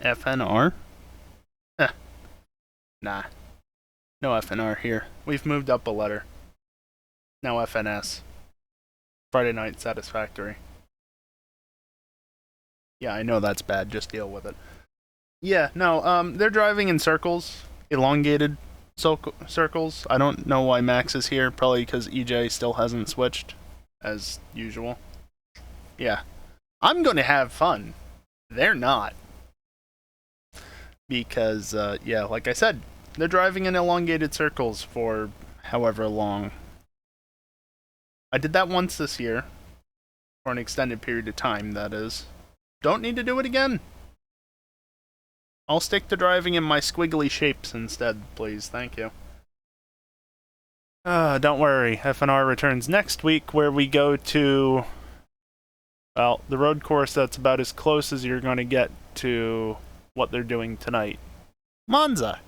FNR? Eh, nah. No FNR here. We've moved up a letter. Now FNS. Friday Night Satisfactory. Yeah, I know that's bad. Just deal with it. Yeah, no, they're driving in circles. Elongated circles. I don't know why Max is here. Probably because EJ still hasn't switched. As usual. Yeah. I'm gonna have fun. They're not. Because, yeah, like I said, they're driving in elongated circles for however long. I did that once this year. For an extended period of time, that is. Don't need to do it again. I'll stick to driving in my squiggly shapes instead, please. Thank you. Don't worry. FNR returns next week, where we go to, well, the road course that's about as close as you're going to get to what they're doing tonight. Monza!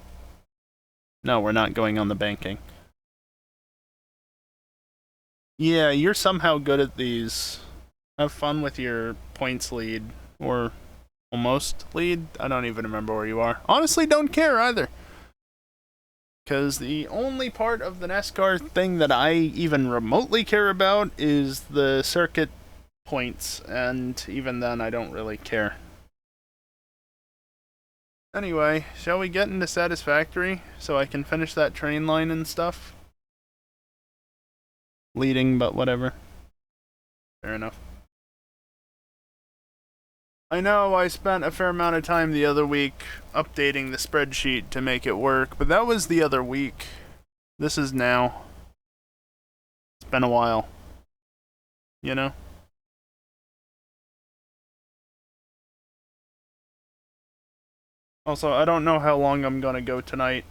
No, we're not going on the banking. Yeah, you're somehow good at these. Have fun with your points lead, or almost lead. I don't even remember where you are. Honestly, don't care either. Because the only part of the NASCAR thing that I even remotely care about is the circuit points, and even then I don't really care. Anyway, shall we get into Satisfactory so I can finish that train line and stuff? Leading, but whatever. Fair enough. I know I spent a fair amount of time the other week updating the spreadsheet to make it work, but that was the other week. This is now. It's been a while. You know? Also, I don't know how long I'm gonna go tonight.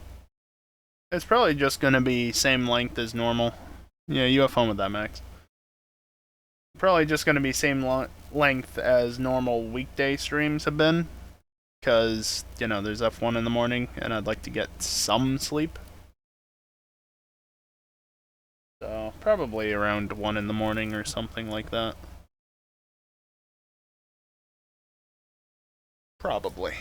It's probably just gonna be same length as normal. Yeah, you have fun with that, Max. Probably just gonna be same length as normal weekday streams have been. Because, you know, there's F1 in the morning, and I'd like to get some sleep. So, probably around 1 in the morning or something like that. Probably.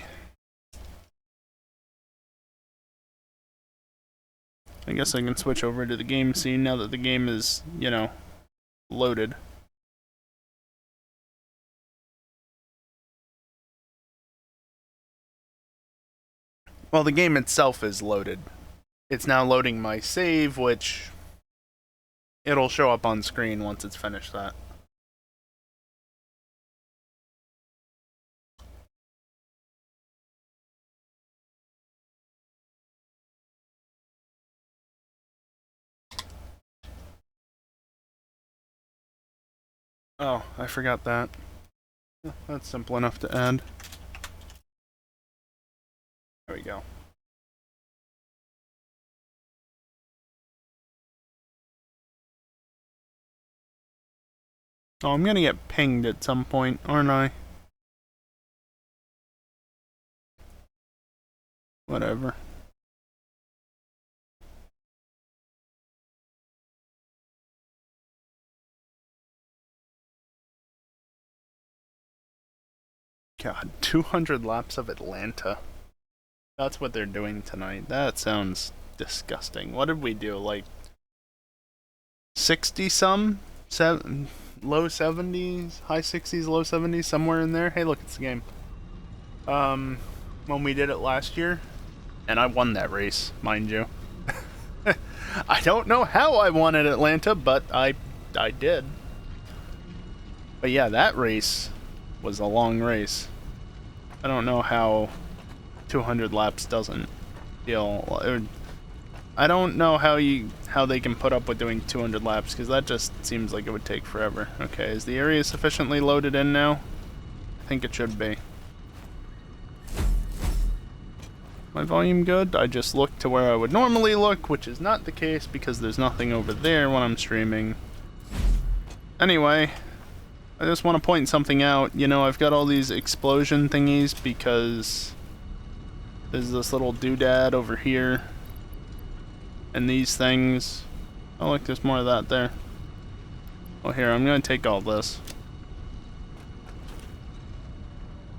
I guess I can switch over to the game scene now that the game is, you know, loaded. Well, the game itself is loaded. It's now loading my save, which it'll show up on screen once it's finished that. Oh, I forgot that. That's simple enough to add. There we go. Oh, I'm gonna get pinged at some point, aren't I? Whatever. God, 200 laps of Atlanta. That's what they're doing tonight. That sounds disgusting. What did we do? Like 60 some? Low 70s, high 60s, low 70s, somewhere in there. Hey, look, it's the game. When we did it last year, and I won that race, mind you. I don't know how I won at Atlanta, but I did. But yeah, that race was a long race. I don't know how 200 laps doesn't feel. I don't know how they can put up with doing 200 laps, because that just seems like it would take forever. Okay, is the area sufficiently loaded in now? I think it should be. My volume good? I just looked to where I would normally look, which is not the case because there's nothing over there when I'm streaming. Anyway, I just want to point something out. You know, I've got all these explosion thingies because there's this little doodad over here. And these things. Oh, look, there's more of that there. Oh, here, I'm going to take all this.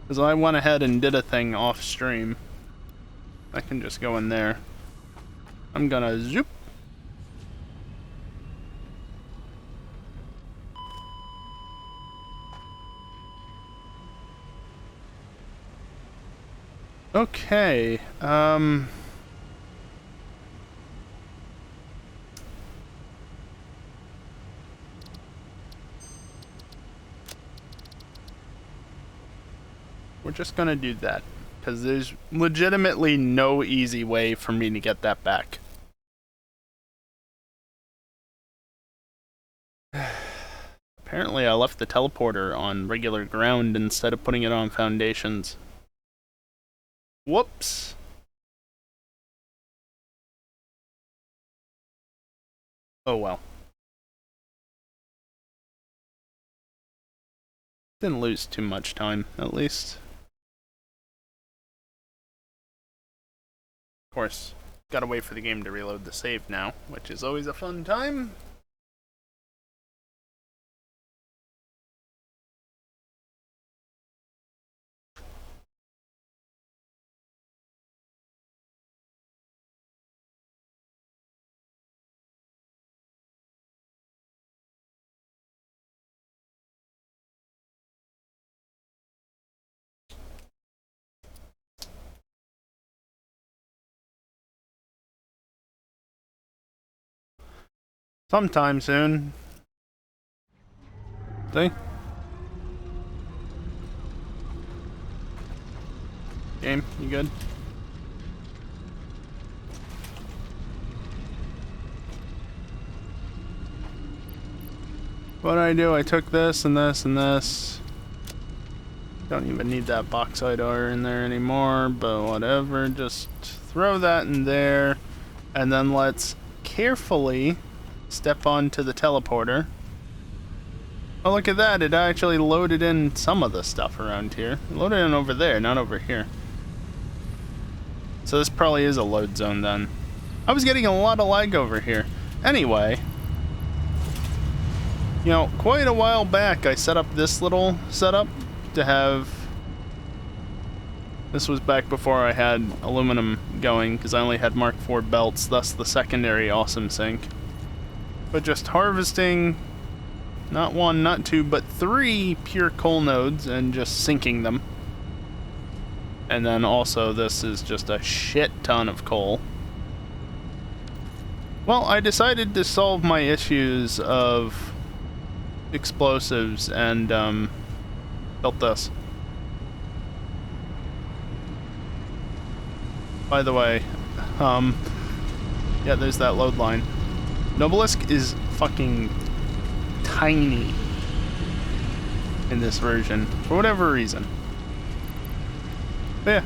Because I went ahead and did a thing off stream. I can just go in there. I'm gonna zoop. Okay, we're just gonna do that, because there's legitimately no easy way for me to get that back. Apparently I left the teleporter on regular ground instead of putting it on foundations. Whoops. Oh well. Didn't lose too much time, at least. Of course, gotta wait for the game to reload the save now, which is always a fun time. Sometime soon. See? Game, you good? What did I do? I took this and this and this. Don't even need that bauxite ore in there anymore, but whatever. Just throw that in there. And then let's carefully step onto the teleporter. Oh, look at that. It actually loaded in some of the stuff around here. It loaded in over there, not over here. So this probably is a load zone then. I was getting a lot of lag over here. Anyway, you know, quite a while back I set up this little setup to have... This was back before I had aluminum going, because I only had Mark IV belts, thus the secondary awesome sink. But just harvesting, not one, not two, but 3 pure coal nodes and just sinking them. And then also this is just a shit ton of coal. Well, I decided to solve my issues of explosives and built this. By the way, yeah, there's that load line. Nobelisk is fucking tiny in this version, for whatever reason. But yeah,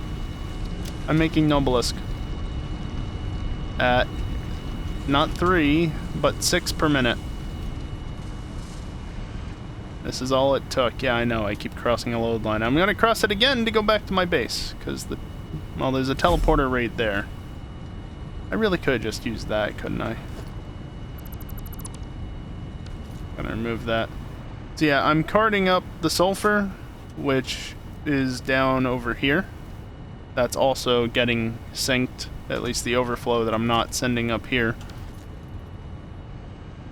I'm making Nobelisk at not 3, but 6 per minute. This is all it took. Yeah, I know, I keep crossing a load line. I'm gonna cross it again to go back to my base, because well, there's a teleporter right there. I really could just use that, couldn't I? Gonna remove that. So yeah, I'm carting up the sulfur, which is down over here. That's also getting synced, at least the overflow that I'm not sending up here.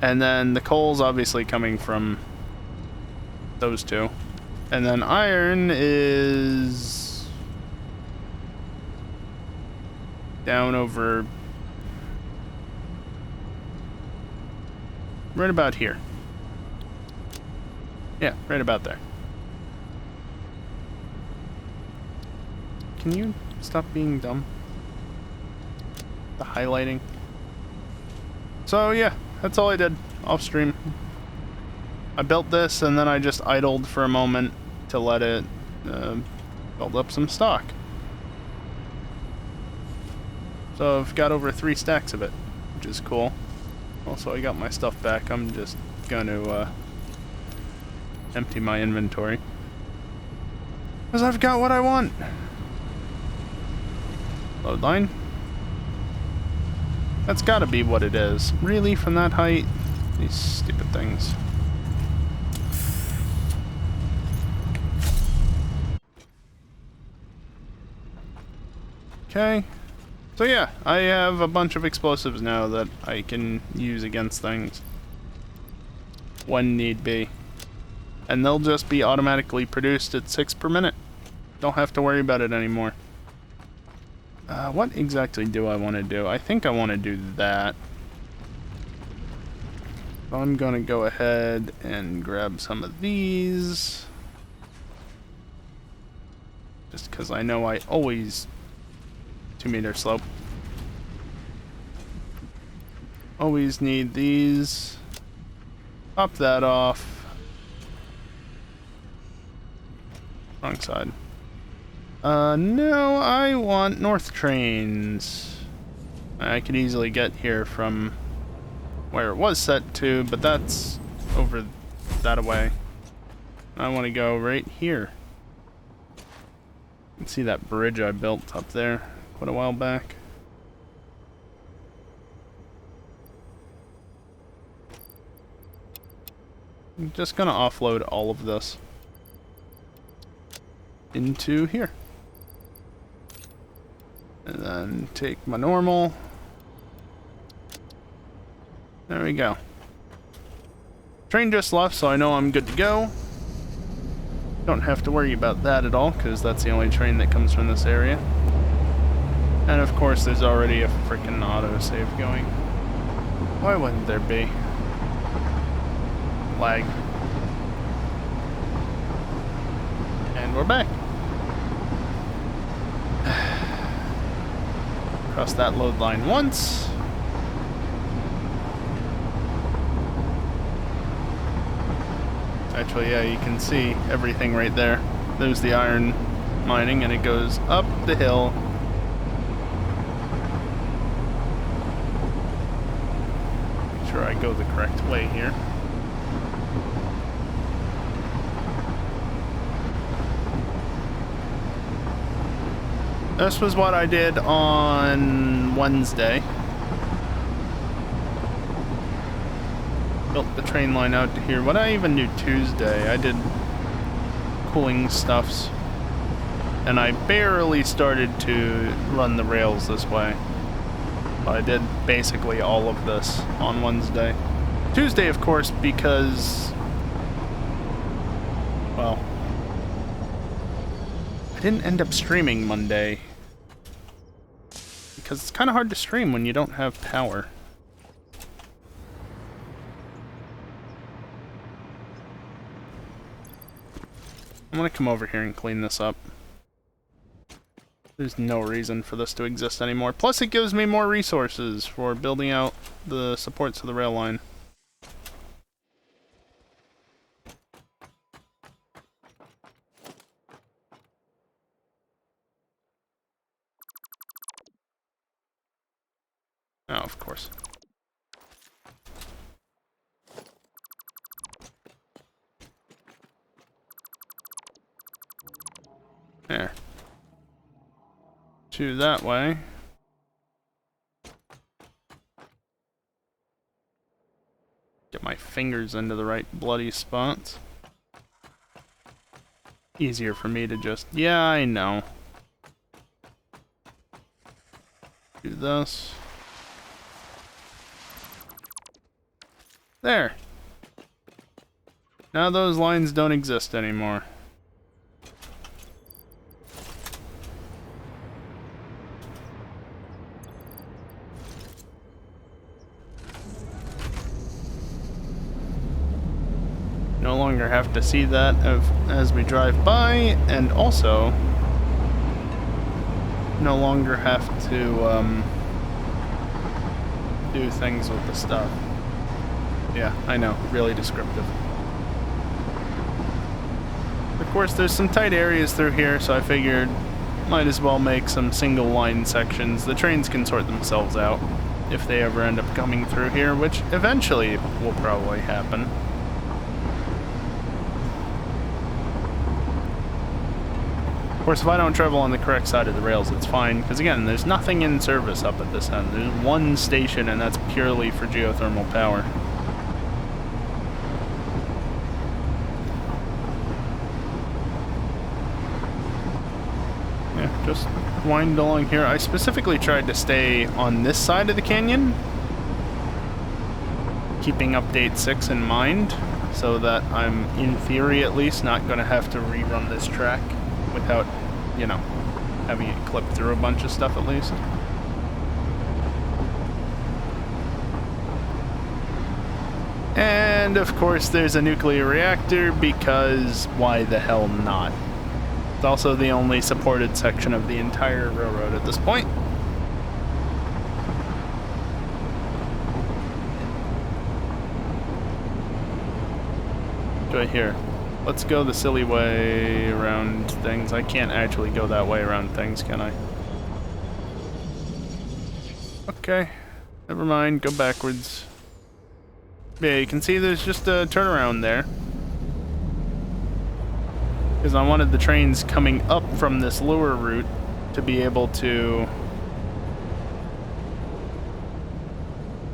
And then the coal's obviously coming from those two. And then iron is down over right about here. Yeah, right about there. Can you stop being dumb? The highlighting. So yeah, that's all I did off stream. I built this and then I just idled for a moment to let it build up some stock. So I've got over 3 stacks of it, which is cool. Also, I got my stuff back. I'm just going to empty my inventory, because I've got what I want. Load line. That's gotta be what it is. Really, from that height? These stupid things. Okay. So yeah, I have a bunch of explosives now that I can use against things when need be. And they'll just be automatically produced at 6 per minute. Don't have to worry about it anymore. What exactly do I want to do? I think I want to do that. So I'm going to go ahead and grab some of these. Just because I know I always... 2-meter slope. Always need these. Pop that off. Wrong side. No, I want north trains. I could easily get here from where it was set to, but that's over that away. I want to go right here. You can see that bridge I built up there quite a while back. I'm just gonna offload all of this into here. And then take my normal. There we go. Train just left, so I know I'm good to go. Don't have to worry about that at all, because that's the only train that comes from this area. And of course, there's already a freaking autosave going. Why wouldn't there be? Lag. And we're back. Cross that load line once. Actually, yeah, you can see everything right there. There's the iron mining, and it goes up the hill. Make sure I go the correct way here. This was what I did on Wednesday. Built the train line out to here. What did I even do Tuesday? I did cooling stuffs. And I barely started to run the rails this way. But I did basically all of this on Wednesday. Tuesday, of course, because... well... I didn't end up streaming Monday. Because it's kind of hard to stream when you don't have power. I'm gonna come over here and clean this up. There's no reason for this to exist anymore. Plus it gives me more resources for building out the supports of the rail line. Oh, of course. There. 2 that way. Get my fingers into the right bloody spots. Easier for me to just... yeah, I know. Do this. There. Now those lines don't exist anymore. No longer have to see that as we drive by, and also no longer have to do things with the stuff. Yeah, I know, really descriptive. Of course, there's some tight areas through here, so I figured might as well make some single line sections. The trains can sort themselves out if they ever end up coming through here, which eventually will probably happen. Of course, if I don't travel on the correct side of the rails, it's fine, because again, there's nothing in service up at this end. There's one station, and that's purely for geothermal power. Yeah, just wind along here. I specifically tried to stay on this side of the canyon, keeping update 6 in mind, so that I'm, in theory at least, not going to have to rerun this track without, you know, having it clip through a bunch of stuff at least. And of course there's a nuclear reactor, because why the hell not? It's also the only supported section of the entire railroad at this point. Right here. Let's go the silly way around things. I can't actually go that way around things, can I? Okay. Never mind. Go backwards. Yeah, you can see there's just a turnaround there. Because I wanted the trains coming up from this lower route to be able to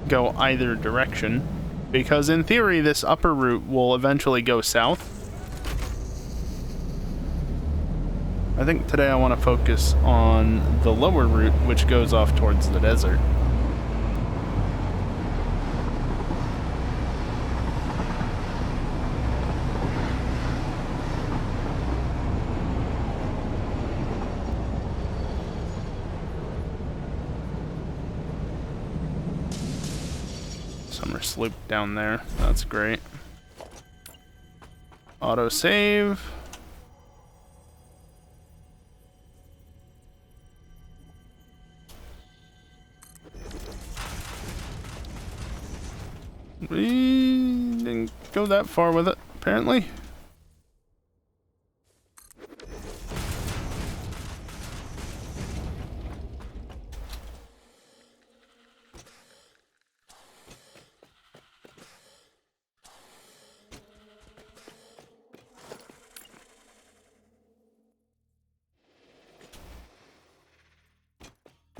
go either direction. Because in theory, this upper route will eventually go south. I think today I want to focus on the lower route, which goes off towards the desert. Summer sloop down there. That's great. Auto save. We didn't go that far with it, apparently.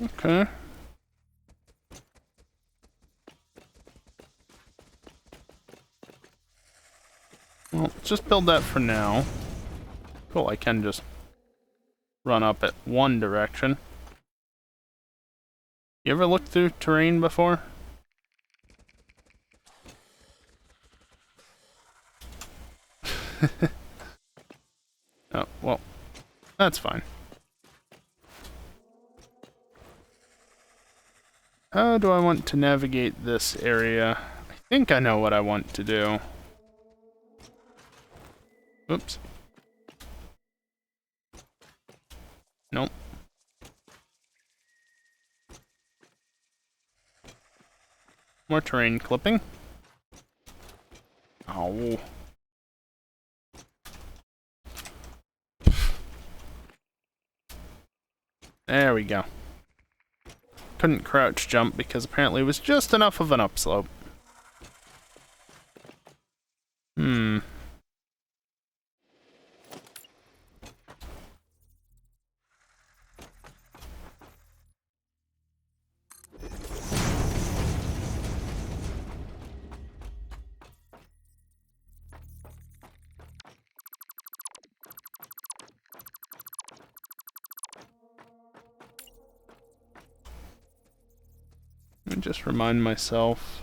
Okay. Well, just build that for now. Cool, I can just run up at one direction. You ever looked through terrain before? Oh, well, that's fine. How do I want to navigate this area? I think I know what I want to do. Oops. Nope. More terrain clipping. Oh. There we go. Couldn't crouch jump because apparently it was just enough of an upslope. Let me just remind myself.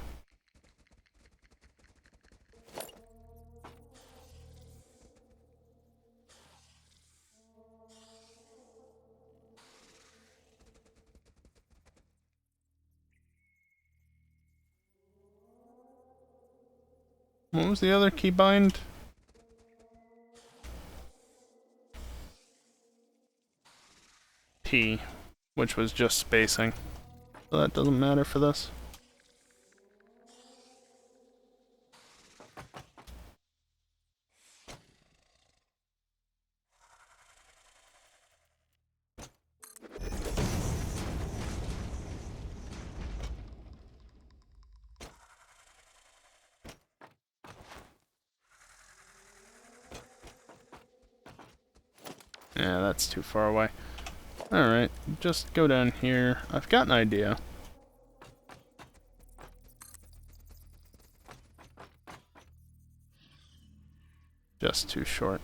What was the other keybind? P, which was just spacing. So that doesn't matter for this. Yeah, that's too far away. Alright, just go down here. I've got an idea. Just too short.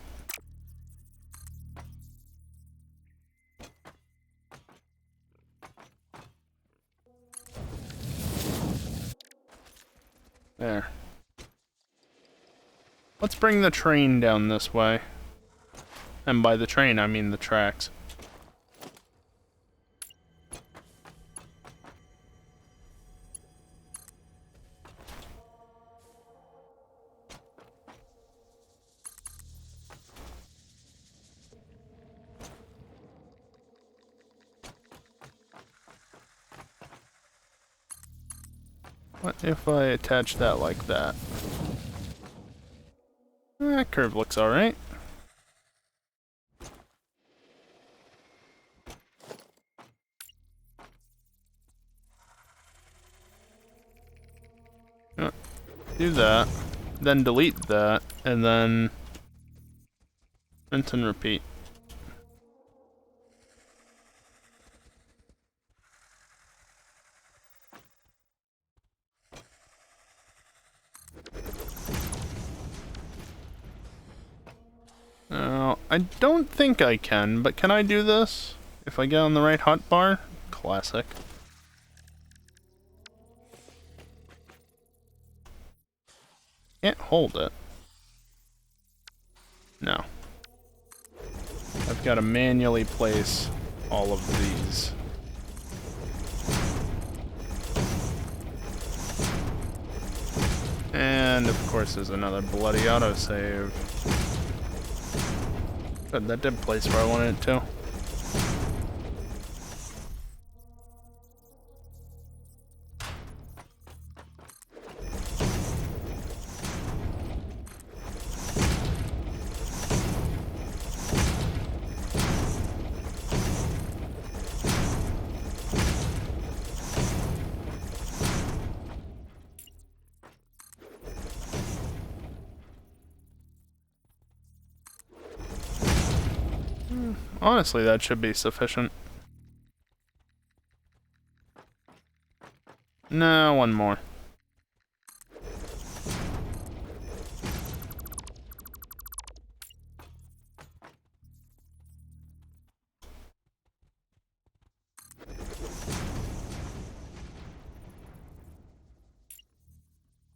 There. Let's bring the train down this way. And by the train, I mean the tracks. What if I attach that like that? That curve looks alright. Do that, then delete that, and then rinse and repeat. Now, I don't think I can, but can I do this? If I get on the right hotbar? Classic. Can't hold it. No. I've got to manually place all of these. And of course there's another bloody autosave. Good, that did place where I wanted it to. Honestly, that should be sufficient. No, one more.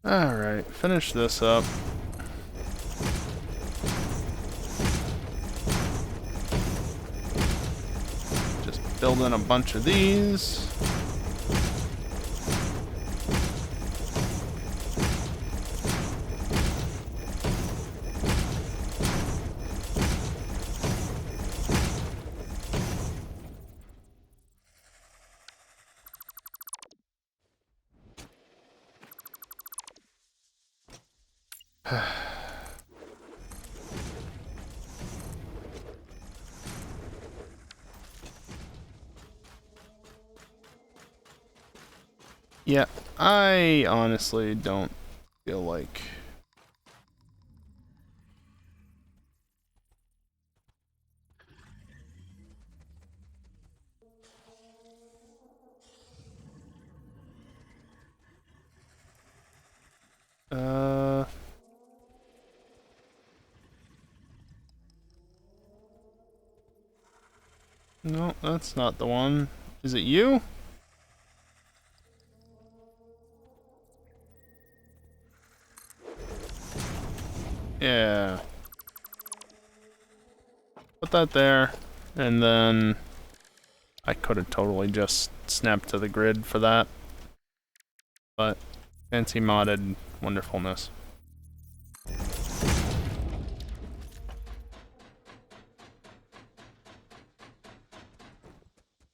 Alright, finish this up. Just build in a bunch of these. Yeah, I honestly don't feel like... No, that's not the one. Is it you? Yeah. Put that there, and then I could have totally just snapped to the grid for that. But fancy modded wonderfulness.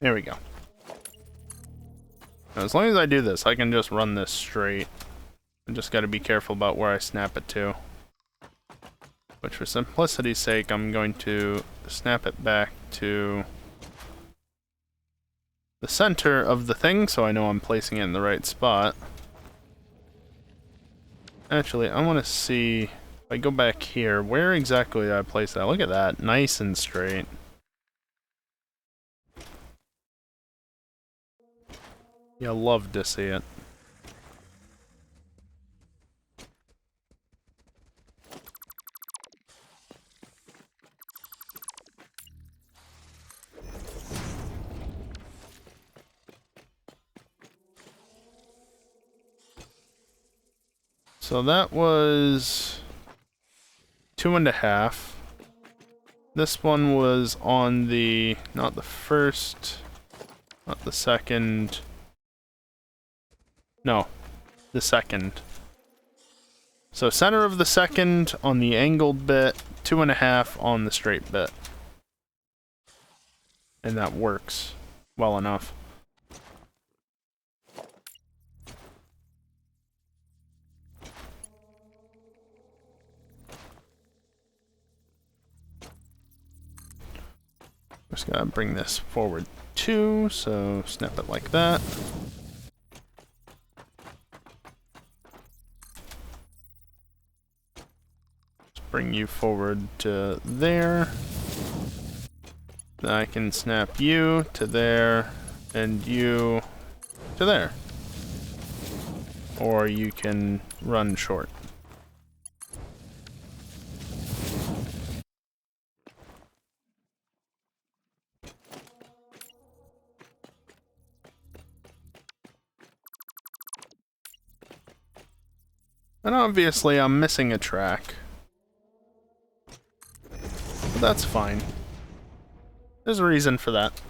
There we go. Now, as long as I do this, I can just run this straight. I just gotta be careful about where I snap it to. Which, for simplicity's sake, I'm going to snap it back to the center of the thing, so I know I'm placing it in the right spot. Actually, I want to see, if I go back here, where exactly did I place that? Look at that, nice and straight. You'll love to see it. So that was 2.5. This one was on the, not the first, not the second. No, the second. So center of the second on the angled bit, 2.5 on the straight bit. And that works well enough. Just gotta bring this forward 2, so snap it like that. Just bring you forward to there. Then I can snap you to there, and you to there. Or you can run short. And obviously I'm missing a track. But that's fine. There's a reason for that.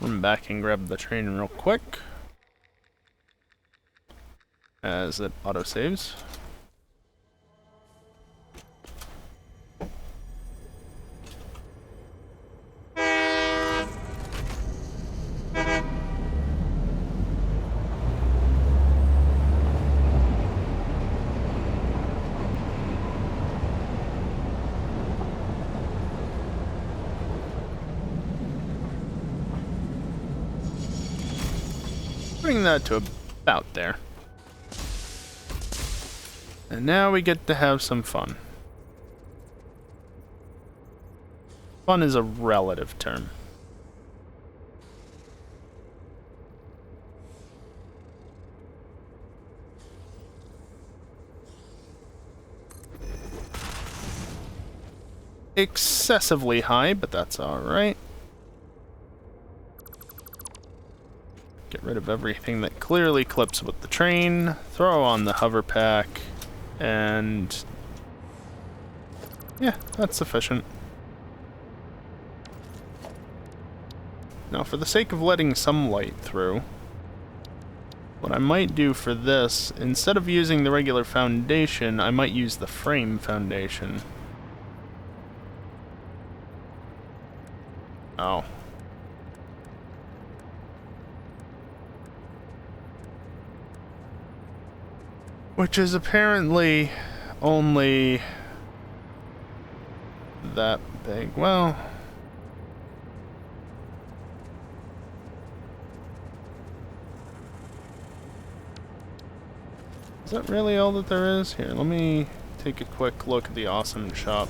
Run back and grab the train real quick. As it autosaves. Bring that to about there. And now we get to have some fun. Fun is a relative term. Excessively high, but that's alright. Get rid of everything that clearly clips with the train. Throw on the hover pack. And yeah, that's sufficient. Now, for the sake of letting some light through, what I might do for this, instead of using the regular foundation, I might use the frame foundation. Oh. Which is apparently only that big. Well, is that really all that there is? Here, let me take a quick look at the awesome shop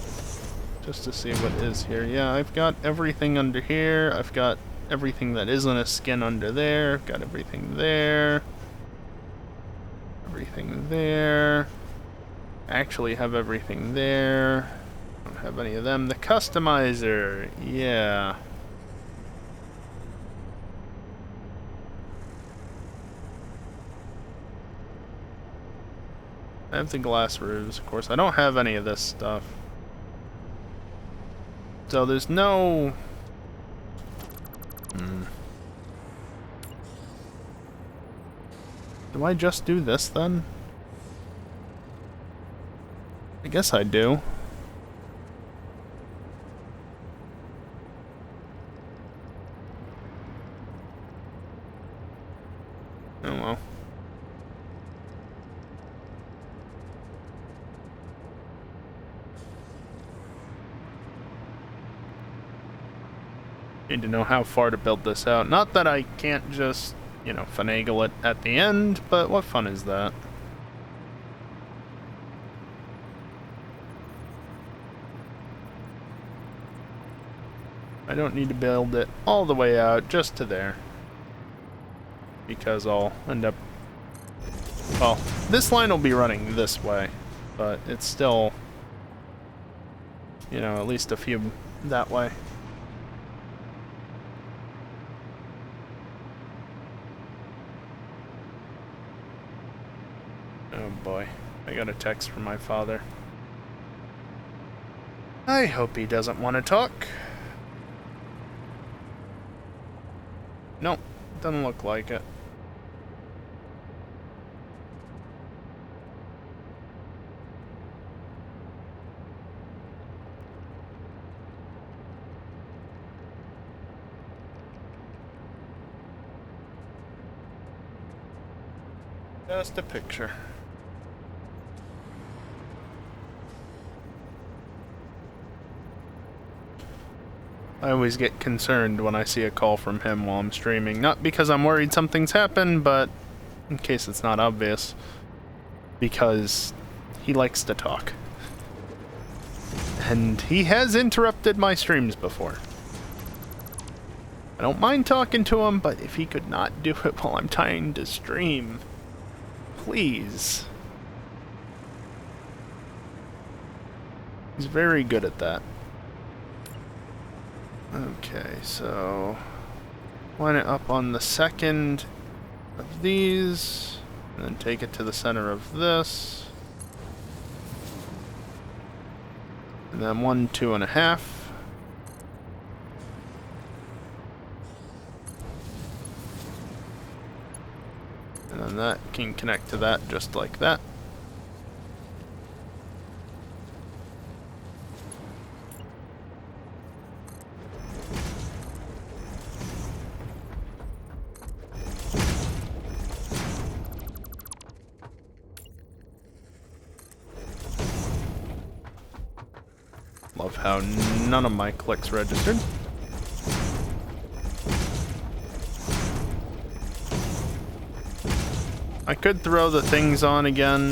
just to see what is here. Yeah, I've got everything under here. I've got everything that isn't a skin under there. I've got everything there. Everything there. Actually have everything there. Don't have any of them. The customizer, yeah. I have the glass roofs, of course. I don't have any of this stuff. So there's no... Do I just do this then? I guess I do. Oh well. Need to know how far to build this out. Not that I can't just, you know, finagle it at the end, but what fun is that? I don't need to build it all the way out, just to there. Because I'll end up Well, this line will be running this way, but it's still, you know, at least a few that way. Oh boy, I got a text from my father. I hope he doesn't want to talk. Nope, doesn't look like it. Just a picture. I always get concerned when I see a call from him while I'm streaming. Not because I'm worried something's happened, but in case it's not obvious. Because he likes to talk. And he has interrupted my streams before. I don't mind talking to him, but if he could not do it while I'm trying to stream, please. He's very good at that. Okay, so line it up on the second of these, and then take it to the center of this, and then 1, 2.5. And then that can connect to that just like that. Love how none of my clicks registered. I could throw the things on again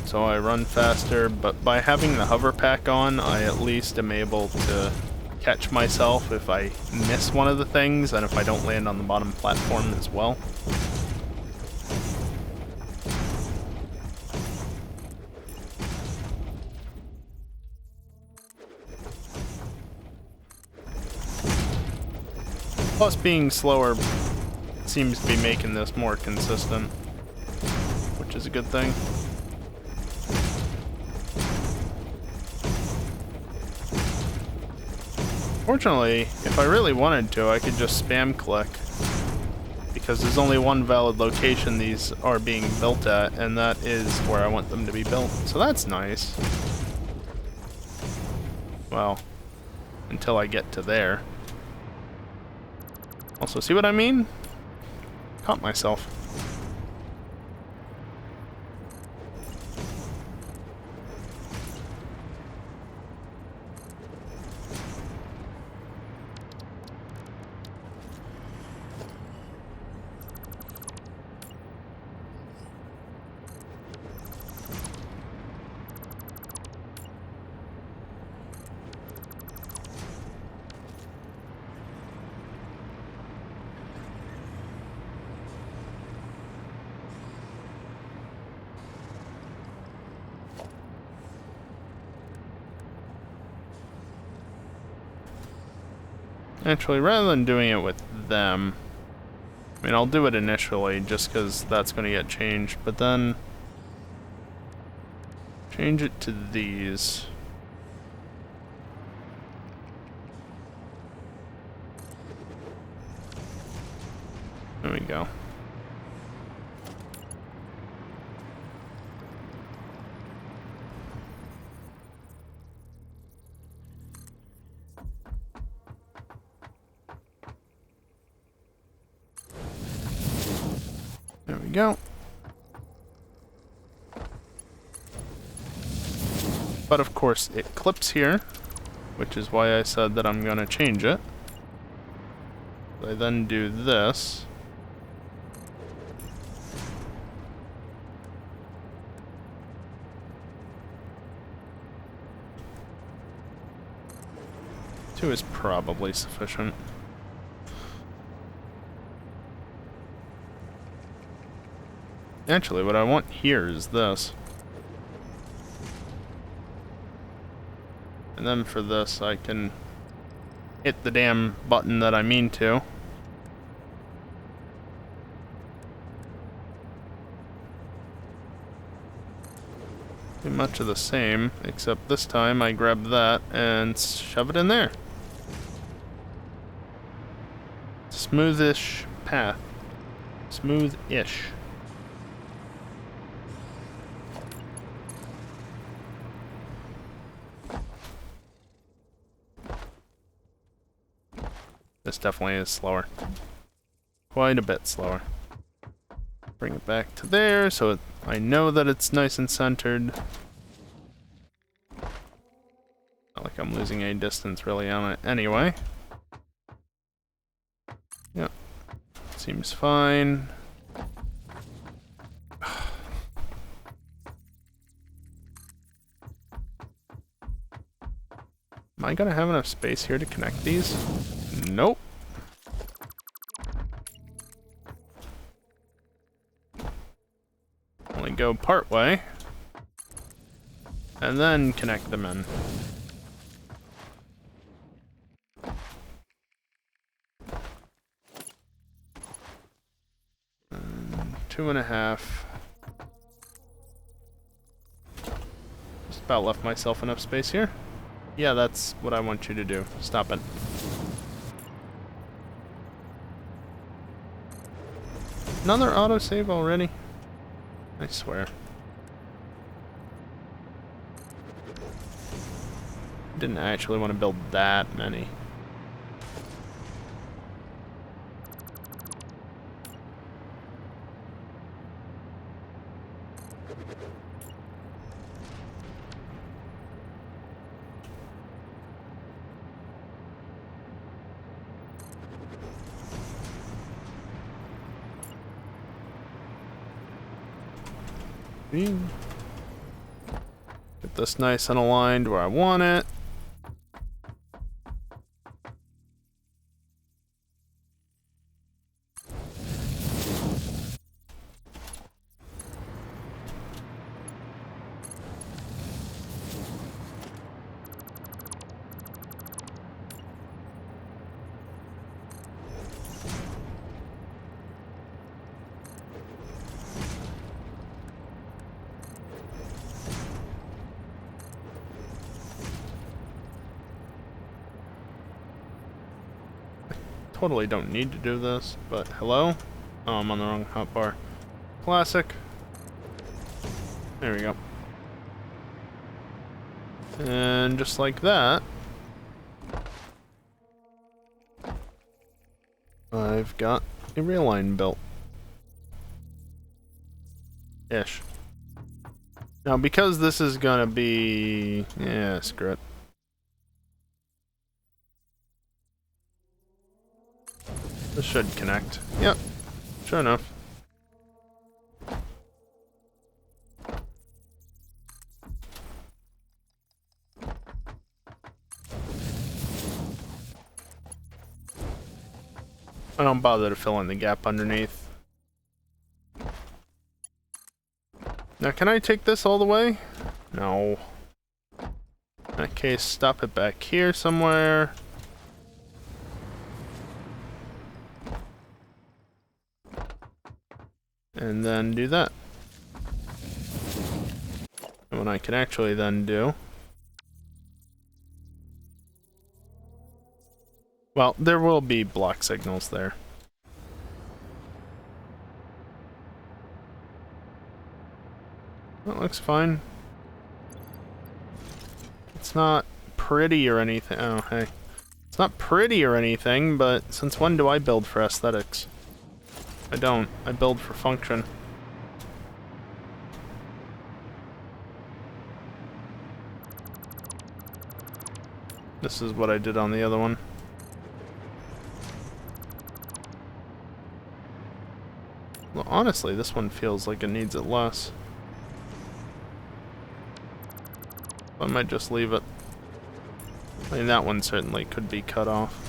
so I run faster, but by having the hover pack on, I at least am able to catch myself if I miss one of the things and if I don't land on the bottom platform as well. Plus, being slower seems to be making this more consistent, which is a good thing. Fortunately, if I really wanted to, I could just spam click, because there's only one valid location these are being built at, and that is where I want them to be built. So that's nice. Well, until I get to there. Also, see what I mean? Caught myself. Actually, rather than doing it with them, I mean, I'll do it initially just because that's going to get changed, but then change it to these. There we go. There we go. But of course it clips here, which is why I said that I'm gonna change it. I then do this. Two is probably sufficient. Actually, what I want here is this. And then for this, I can hit the damn button that I mean to. Pretty much of the same, except this time I grab that and shove it in there. Smoothish path. Smooth-ish. This definitely is slower. Quite a bit slower. Bring it back to there so I know that it's nice and centered. Not like I'm losing any distance really on it anyway. Yep. Seems fine. Am I gonna have enough space here to connect these? Nope. Only go part way. And then connect them in. And 2.5. Just about left myself enough space here. Yeah, that's what I want you to do. Stop it. Another autosave already? I swear. Didn't actually want to build that many. Get this nice and aligned where I want it. Totally don't need to do this, but hello? Oh, I'm on the wrong hotbar. Classic. There we go. And just like that, I've got a rail line built. Ish. Now, because this is gonna be... yeah, screw it. This should connect. Yep. Sure enough. I don't bother to fill in the gap underneath. Now, can I take this all the way? No. In that case, stop it back here somewhere. And then do that. And what I can actually then do... well, there will be block signals there. That looks fine. It's not pretty or anything. Oh, hey. It's not pretty or anything, but since when do I build for aesthetics? I don't. I build for function. This is what I did on the other one. Well, honestly, this one feels like it needs it less. I might just leave it. I mean, that one certainly could be cut off.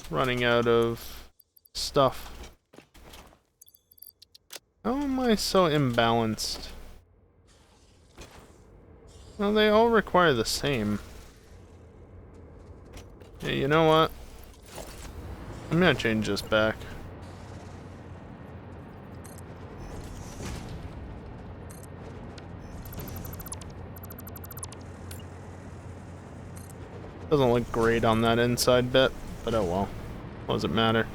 running out of stuff. How am I so imbalanced? Well, they all require the same. Yeah, you know what? I'm gonna change this back. Doesn't look great on that inside bit, but oh well. What does it matter?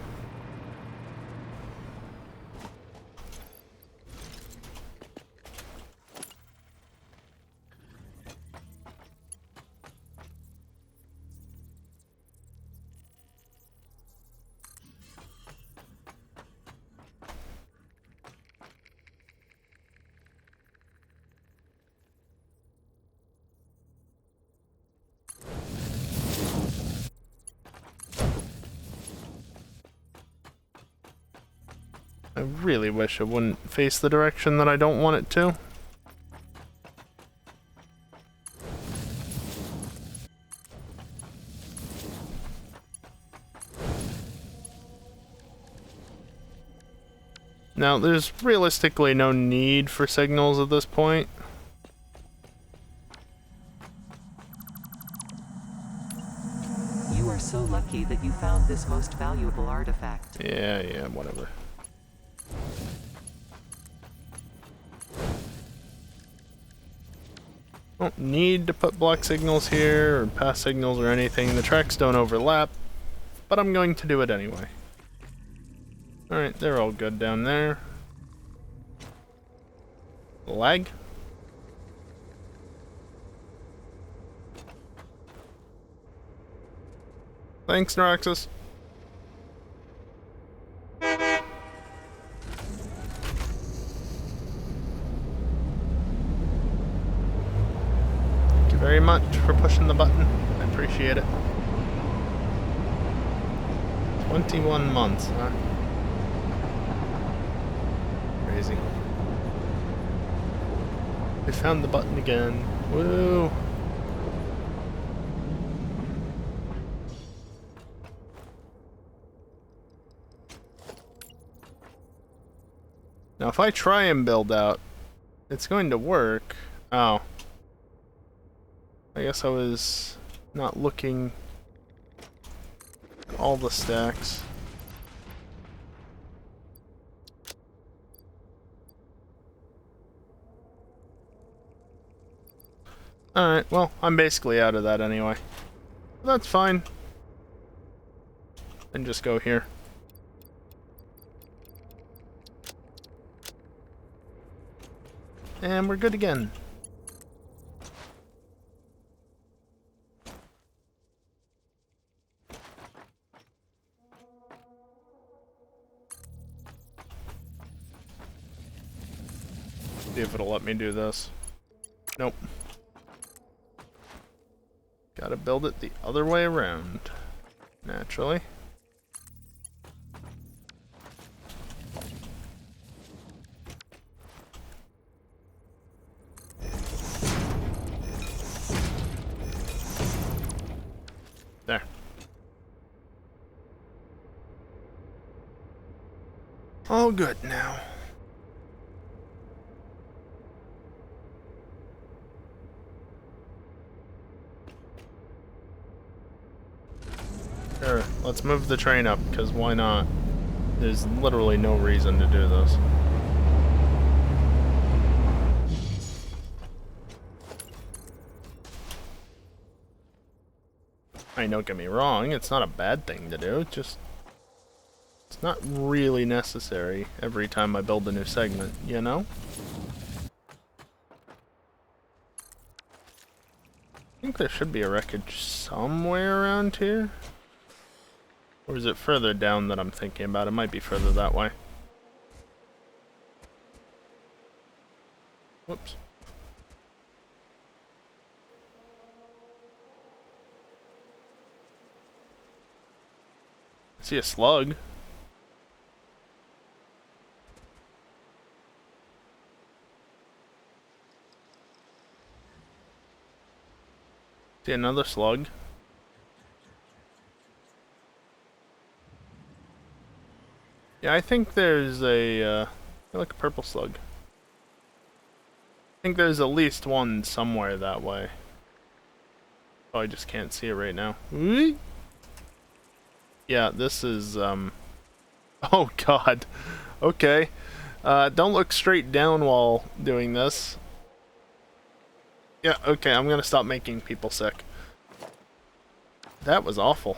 I really wish it wouldn't face the direction that I don't want it to. Now, there's realistically no need for signals at this point. You are so lucky that you found this most valuable artifact. Yeah, whatever. Don't need to put block signals here, or pass signals or anything. The tracks don't overlap, but I'm going to do it anyway. Alright, they're all good down there. Lag? Thanks, Noraxis. Thank you very much for pushing the button. I appreciate it. 21 months, huh? Crazy. We found the button again. Woo! Now if I try and build out, it's going to work. Oh. I guess I was not looking at all the stacks. Alright, well, I'm basically out of that anyway. That's fine. And just go here. And we're good again. See if it'll let me do this. Nope. Gotta build it the other way around. Naturally. There. All good now. Sure, let's move the train up, because why not? There's literally no reason to do this. I mean, don't get me wrong, it's not a bad thing to do, it's not really necessary every time I build a new segment, you know? I think there should be a wreckage somewhere around here. Or is it further down that I'm thinking about? It might be further that way. Whoops. I see a slug. See another slug. Yeah, I think there's a, like a purple slug. I think there's at least one somewhere that way. Oh, I just can't see it right now. Yeah, this is, oh god. Okay. Don't look straight down while doing this. Yeah, okay, I'm gonna stop making people sick. That was awful.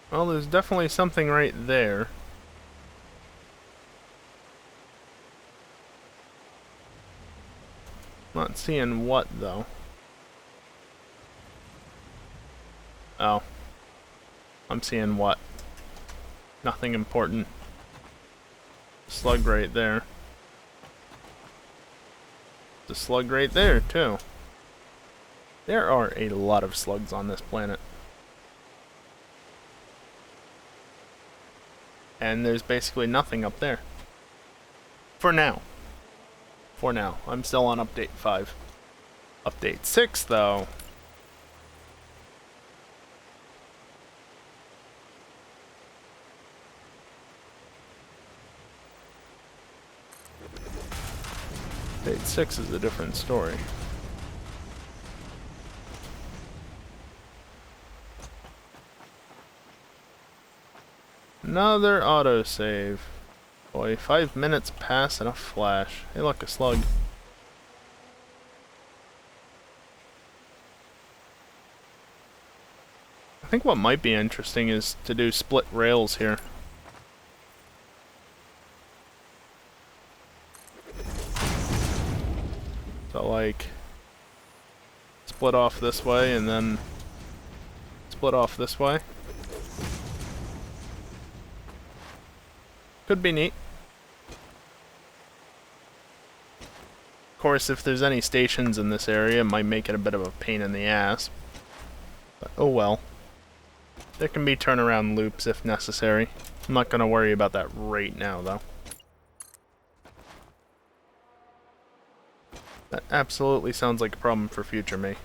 Well, there's definitely something right there. Not seeing what, though. Oh. I'm seeing what? Nothing important. Slug right there. The slug right there, too. There are a lot of slugs on this planet. And there's basically nothing up there. For now. For now. I'm still on update 5. Update 6, though. Update 6 is a different story. Another autosave. Boy, 5 minutes pass in a flash. Hey, look, a slug. I think what might be interesting is to do split rails here. So, like, split off this way and then split off this way. Could be neat. Of course, if there's any stations in this area, it might make it a bit of a pain in the ass. But oh well. There can be turnaround loops if necessary. I'm not going to worry about that right now, though. That absolutely sounds like a problem for future me.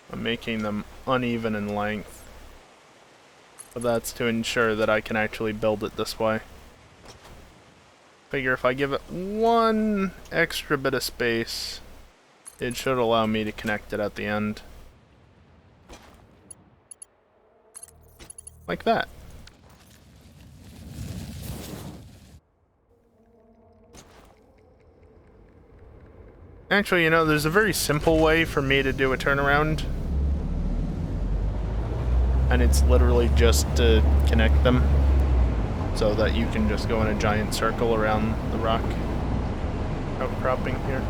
I'm making them uneven in length. But that's to ensure that I can actually build it this way. Figure if I give it one extra bit of space, it should allow me to connect it at the end. Like that. Actually, you know, there's a very simple way for me to do a turnaround. And it's literally just to connect them so that you can just go in a giant circle around the rock outcropping here.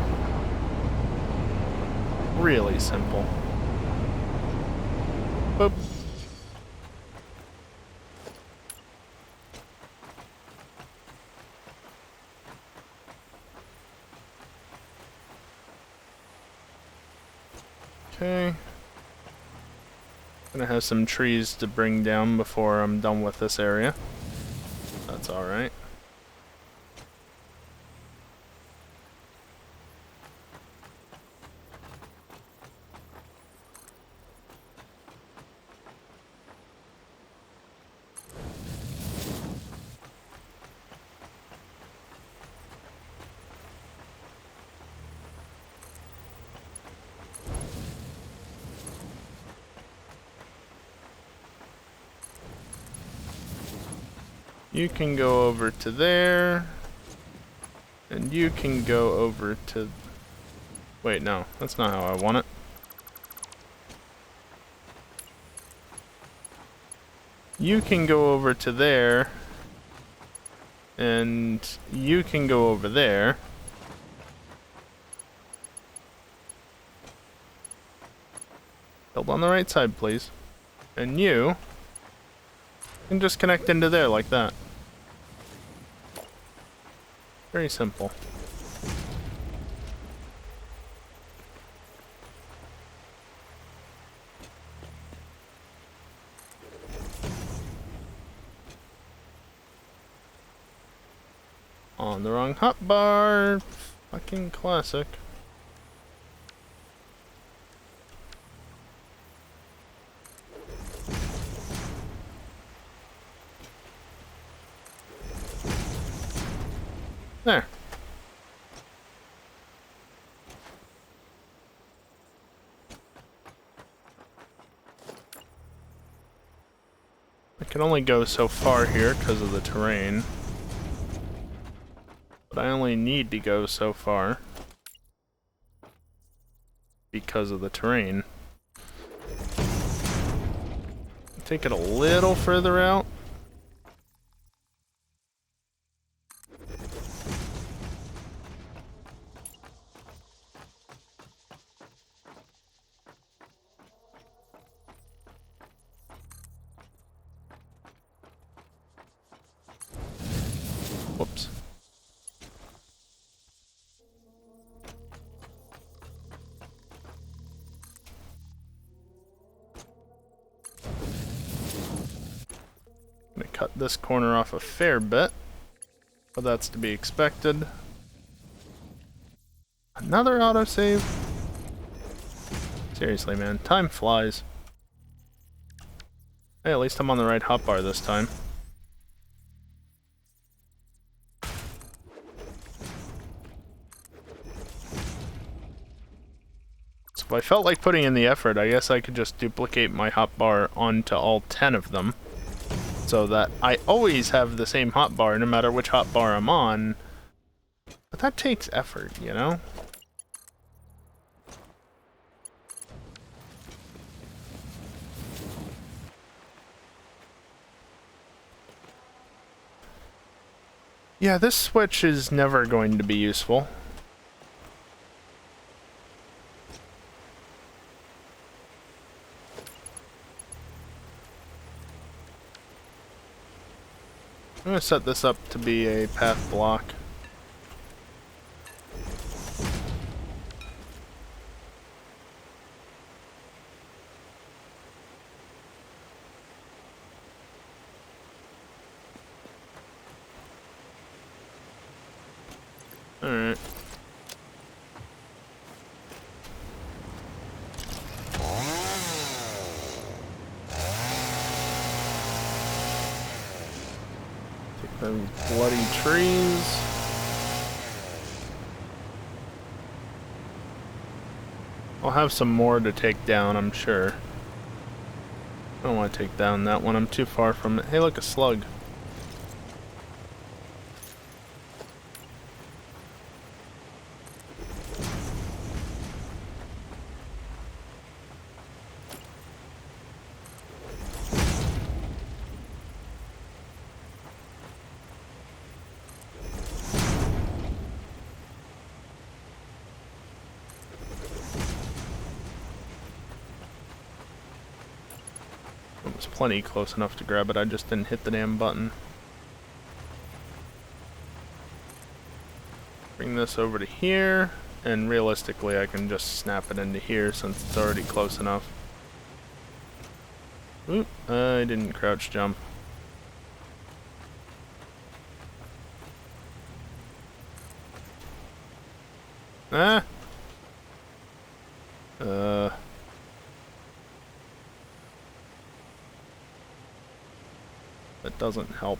Really simple. Boop. Okay. Gonna have some trees to bring down before I'm done with this area. That's alright. You can go over to there. And you can go over to... Wait, no. That's not how I want it. You can go over to there. And you can go over there. Build on the right side, please. And you can just connect into there like that. Very simple. On the wrong hotbar. Fucking classic. There. I can only go so far here because of the terrain. But I only need to go so far because of the terrain. Take it a little further out. Whoops. I'm gonna cut this corner off a fair bit, but that's to be expected. Another autosave? Seriously, man, time flies. Hey, at least I'm on the right hotbar this time. So if I felt like putting in the effort, I guess I could just duplicate my hotbar onto all 10 of them, so that I always have the same hotbar no matter which hotbar I'm on. But that takes effort, you know? Yeah, this switch is never going to be useful. I'm gonna set this up to be a path block. Alright. Take them bloody trees. I'll have some more to take down, I'm sure. I don't want to take down that one, I'm too far from it. Hey, look, a slug. It was plenty close enough to grab it, I just didn't hit the damn button. Bring this over to here, and realistically I can just snap it into here since it's already close enough. Oop, I didn't crouch jump. Ah! That doesn't help.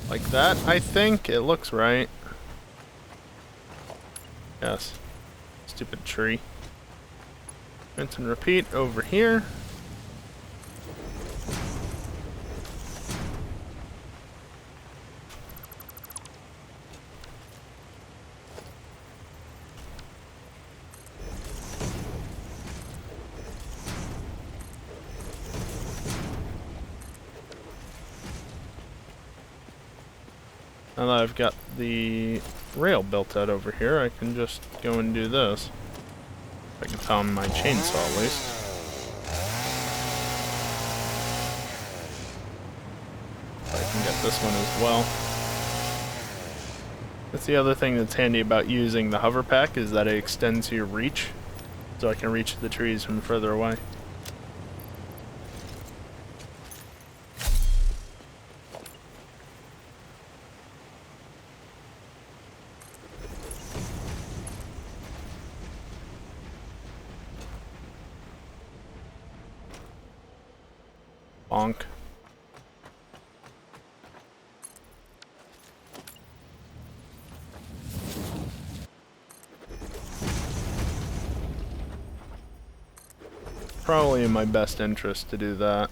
Like that, I think. It looks right. Yes. Stupid tree. Rinse and repeat over here. Now that I've got the rail built out over here, I can just go and do this. If I can find my chainsaw at least. If I can get this one as well. That's the other thing that's handy about using the hover pack, is that it extends your reach. So I can reach the trees from further away. Bonk. Probably in my best interest to do that.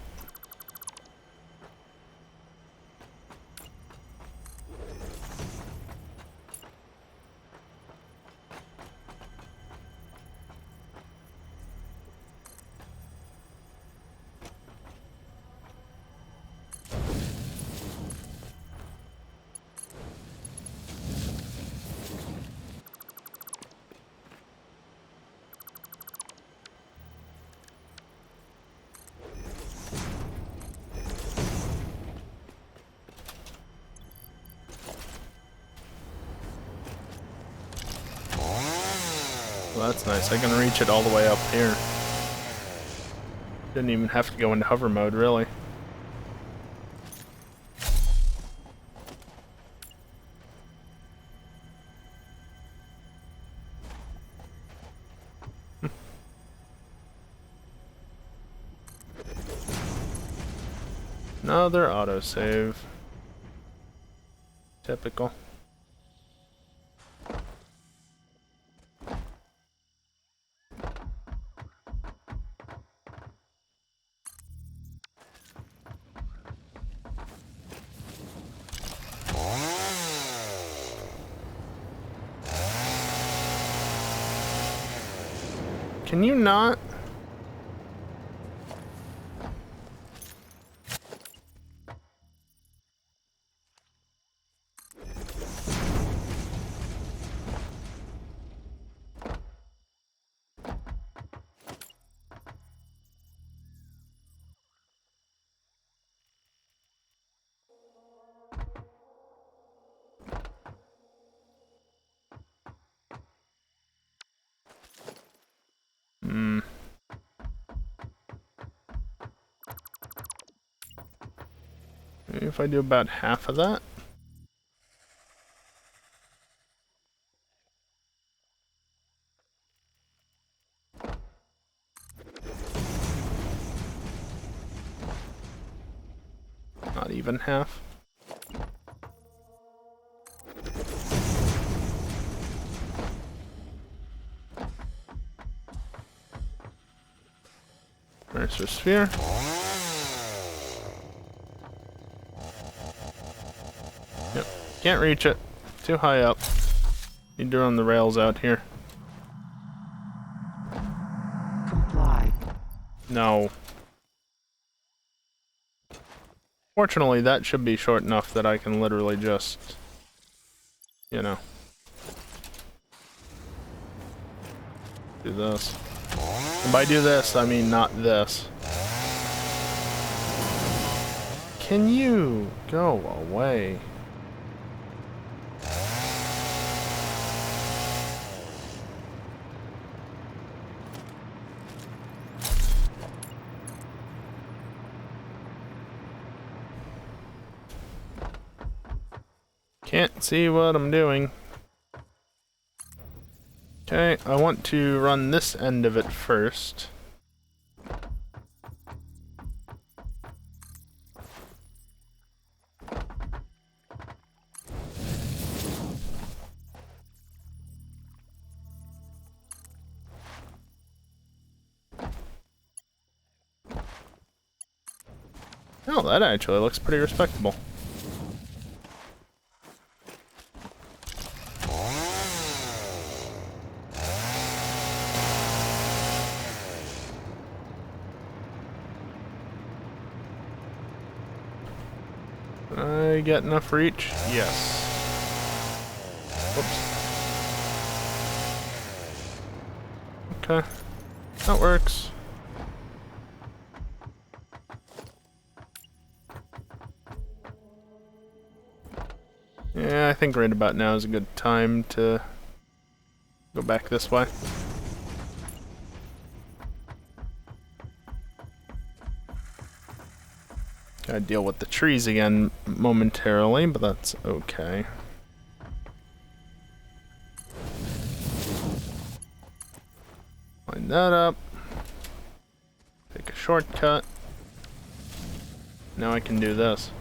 Well, that's nice. I can reach it all the way up here. Didn't even have to go into hover mode, really. Another autosave. Typical. Can you not? Maybe if I do about half of that. Not even half. There's your sphere. Yep, can't reach it. Too high up. Need to run the rails out here. Comply. No. Fortunately, that should be short enough that I can literally just, you know, do this. And by do this, I mean not this. Can you go away? Can't see what I'm doing. Okay, I want to run this end of it first. Oh, that actually looks pretty respectable. I get enough reach? Yes. Whoops. Okay. That works. Yeah, I think right about now is a good time to go back this way. Gotta deal with the trees again momentarily, but that's okay. Line that up. Take a shortcut. Now I can do this.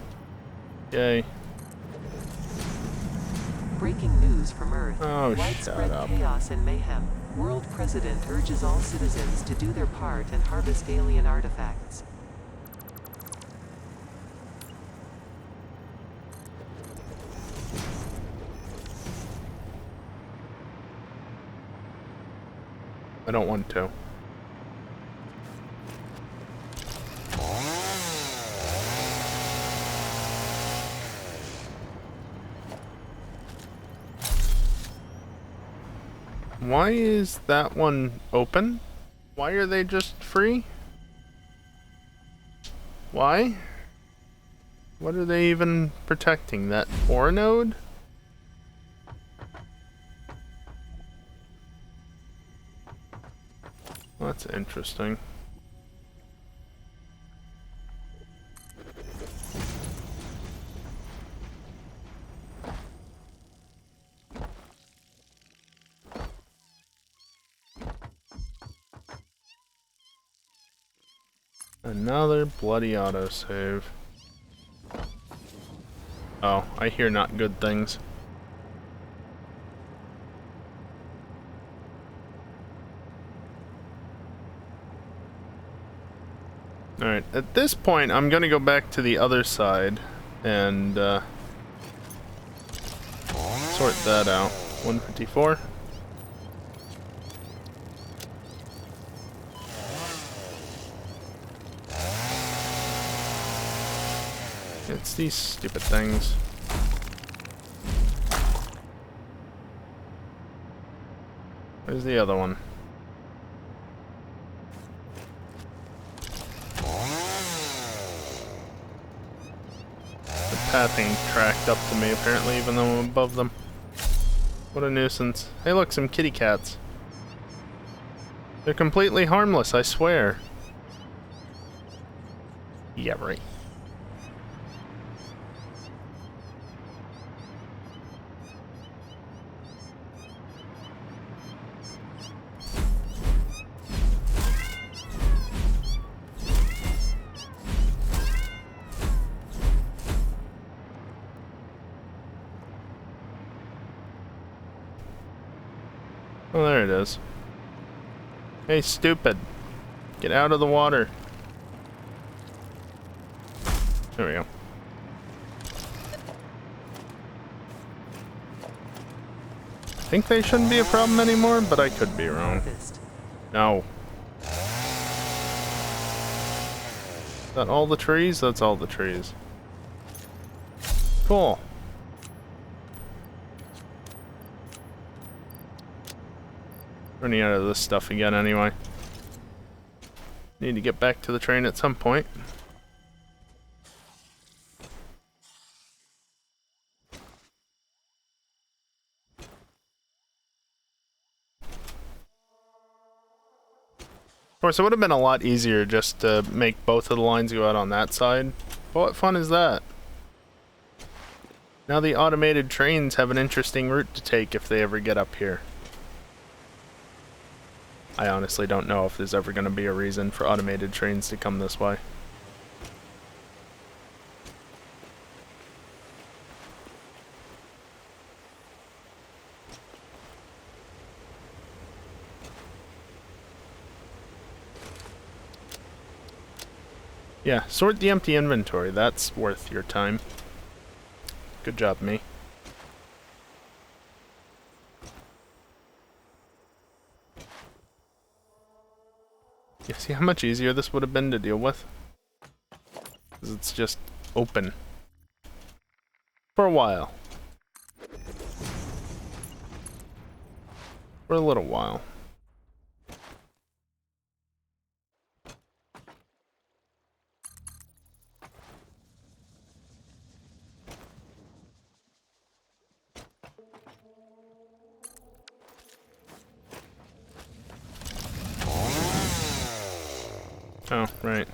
Yay. Breaking news from Earth. Oh, Widespread shut up. chaos and mayhem. World President urges all citizens to do their part and harvest alien artifacts. I don't want to. Why is that one open? Why are they just free? Why? What are they even protecting? That ore node? That's interesting. Another bloody autosave. Oh, I hear not good things. Alright, at this point, I'm gonna go back to the other side and sort that out. 154. It's these stupid things. Where's the other one? The pathing tracked up to me apparently, even though I'm above them. What a nuisance. Hey look, some kitty cats. They're completely harmless, I swear. Yeah, right. Oh, there it is. Hey, stupid. Get out of the water. There we go. I think they shouldn't be a problem anymore, but I could be wrong. No. Is that all the trees? That's all the trees. Cool. Running out of this stuff again anyway. Need to get back to the train at some point. Of course, it would have been a lot easier just to make both of the lines go out on that side. But what fun is that? Now the automated trains have an interesting route to take if they ever get up here. I honestly don't know if there's ever going to be a reason for automated trains to come this way. Yeah, sort the empty inventory. That's worth your time. Good job, me. You see how much easier this would have been to deal with? Because it's just open. For a while. for a little while. Oh, right.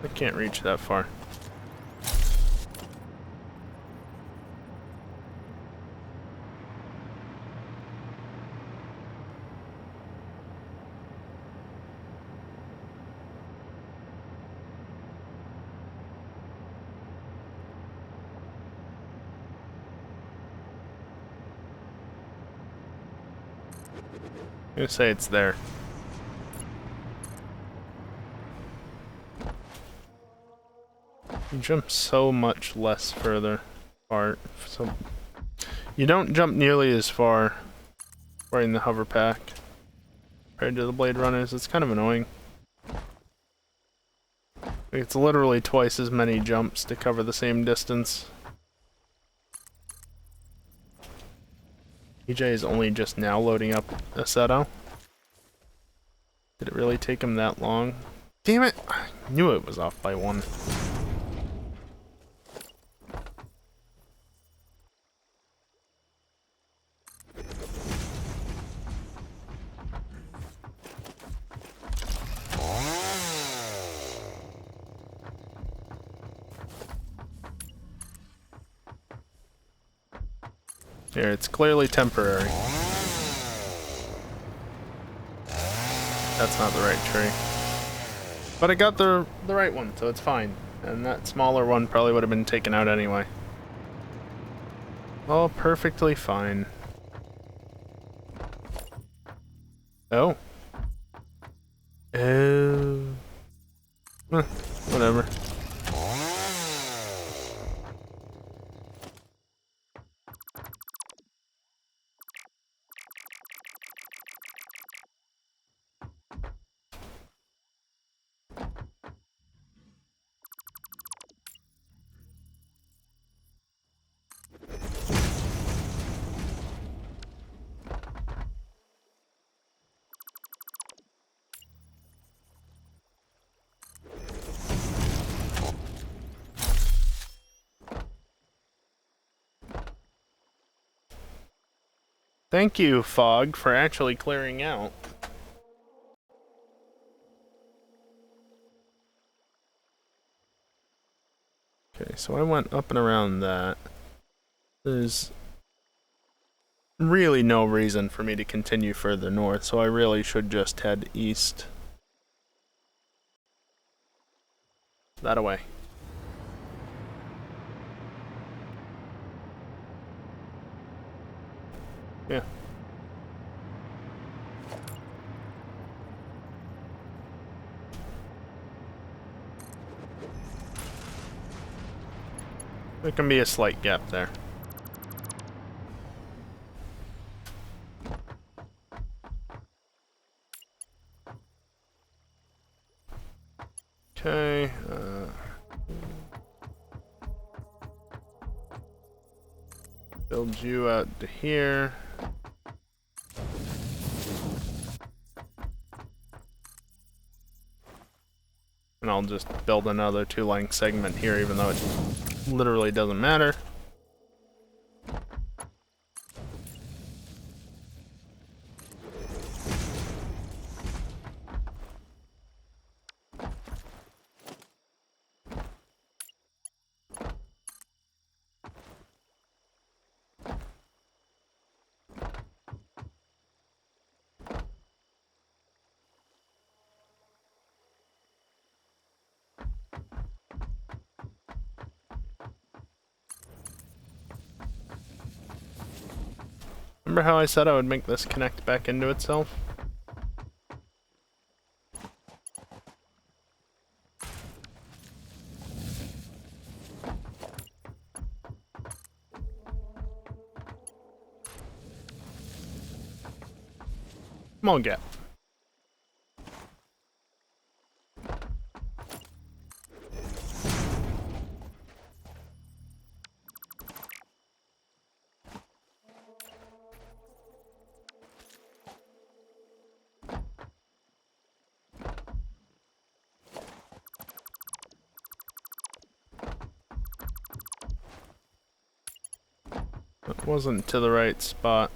I can't reach that far. I'm gonna say it's there. You jump so much less far. So you don't jump nearly as far wearing the hover pack compared to the Blade Runners. It's kind of annoying. It's literally twice as many jumps to cover the same distance. EJ is only just now loading up Assetto. Did it really take him that long? Damn it! I knew it was off by one. Here, it's clearly temporary. That's not the right tree. But I got the right one, so it's fine. And that smaller one probably would have been taken out anyway. All perfectly fine. Oh. Whatever. Thank you, Fog, for actually clearing out. Okay, so I went up and around that. There's really no reason for me to continue further north, so I really should just head east. That away. Yeah. There can be a slight gap there. Okay, build you out to here. And I'll just build another 2-lane segment here, even though it literally doesn't matter. Remember how I said I would make this connect back into itself? Small gap. It wasn't to the right spot.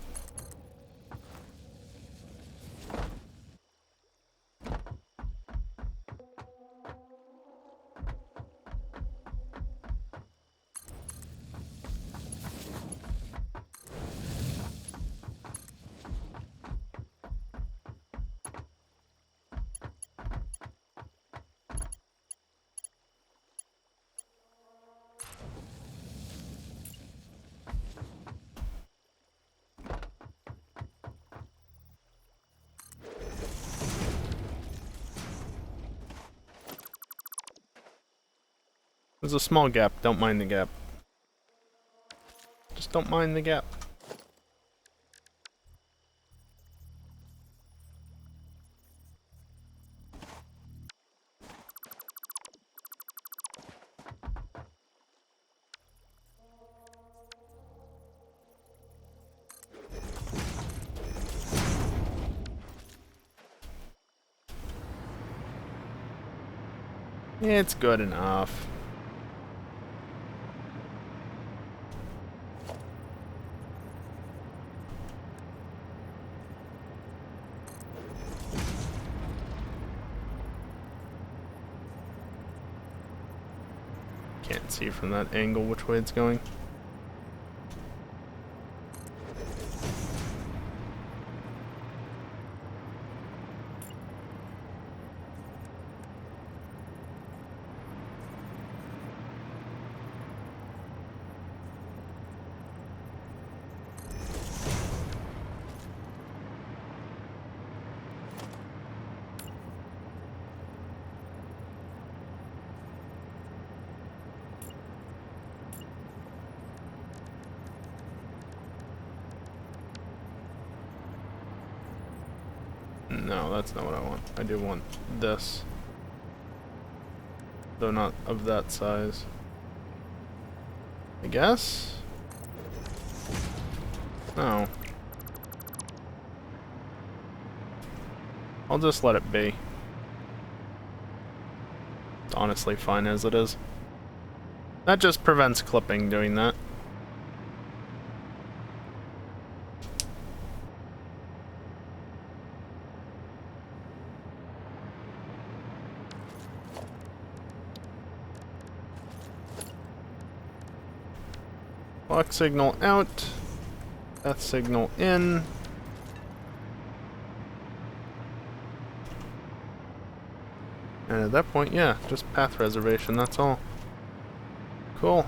There's a small gap, don't mind the gap. Just don't mind the gap. It's good enough. Can't see from that angle which way it's going. No, that's not what I want. I do want this. Though not of that size. I guess? No. I'll just let it be. It's honestly fine as it is. That just prevents clipping doing that. Clock signal out, death signal in. And at that point, yeah, just path reservation, that's all. Cool.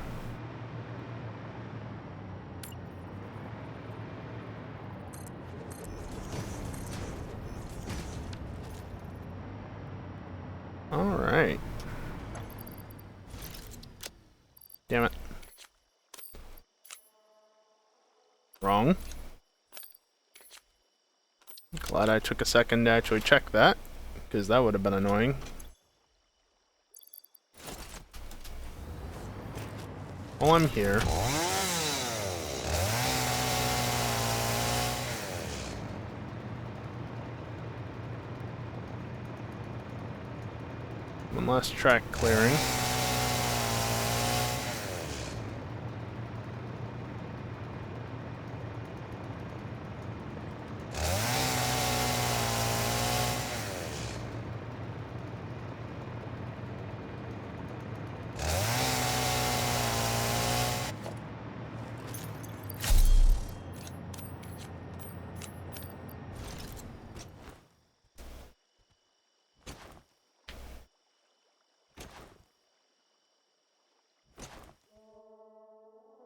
Alright. Damn it. Wrong. Glad I took a second to actually check that, because that would have been annoying. While I'm here, one last track clearing.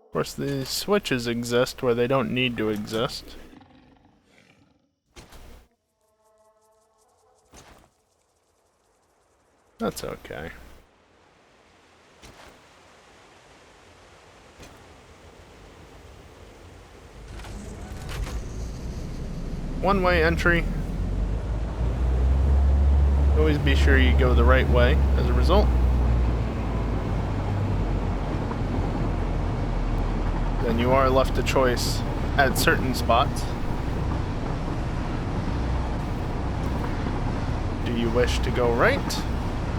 Of course, the switches exist where they don't need to exist. That's okay. One-way entry. Always be sure you go the right way as a result. Then you are left a choice at certain spots. Do you wish to go right?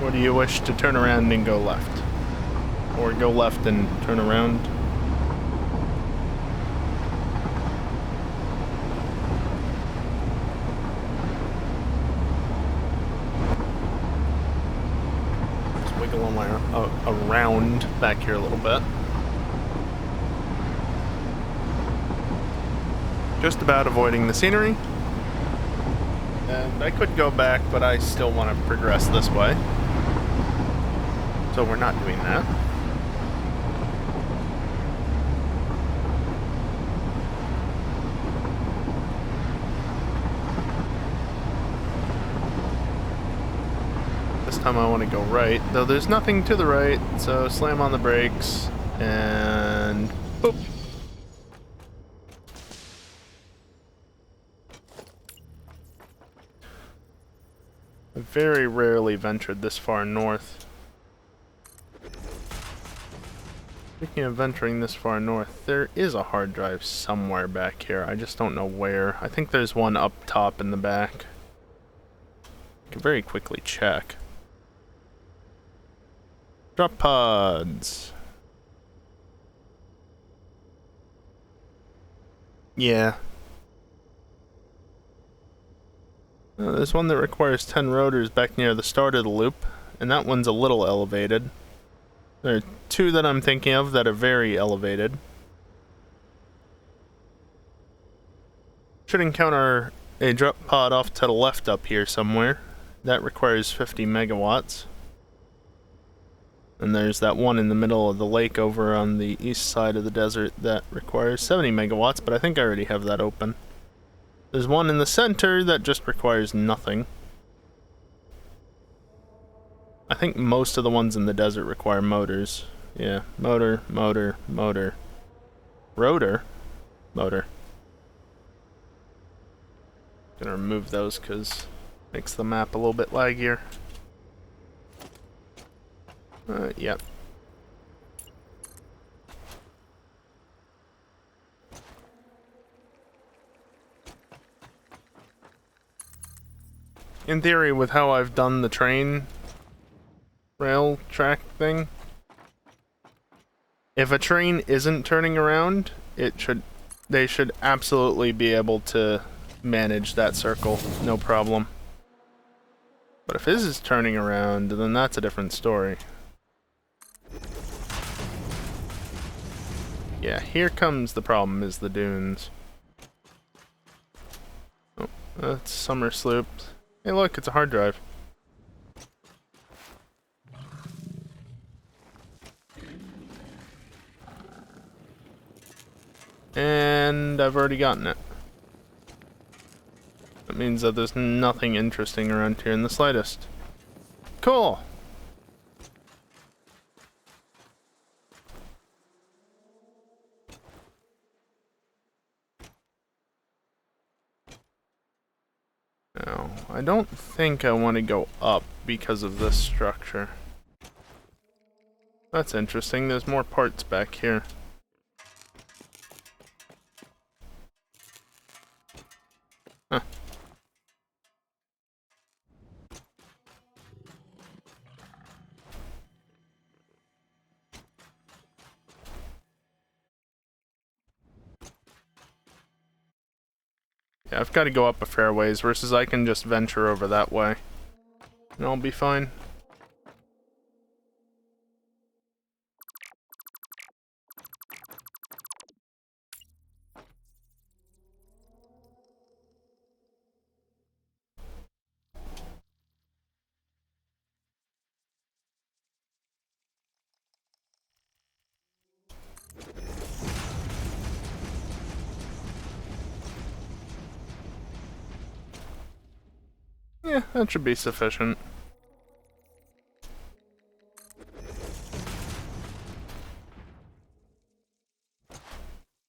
Or do you wish to turn around and go left? Or go left and turn around? around back here a little bit. Just about avoiding the scenery. And I could go back, but I still want to progress this way. So we're not doing that. This time I want to go right, though there's nothing to the right, so slam on the brakes, and boop. I very rarely ventured this far north. Speaking of venturing this far north, there is a hard drive somewhere back here. I just don't know where. I think there's one up top in the back. I can very quickly check. Drop pods. Yeah. There's one that requires 10 rotors back near the start of the loop, and that one's a little elevated. There are two that I'm thinking of that are very elevated. Should encounter a drop pod off to the left up here somewhere. That requires 50 megawatts. And there's that one in the middle of the lake over on the east side of the desert that requires 70 megawatts, but I think I already have that open. There's one in the center that just requires nothing. I think most of the ones in the desert require motors. Yeah, motor, motor, motor. Rotor? Motor. Gonna remove those because it makes the map a little bit laggier. Yep. In theory, with how I've done the train rail track thing, if a train isn't turning around, they should absolutely be able to manage that circle, no problem. But if his is turning around, then that's a different story. Yeah, here comes the problem, is the dunes. Oh, that's summer sloop. Hey look, it's a hard drive. And I've already gotten it. That means that there's nothing interesting around here in the slightest. Cool! Now, I don't think I want to go up because of this structure. That's interesting, there's more parts back here. Huh. Yeah, I've got to go up a fair ways versus I can just venture over that way. And I'll be fine. Yeah, that should be sufficient.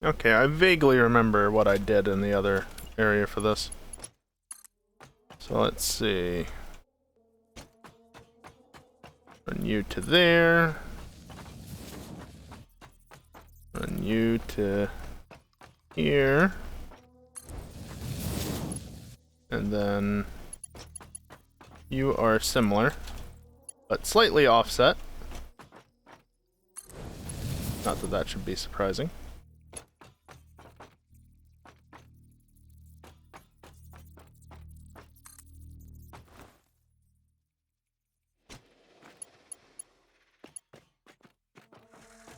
Okay, I vaguely remember what I did in the other area for this. So let's see. Run you to there. Run you to here. And then you are similar, but slightly offset. Not that that should be surprising.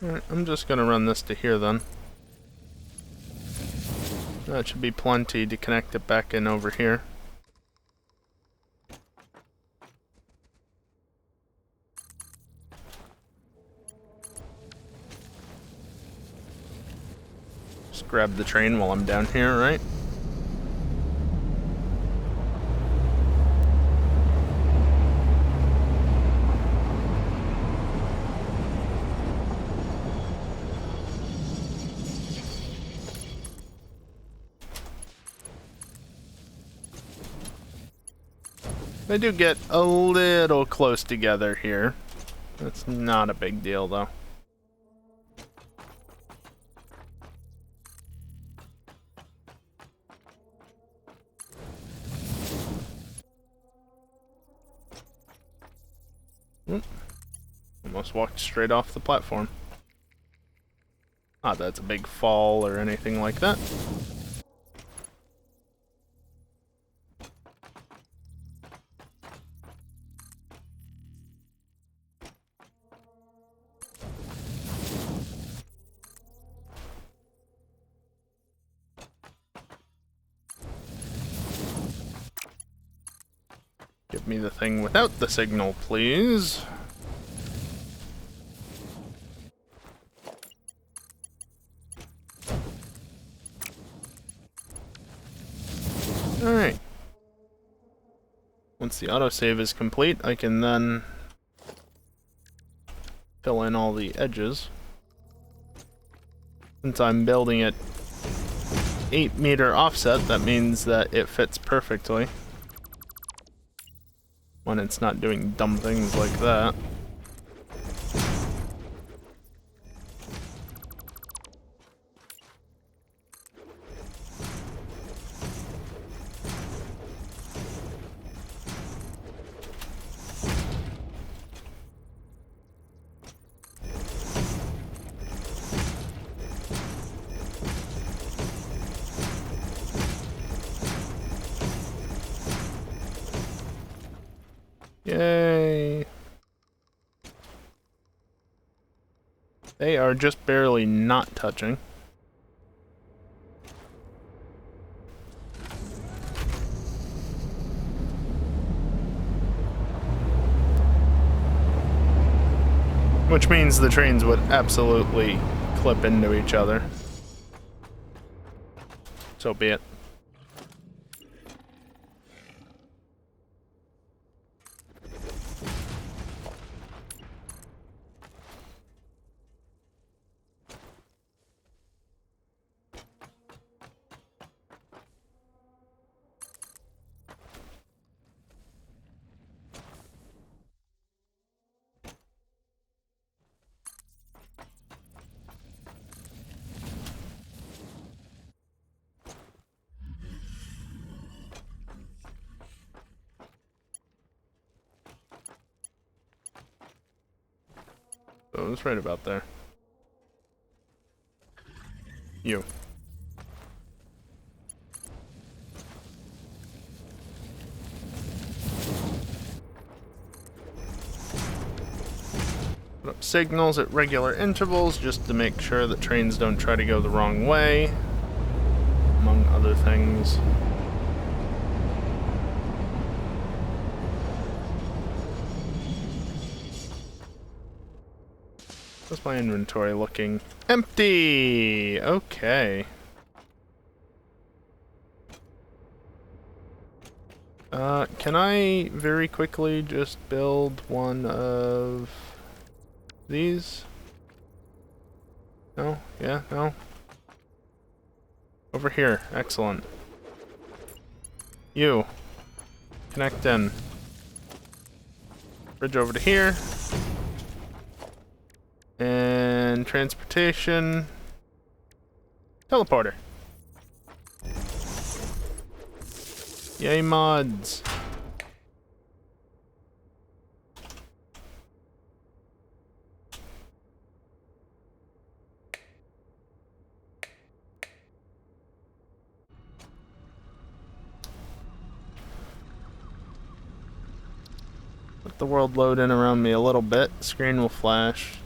Alright, I'm just gonna run this to here then. That should be plenty to connect it back in over here. Just grab the train while I'm down here, right? They do get a little close together here. That's not a big deal, though. Oop. Almost walked straight off the platform. Not that it's a big fall or anything like that. Give me the thing without the signal, please. Alright. Once the autosave is complete, I can then fill in all the edges. Since I'm building it 8-meter offset, that means that it fits perfectly. When it's not doing dumb things like that. Yay! They are just barely not touching. Which means the trains would absolutely clip into each other. So be it. So it's right about there. You. Put up signals at regular intervals just to make sure that trains don't try to go the wrong way, among other things. How's my inventory looking? Empty! Okay. Can I very quickly just build one of these? No? Yeah? No? Over here. Excellent. You. Connect in. Bridge over to here. And transportation. Teleporter. Yay, mods. Let the world load in around me a little bit. Screen will flash.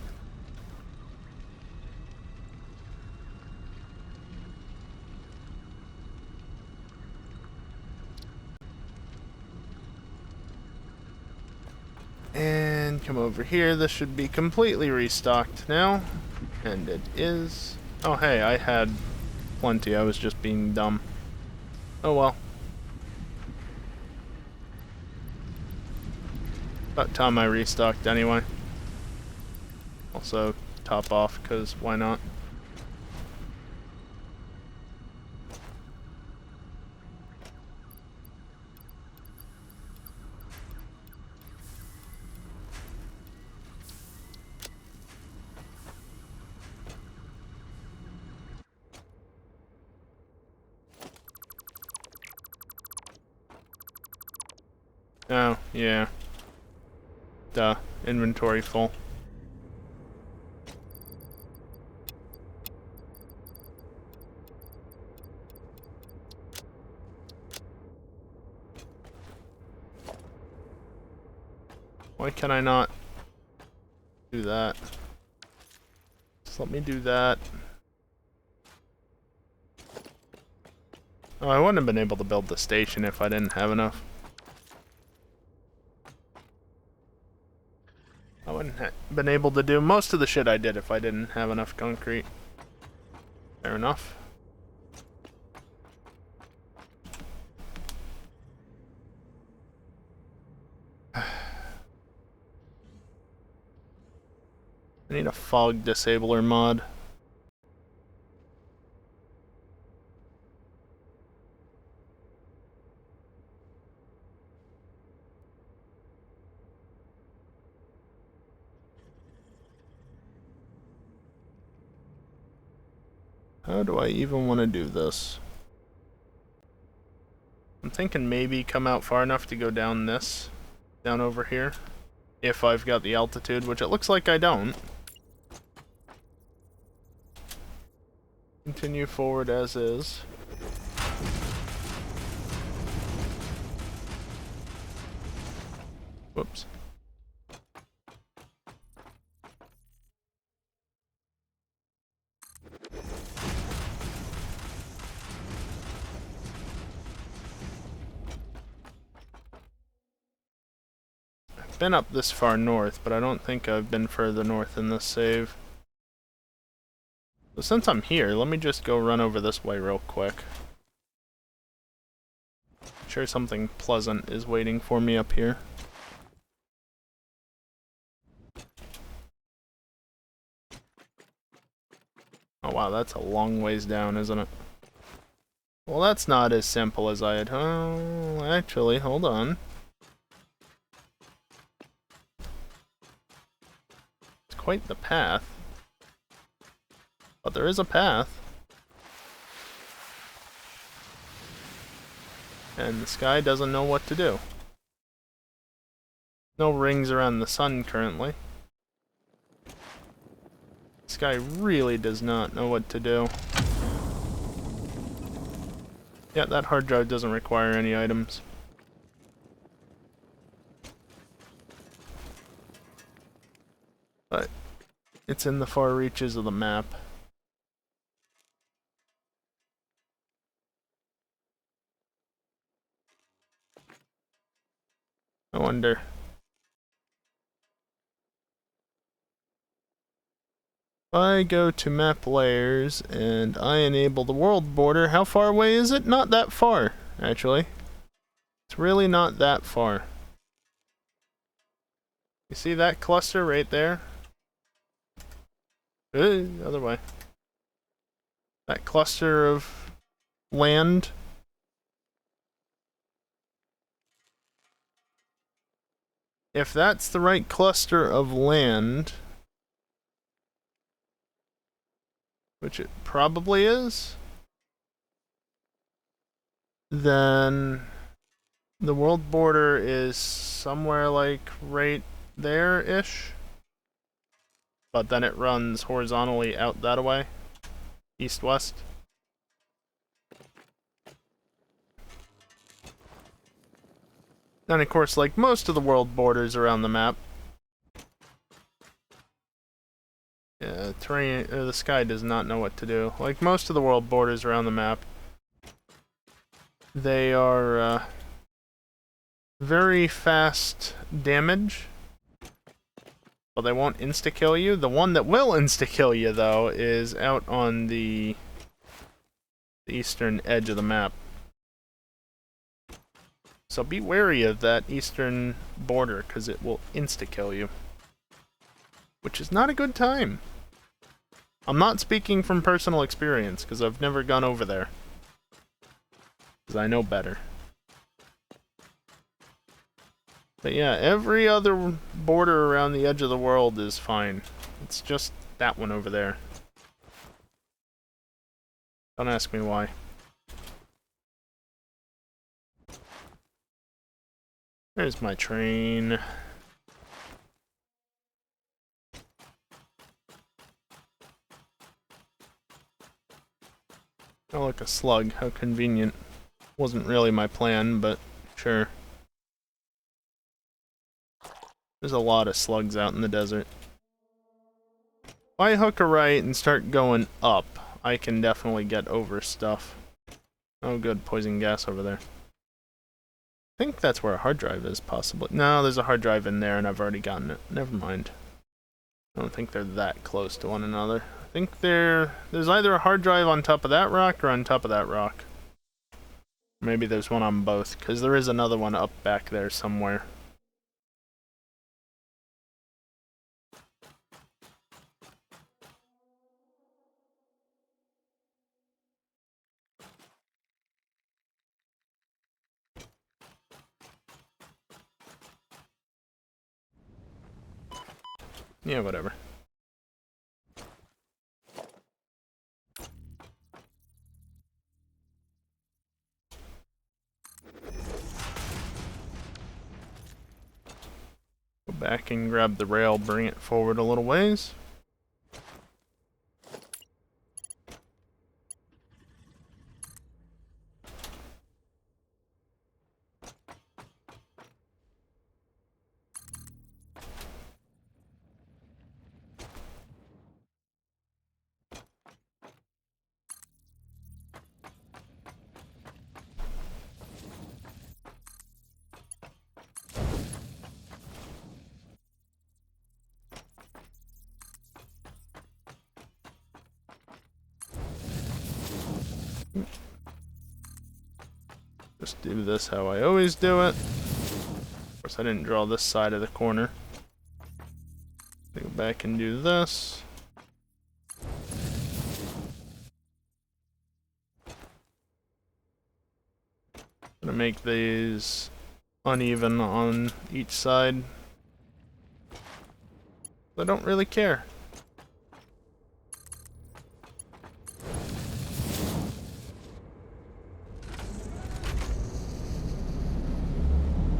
come over here. This should be completely restocked now. And it is. Oh, hey, I had plenty. I was just being dumb. Oh, well. About time I restocked anyway. Also, top off, because why not? Oh, yeah. Duh. Inventory full. Why can I not do that? Just let me do that. Oh, I wouldn't have been able to build the station if I didn't have enough. I wouldn't have been able to do most of the shit I did if I didn't have enough concrete. Fair enough. I need a fog disabler mod. How do I even want to do this? I'm thinking maybe come out far enough to go down this. Down over here. If I've got the altitude, which it looks like I don't. Continue forward as is. Whoops. I've been up this far north, but I don't think I've been further north in this save. So since I'm here, let me just go run over this way real quick. I'm sure something pleasant is waiting for me up here. Oh wow, that's a long ways down, isn't it? Well, that's not as simple as I had. Oh, actually, hold on. It's quite the path. But there is a path. And the sky doesn't know what to do. No rings around the sun currently. The sky really does not know what to do. Yeah, that hard drive doesn't require any items. But it's in the far reaches of the map. I wonder. If I go to map layers and I enable the world border, how far away is it? Not that far, actually. It's really not that far. You see that cluster right there? Other way. That cluster of land. If that's the right cluster of land, which it probably is, then the world border is somewhere like right there-ish. But then it runs horizontally out that way, east-west. And of course, like most of the world borders around the map, terrain, the sky does not know what to do. Like most of the world borders around the map, they are very fast damage But they won't insta-kill you. The one that will insta-kill you, though, is out on the eastern edge of the map. So be wary of that eastern border, because it will insta-kill you. Which is not a good time. I'm not speaking from personal experience, because I've never gone over there. Because I know better. But yeah, every other border around the edge of the world is fine. It's just that one over there. Don't ask me why. There's my train. Oh, look, a slug. How convenient. Wasn't really my plan, but sure. There's a lot of slugs out in the desert. If I hook a right and start going up, I can definitely get over stuff. Oh good, poison gas over there. I think that's where a hard drive is, possibly. No, there's a hard drive in there and I've already gotten it. Never mind. I don't think they're that close to one another. I think there's either a hard drive on top of that rock or on top of that rock. Maybe there's one on both, because there is another one up back there somewhere. Yeah, whatever. Go back and grab the rail, bring it forward a little ways. Just do this how I always do it. Of course, I didn't draw this side of the corner. Go back and do this. Gonna make these uneven on each side. I don't really care.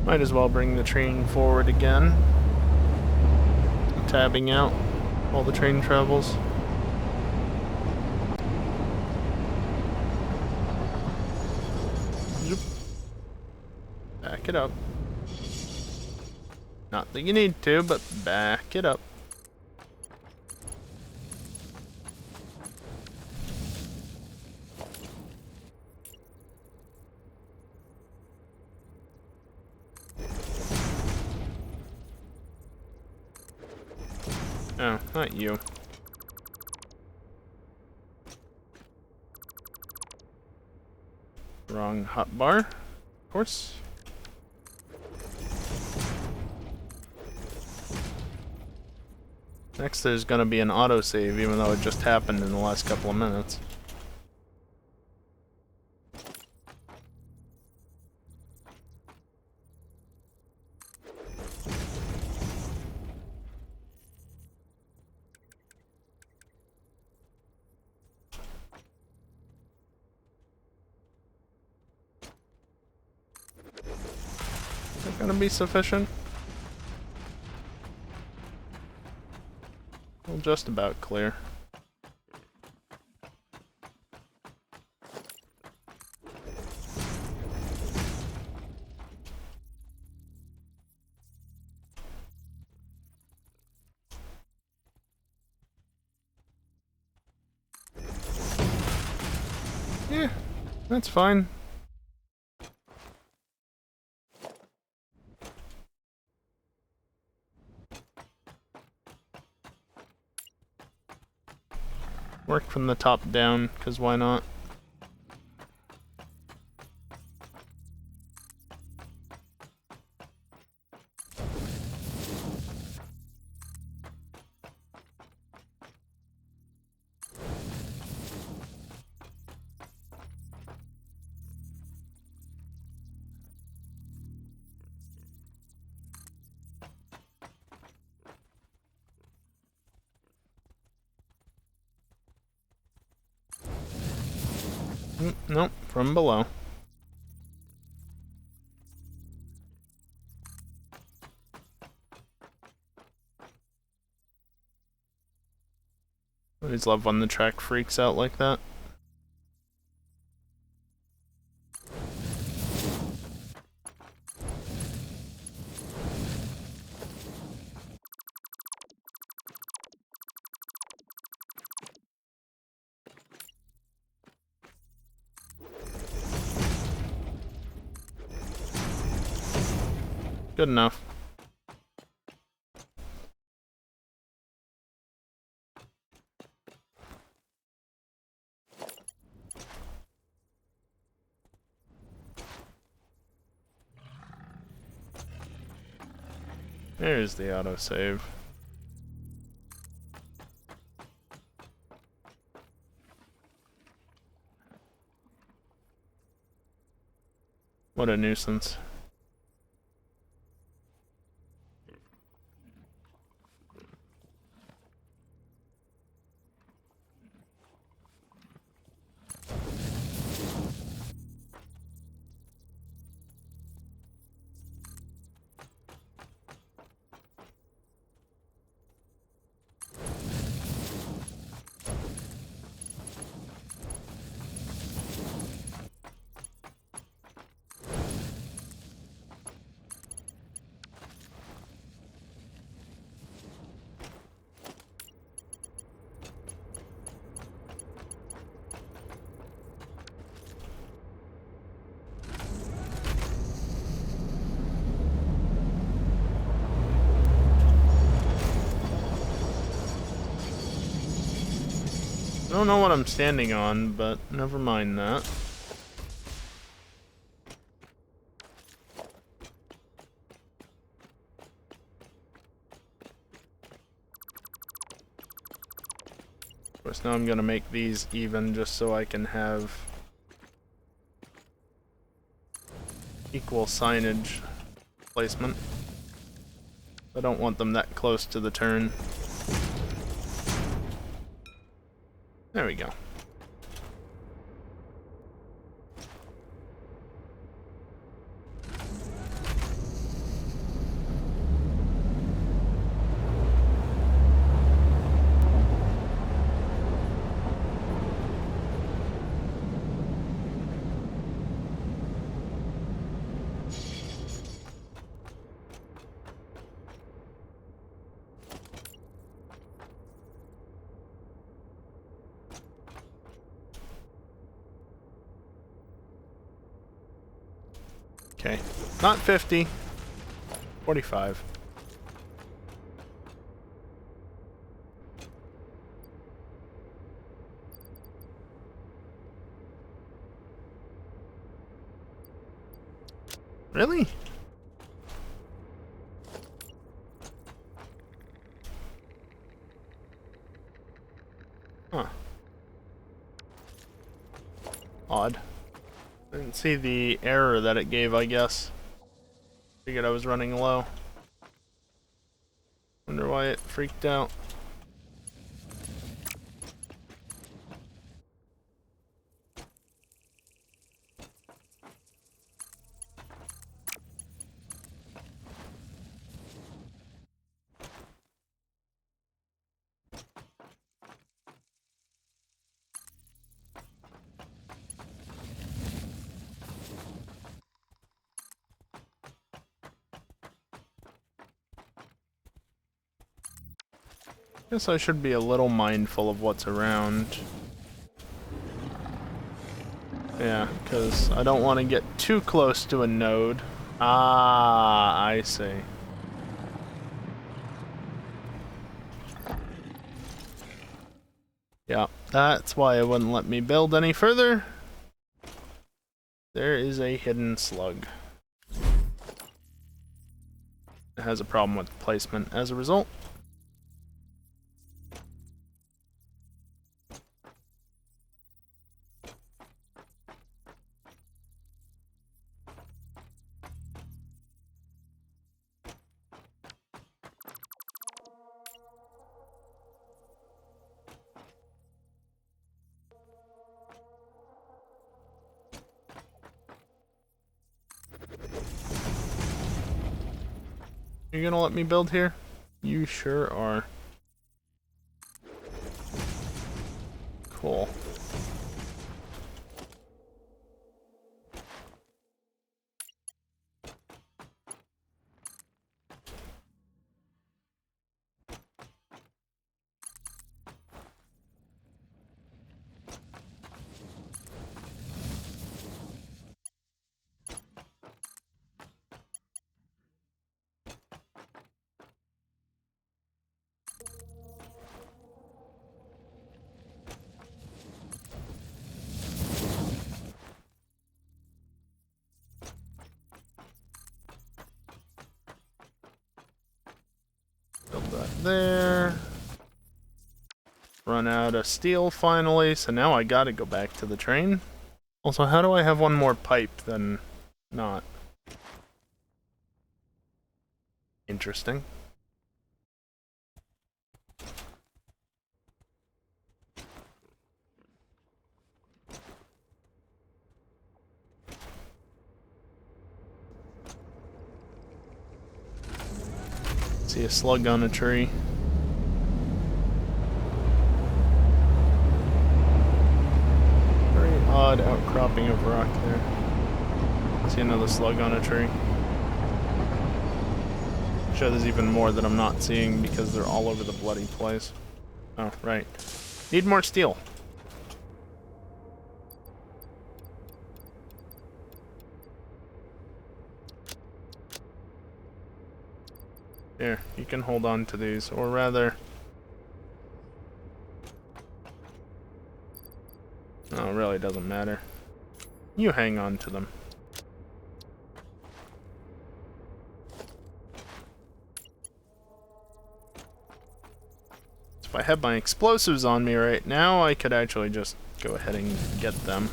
Might as well bring the train forward again. Tabbing out all the train travels. Zoop. Back it up. Not that you need to, but back it up. Oh, not you. Wrong hotbar, of course. Next there's gonna be an autosave, even though it just happened in the last couple of minutes. Is that gonna be sufficient? Well, just about clear. Yeah, that's fine. from the top down, because why not? Nope, from below. I always love when the track freaks out like that. Good enough. There's the autosave. What a nuisance. I don't know what I'm standing on, but never mind that. Of course, now I'm gonna make these even just so I can have equal signage placement. I don't want them that close to the turn. There we go. Okay, not 50, 45. Really? Huh. Odd. Didn't see the error that it gave, I guess. Figured I was running low. Wonder why it freaked out. Guess I should be a little mindful of what's around. Yeah, because I don't want to get too close to a node. Ah, I see. Yeah, that's why it wouldn't let me build any further. There is a hidden slug. It has a problem with placement as a result. You're gonna let me build here? You sure are. Cool. Build that there. Run out of steel finally, so now I gotta go back to the train. Also, how do I have one more pipe than not? Interesting. See a slug on a tree. Very odd outcropping of rock there. See another slug on a tree. Sure, there's even more that I'm not seeing because they're all over the bloody place. Oh, right. Need more steel. Here, you can hold on to these, or rather... No, it really doesn't matter. You hang on to them. If I had my explosives on me right now, I could actually just go ahead and get them.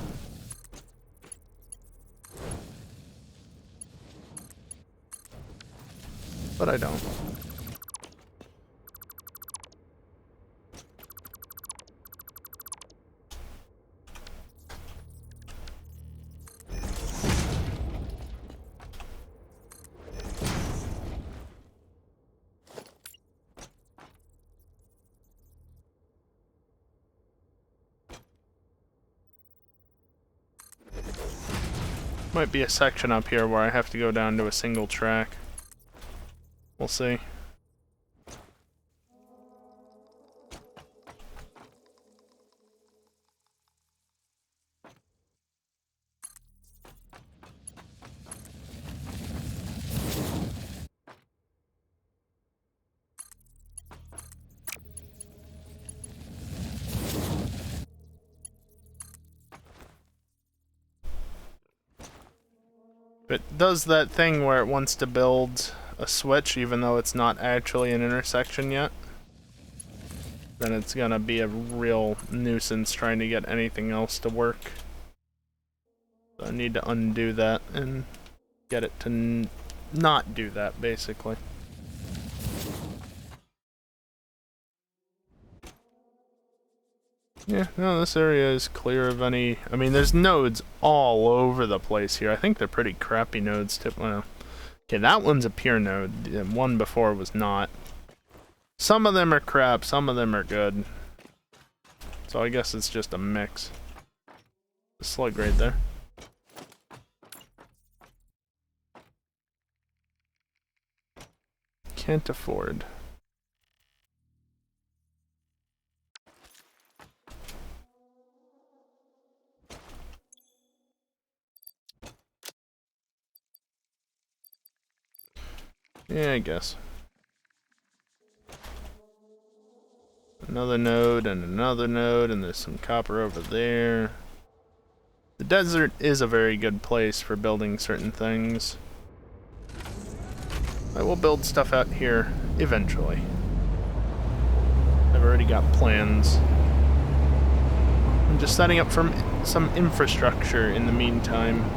But I don't. Might be a section up here where I have to go down to a single track. We'll see. It does that thing where it wants to build a switch even though it's not actually an intersection yet. Then it's gonna be a real nuisance trying to get anything else to work. So I need to undo that and get it to not do that, basically. Yeah, no, this area is clear of any... I mean, there's nodes all over the place here. I think they're pretty crappy nodes, too. Well, okay, that one's a pure node. The one before was not. Some of them are crap, some of them are good. So I guess it's just a mix. The slug right there. Can't afford. Yeah, I guess. Another node and another node, and there's some copper over there. The desert is a very good place for building certain things. I will build stuff out here eventually. I've already got plans. I'm just setting up for some infrastructure in the meantime.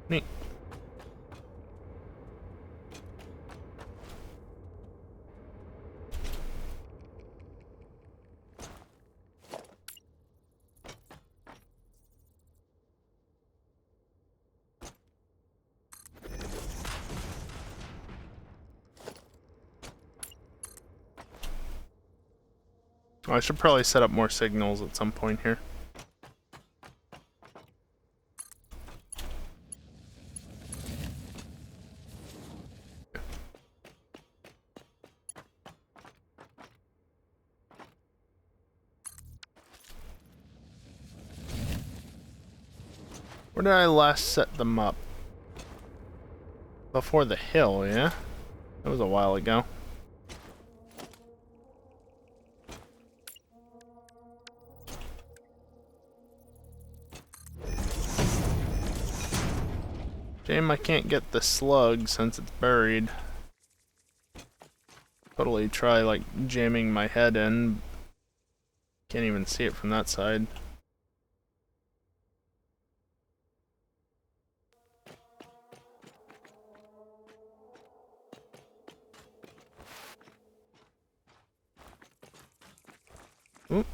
Neat. I should probably set up more signals at some point here. Where did I last set them up? Before the hill, yeah? That was a while ago. Shame I can't get the slug since it's buried. Totally try like jamming my head in. Can't even see it from that side. Oop.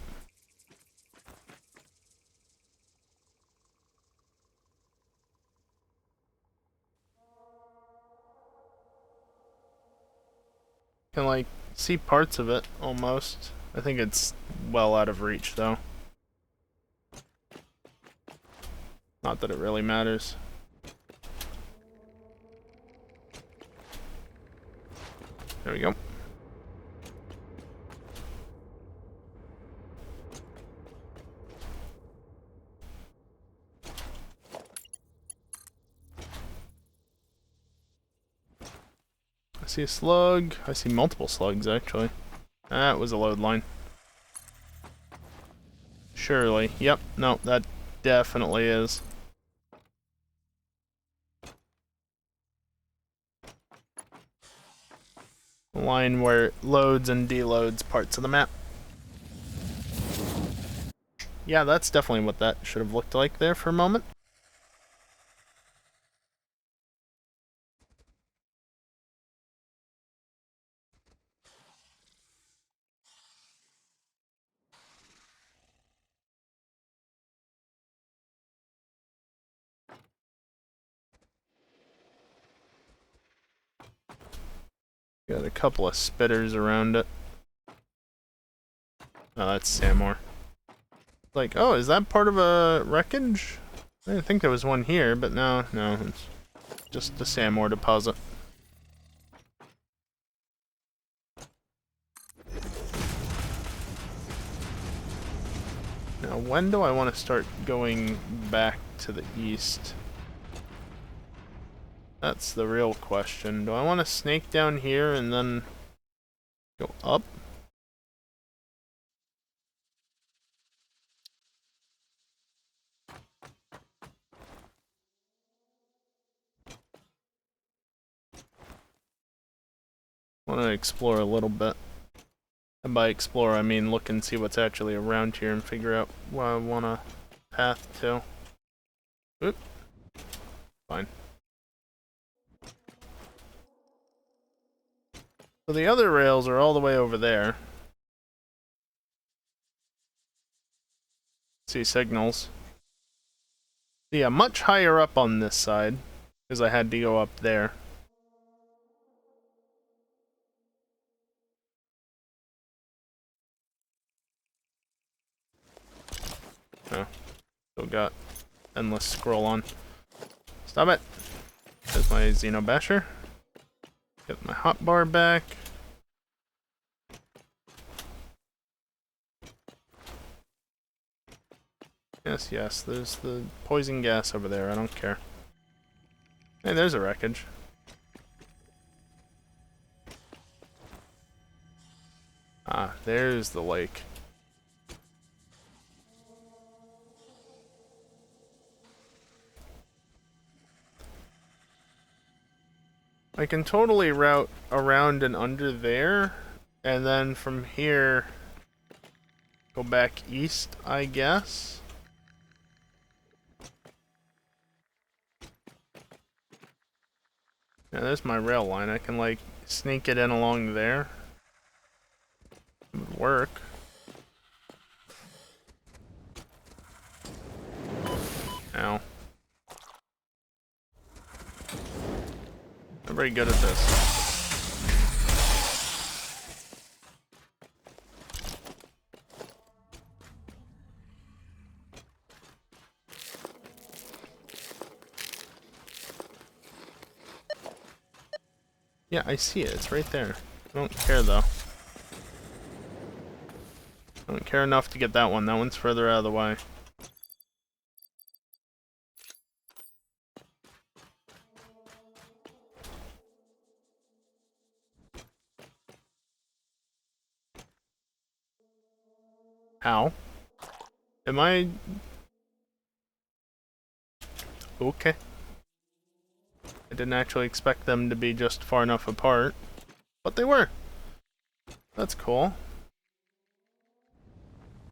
Can like see parts of it almost. I think it's well out of reach though. Not that it really matters. There we go. I see a slug. I see multiple slugs actually. That was a load line. Surely. Yep. No, that definitely is. The line where it loads and deloads parts of the map. Yeah, that's definitely what that should have looked like there for a moment. Got a couple of spitters around it. Oh, that's Samor. Like, oh, is that part of a wreckage? I didn't think there was one here, but no, it's just the Samor deposit. Now, when do I want to start going back to the east? That's the real question. Do I want to snake down here and then go up? I want to explore a little bit. And by explore, I mean look and see what's actually around here and figure out what I want to path to. Oop. Fine. So the other rails are all the way over there. See signals. Yeah, much higher up on this side, because I had to go up there. Oh, still got endless scroll on. Stop it! There's my Xeno Basher. Get my hotbar back. Yes, yes, there's the poison gas over there, I don't care. Hey, there's a wreckage. Ah, there's the lake. I can totally route around and under there, and then from here go back east, I guess. Yeah, there's my rail line. I can like sneak it in along there. It would work. Ow. I'm very good at this. Yeah, I see it. It's right there. I don't care, though. I don't care enough to get that one. That one's further out of the way. How? Am I... Okay. I didn't actually expect them to be just far enough apart, but they were. That's cool.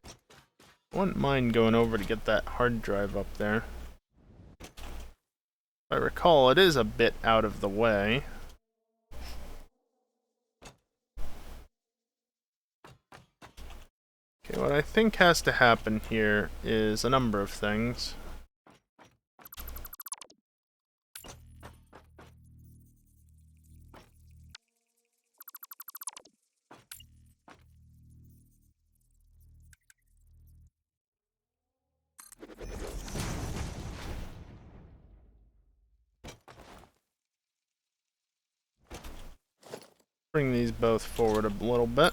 I wouldn't mind going over to get that hard drive up there. If I recall, it is a bit out of the way. Okay, what I think has to happen here is a number of things. Bring these both forward a little bit.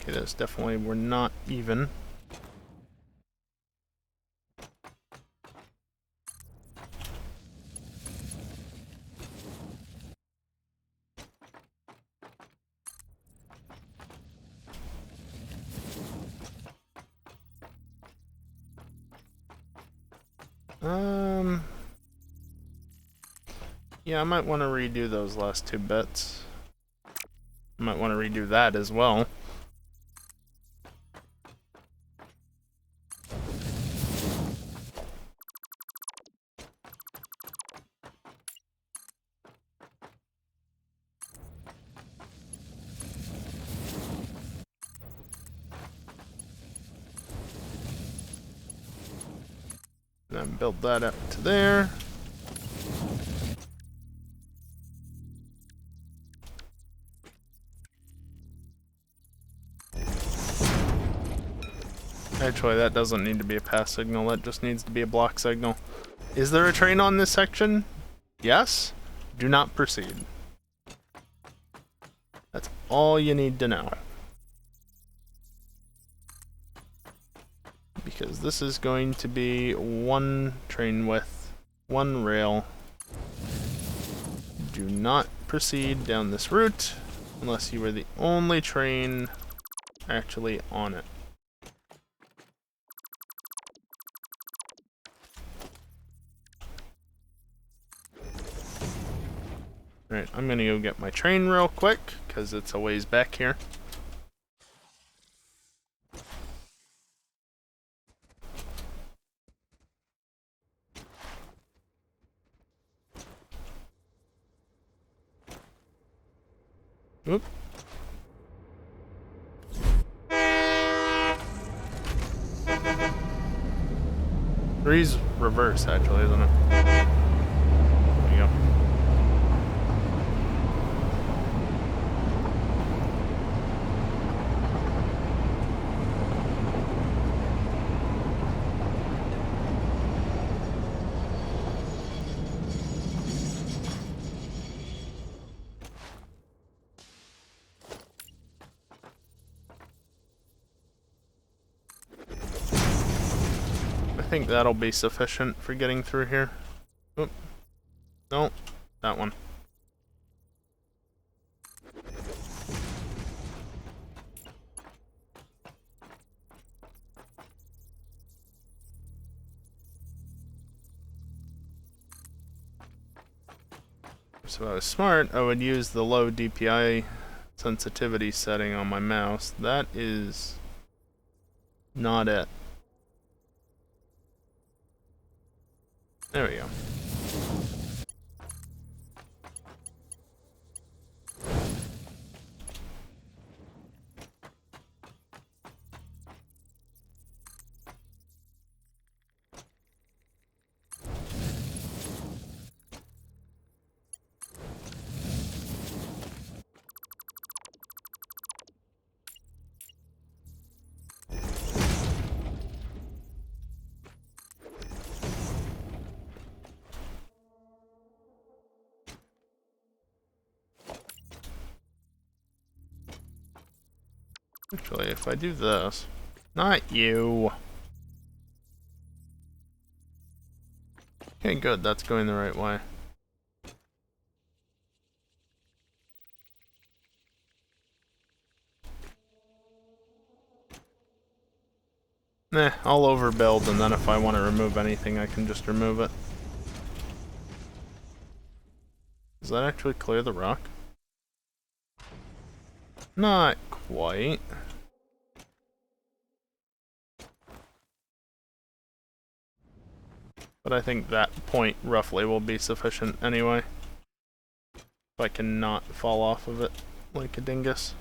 Okay, those definitely were not even. Yeah, I might want to redo those last two bits. I might want to redo that as well. Then build that up to there. Actually, that doesn't need to be a pass signal, that just needs to be a block signal. Is there a train on this section? Yes? Do not proceed. That's all you need to know. Because this is going to be one train width, one rail. Do not proceed down this route unless you are the only train actually on it. Alright, I'm gonna go get my train real quick, because it's a ways back here. Oop. Three's reverse, actually, isn't it? There you go. think that'll be sufficient for getting through here. Oop. No, that one. So if I was smart, I would use the low DPI sensitivity setting on my mouse. That is not it. There we go. Actually, if I do this... Not you! Okay, good, that's going the right way. Nah, I'll overbuild, and then if I want to remove anything, I can just remove it. Does that actually clear the rock? Not quite. But I think that point roughly will be sufficient anyway. If I can not fall off of it like a dingus.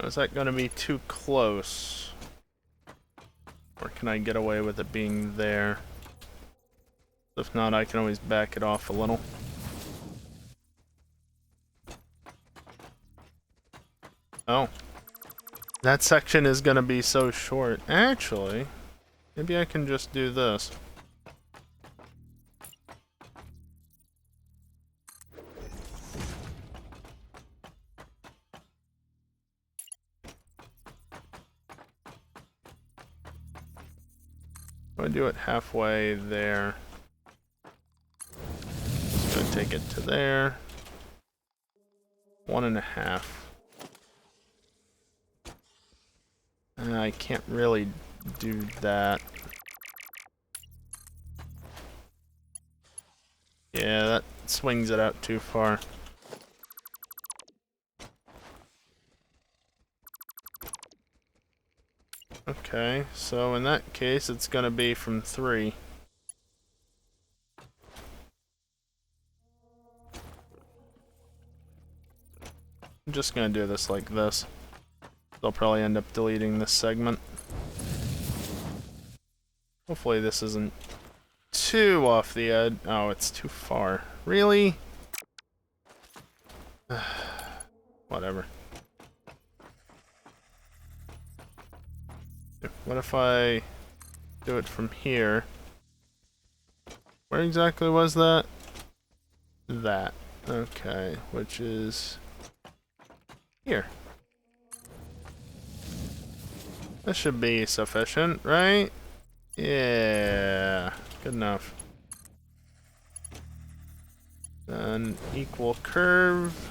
Is that going to be too close? Or can I get away with it being there? If not, I can always back it off a little. Oh. That section is going to be so short. Actually, maybe I can just do this. I do it halfway there. Just gonna take it to there. 1.5. I can't really do that. Yeah, that swings it out too far. Okay, so in that case, it's gonna be from 3. I'm just gonna do this like this. They'll probably end up deleting this segment. Hopefully this isn't too off the edge. Oh, it's too far. Really? Whatever. What if I do it from here? Where exactly was that? That. Okay, which is here. This should be sufficient, right? Yeah, good enough. An equal curve.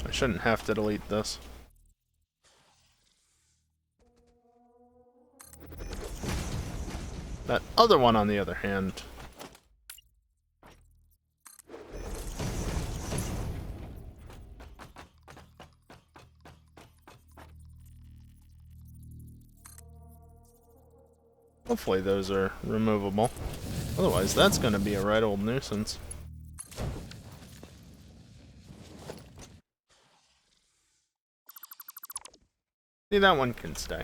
I shouldn't have to delete this. That other one, on the other hand. Hopefully those are removable. Otherwise, that's going to be a right old nuisance. See, that one can stay.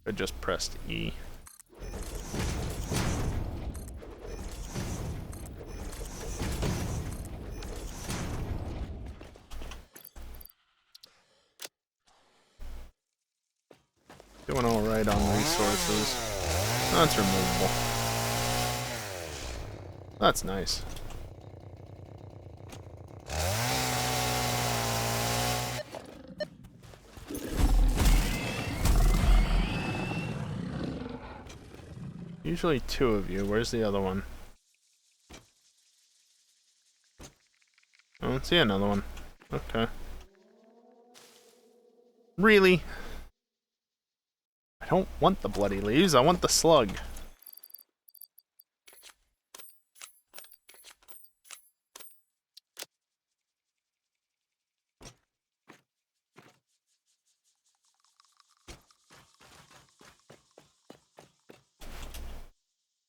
I just pressed E. Doing alright on resources. That's removable. That's nice. Usually 2 of you. Where's the other one? I don't see another one. Okay. Really? I don't want the bloody leaves, I want the slug.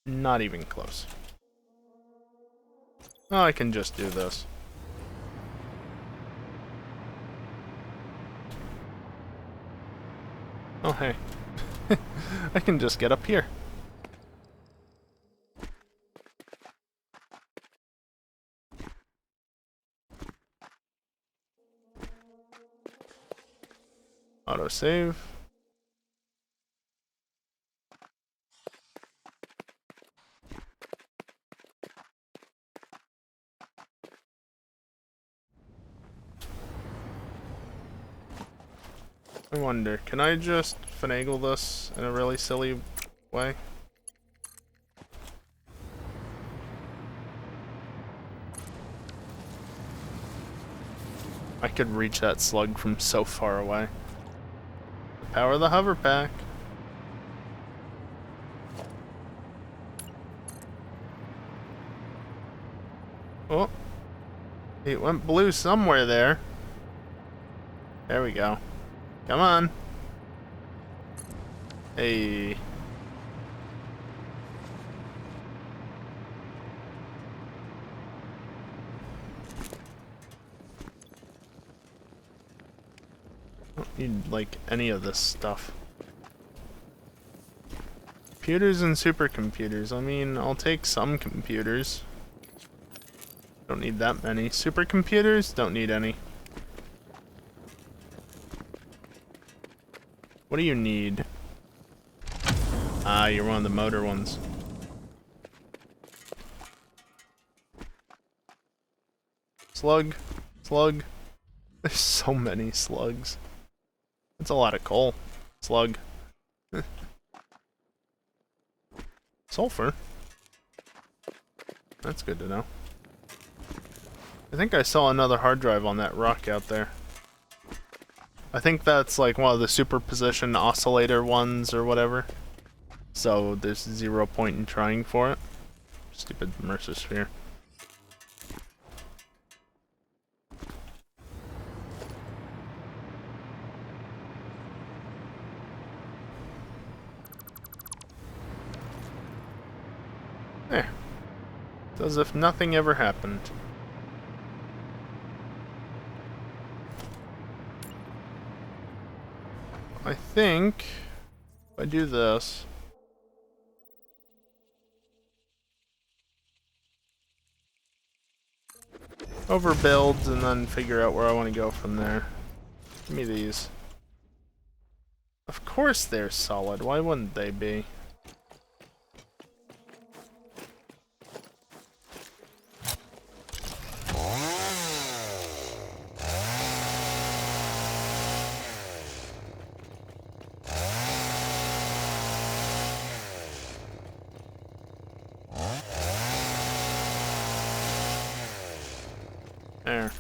Not even close. Oh, I can just do this. Oh, hey. I can just get up here. Autosave. I wonder, can I just finagle this in a really silly way? I could reach that slug from so far away. The power of the hover pack. Oh. It went blue somewhere there. There we go. Come on. Hey. Don't need, like, any of this stuff. Computers and supercomputers. I mean, I'll take some computers. Don't need that many. Supercomputers? Don't need any. What do you need? Ah, you're one of the motor ones. Slug. Slug. There's so many slugs. That's a lot of coal. Slug. Sulfur. That's good to know. I think I saw another hard drive on that rock out there. I think that's like one of the superposition oscillator ones or whatever. So there's 0 point in trying for it. Stupid Mercer sphere. There. It's as if nothing ever happened. I think if I do this, overbuild and then figure out where I want to go from there. Give me these. Of course they're solid. Why wouldn't they be? There.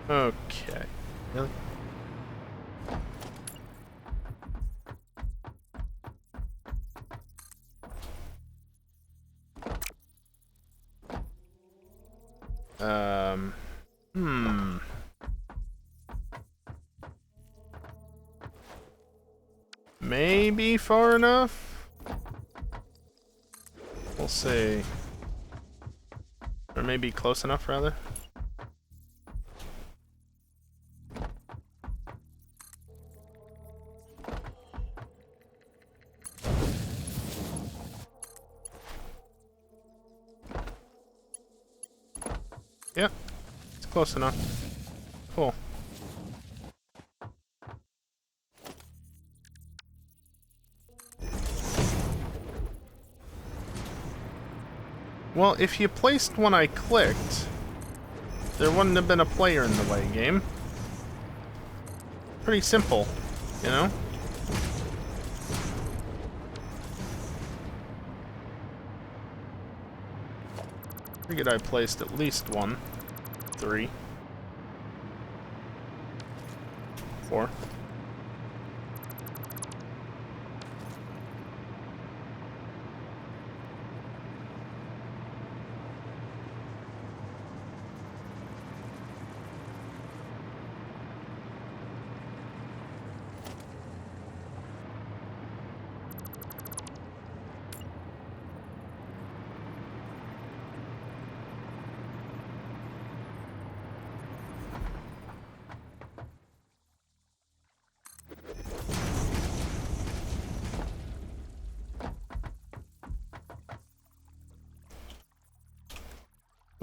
Okay. Really? maybe far enough? We'll see. Or maybe close enough, rather. Yep, it's close enough. Cool. Well, if you placed when I clicked, there wouldn't have been a player in the way, game. Pretty simple, you know? Figured I placed at least 1, 3, 4.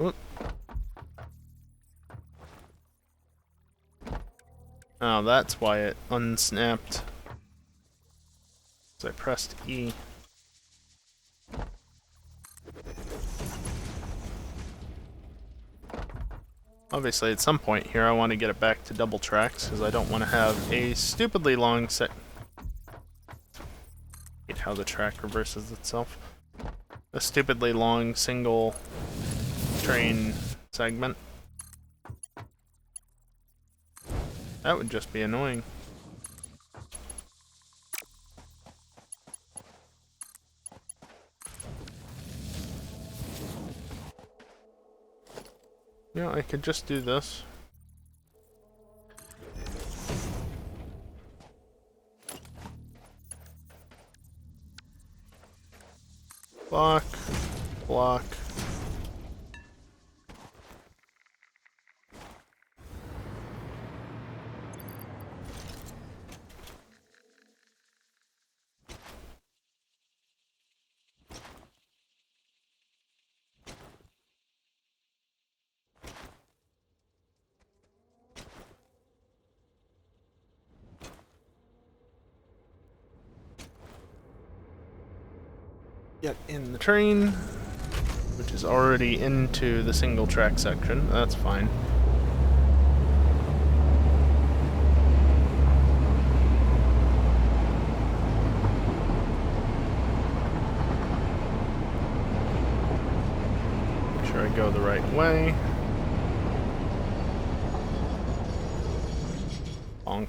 Oop. Oh, that's why it unsnapped. So I pressed E. Obviously, at some point here, I want to get it back to double tracks, because I don't want to have a stupidly long set. Hate how the track reverses itself. A stupidly long single train segment. That would just be annoying. Yeah, I could just do this. Block, block. Get in the train, which is already into the single track section. That's fine. Make sure I go the right way. Bonk.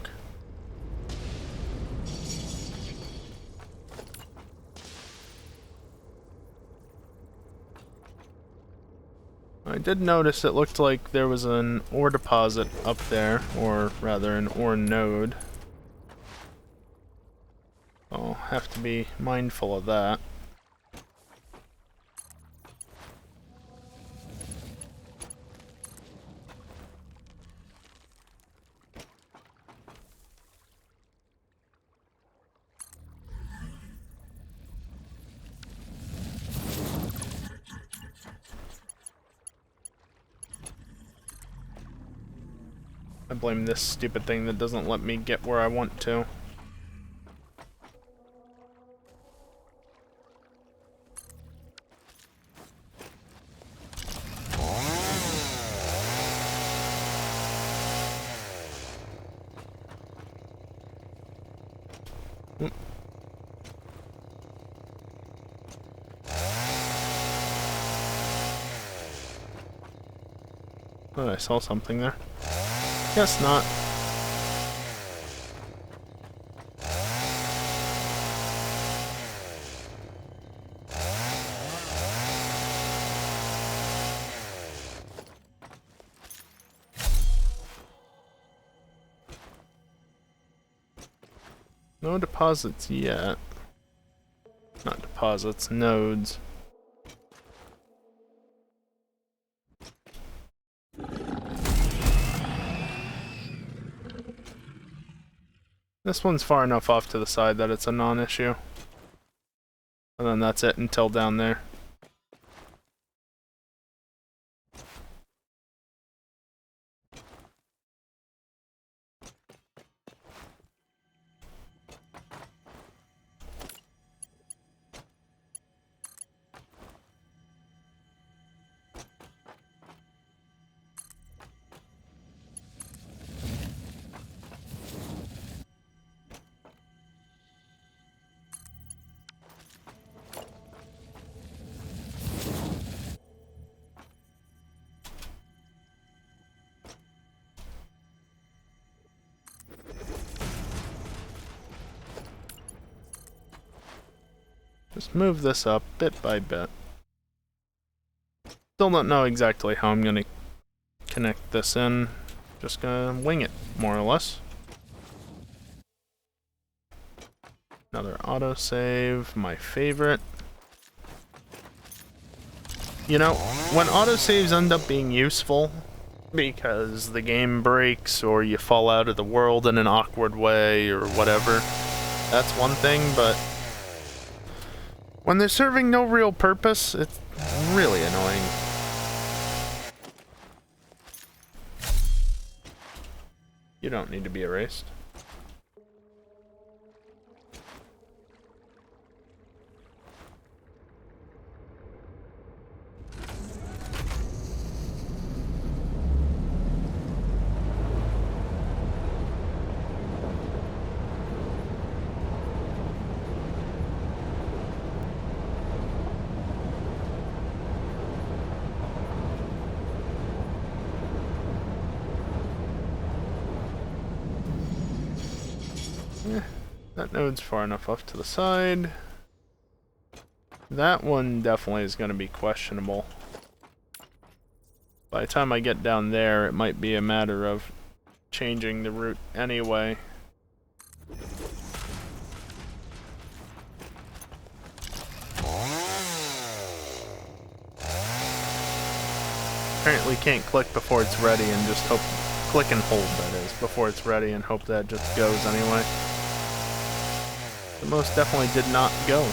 I did notice it looked like there was an ore deposit up there, or rather an ore node. I'll have to be mindful of that. I blame this stupid thing that doesn't let me get where I want to. Oh, I saw something there. Guess not. No deposits yet. Not deposits, nodes. This one's far enough off to the side that it's a non-issue. And then that's it until down there. Just move this up bit by bit. Still don't know exactly how I'm gonna connect this in. Just gonna wing it, more or less. Another autosave, my favorite. You know, when autosaves end up being useful, because the game breaks or you fall out of the world in an awkward way or whatever, that's one thing, but when they're serving no real purpose, it's really annoying. You don't need to be erased. That node's far enough off to the side. That one definitely is going to be questionable. By the time I get down there, it might be a matter of changing the route anyway. Apparently can't click before it's ready and just hope... Click and hold, that is, before it's ready and hope that just goes anyway. It most definitely did not go.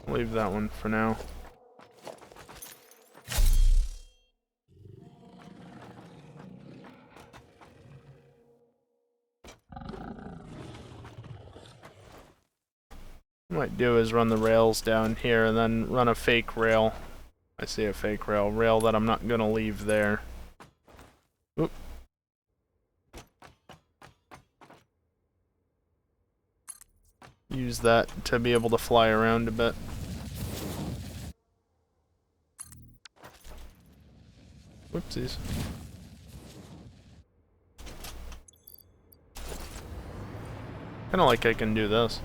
Leave that one for now. What I might do is run the rails down here and then run a fake rail. I see a fake rail that I'm not gonna leave there. Oop. Use that to be able to fly around a bit. Whoopsies. Kinda like I can do this.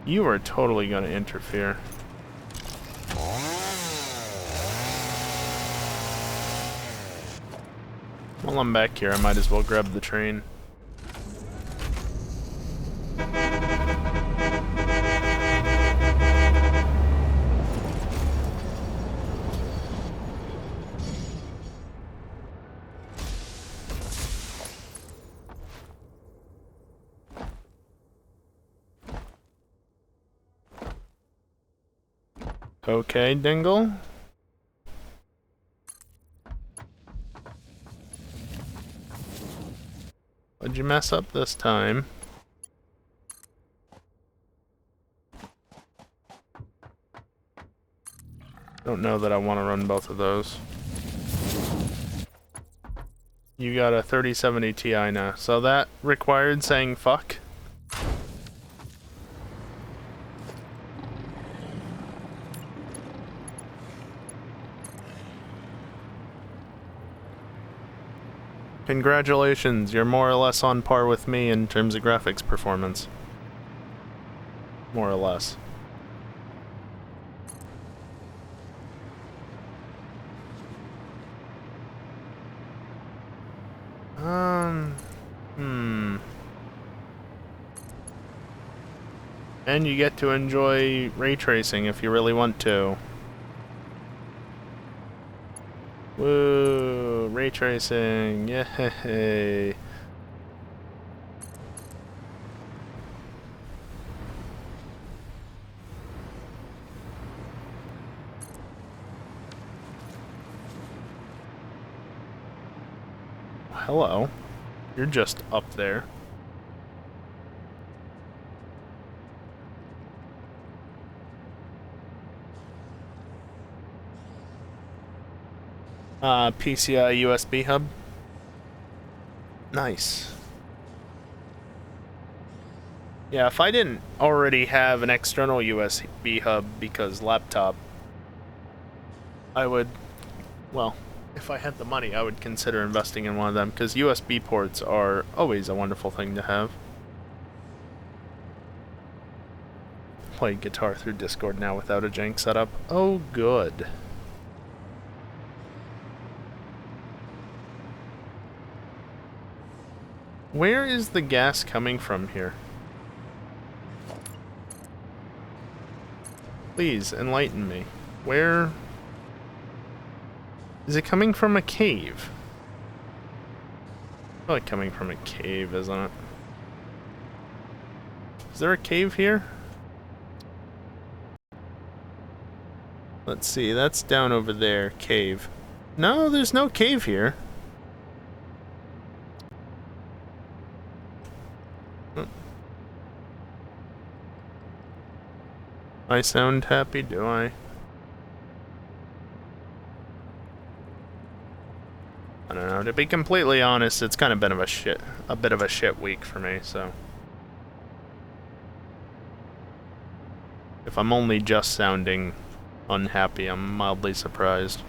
You are totally gonna interfere. While I'm back here, I might as well grab the train. Okay, Dingle. What'd you mess up this time? Don't know that I want to run both of those. You got a 3070 Ti now, so that required saying fuck? Congratulations, you're more or less on par with me in terms of graphics performance. More or less. And you get to enjoy ray tracing if you really want to. Woo, ray tracing, yay. Hello. You're just up there. PCI USB hub. Nice. Yeah, if I didn't already have an external USB hub because laptop, I would, well, if I had the money, I would consider investing in one of them, because USB ports are always a wonderful thing to have. Play guitar through Discord now without a jank setup. Oh, good. Where is the gas coming from here? Please, enlighten me. Where... is it coming from a cave? I feel like coming from a cave, isn't it? Is there a cave here? Let's see, that's down over there, cave. No, there's no cave here. I sound happy, do I? I don't know, to be completely honest, it's kind of been a bit of a shit week for me, so. If I'm only just sounding unhappy, I'm mildly surprised.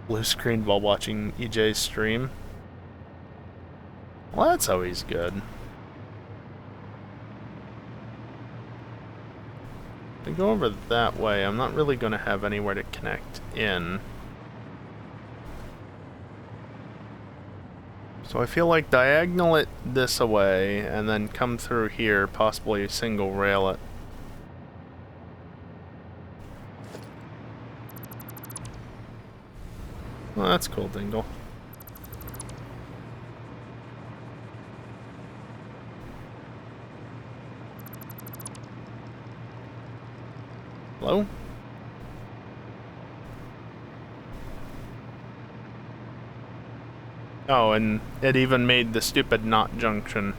Blue screened while watching EJ's stream. Well, that's always good. If I go over that way, I'm not really going to have anywhere to connect in. So I feel like diagonal it this away, and then come through here, possibly single rail it. Well, that's cool, Dingle. Hello? Oh, and it even made the stupid knot junction.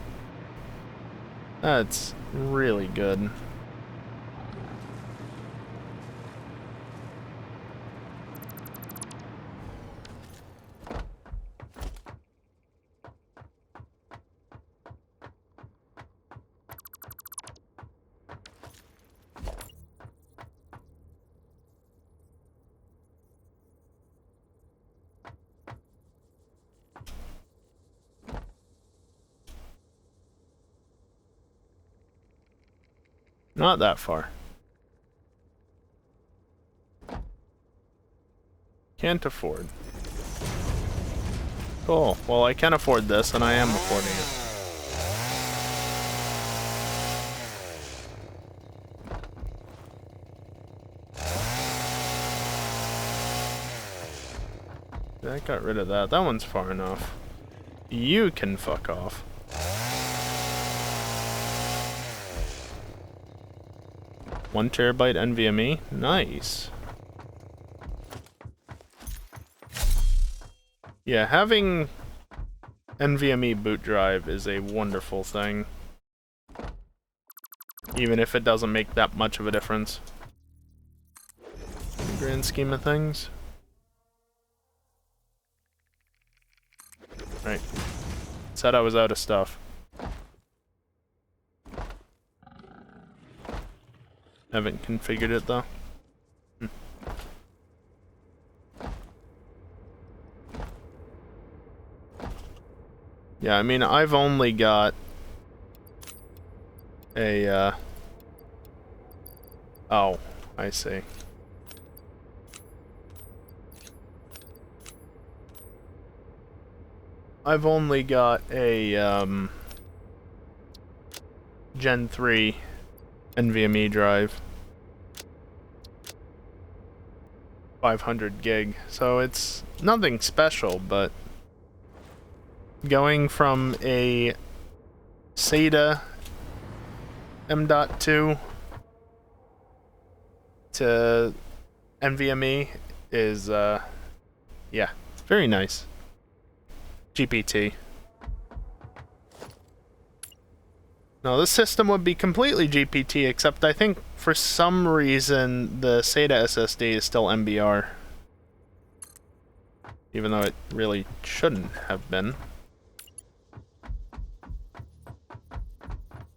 That's really good. Not that far. Can't afford. Cool. Well, I can afford this, and I am affording it. That got rid of that. That one's far enough. You can fuck off. 1 terabyte NVMe? Nice. Yeah, having NVMe boot drive is a wonderful thing. Even if it doesn't make that much of a difference. In the grand scheme of things. Right. Said I was out of stuff. Haven't configured it though. Yeah, I mean, I've only got a, oh, I see. I've only got a, Gen 3 NVMe drive. 500 gig, so it's nothing special, but going from a SATA M.2 to NVMe is, yeah, very nice. GPT. Now, this system would be completely GPT, except I think for some reason the SATA SSD is still MBR. Even though it really shouldn't have been.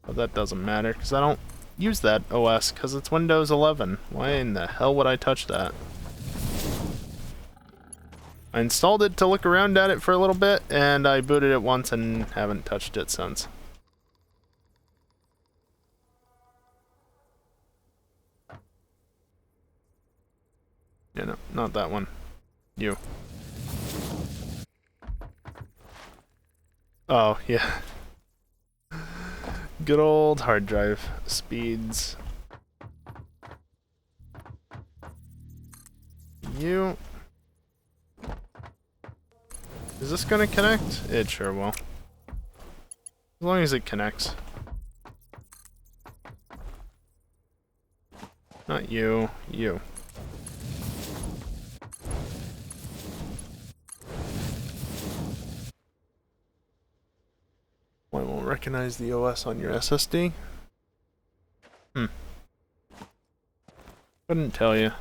But that doesn't matter, because I don't use that OS, because it's Windows 11. Why in the hell would I touch that? I installed it to look around at it for a little bit, and I booted it once and haven't touched it since. Yeah, no, not that one. You. Oh, yeah. Good old hard drive speeds. You. Is this gonna connect? It sure will. As long as it connects. Not you. You. Well, I won't recognize the OS on your SSD. Couldn't tell you.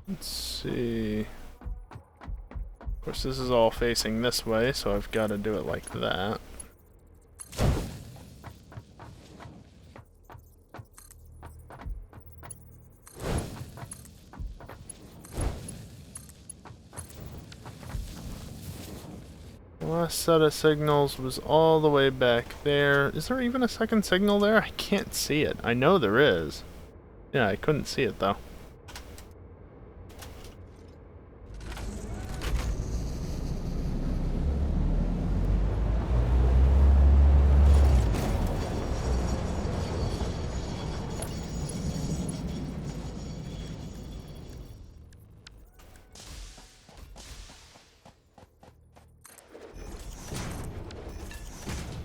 Let's see. Of course, this is all facing this way, so I've got to do it like that. The last set of signals was all the way back there. Is there even a second signal there? I can't see it. I know there is. Yeah, I couldn't see it though.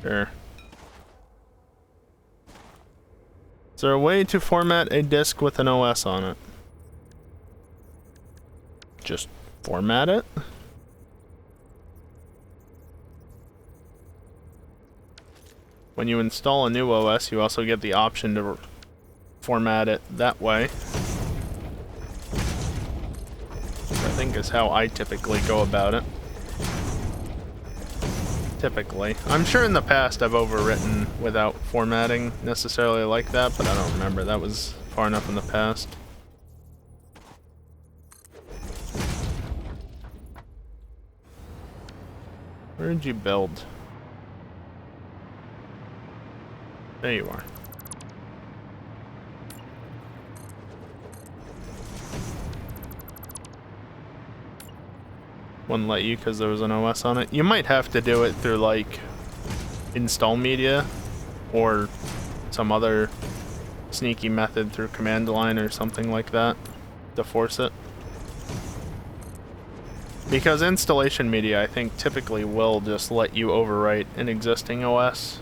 Sure. Is there a way to format a disk with an OS on it? Just format it? When you install a new OS, you also get the option to format it that way. I think is how I typically go about it. Typically. I'm sure in the past I've overwritten without formatting necessarily like that, but I don't remember. That was far enough in the past. Where did you build? There you are. Wouldn't let you because there was an OS on it. You might have to do it through like install media or some other sneaky method through command line or something like that to force it. Because installation media, I think, typically will just let you overwrite an existing OS.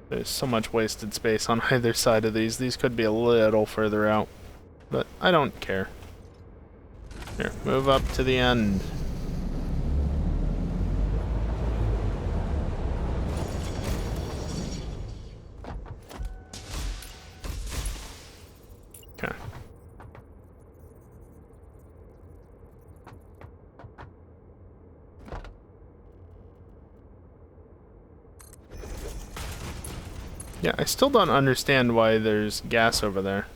There's so much wasted space on either side of these. These could be a little further out, but I don't care. Here, move up to the end. Okay. Yeah, I still don't understand why there's gas over there.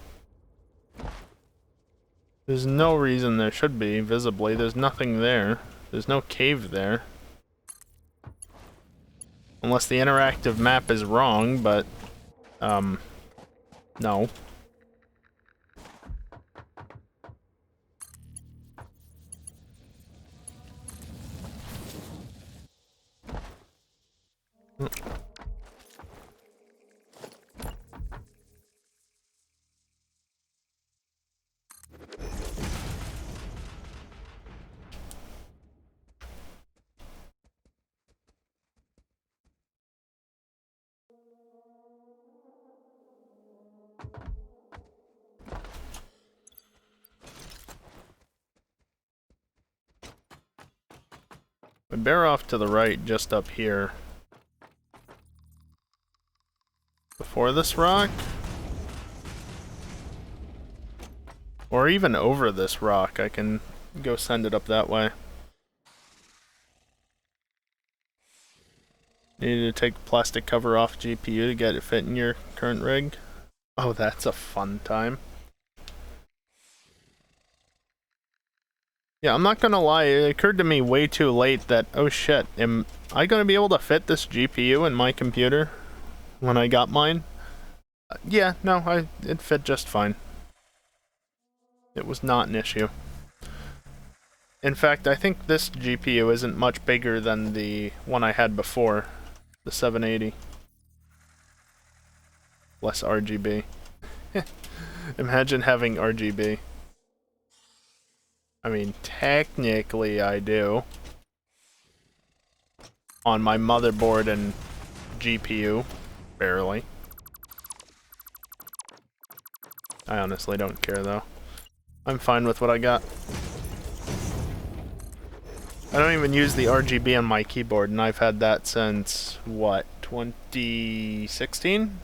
There's no reason there should be, visibly. There's nothing there. There's no cave there. Unless the interactive map is wrong, but... no. We bear off to the right, just up here. Before this rock? Or even over this rock, I can go send it up that way. Need to take the plastic cover off GPU to get it fit in your current rig. Oh, that's a fun time. Yeah, I'm not gonna lie, it occurred to me way too late that, oh shit, am I gonna be able to fit this GPU in my computer when I got mine? Yeah, no, it fit just fine. It was not an issue. In fact, I think this GPU isn't much bigger than the one I had before, the 780. Less RGB. Imagine having RGB. I mean, technically I do. On my motherboard and GPU. Barely. I honestly don't care though. I'm fine with what I got. I don't even use the RGB on my keyboard, and I've had that since, what, 2016?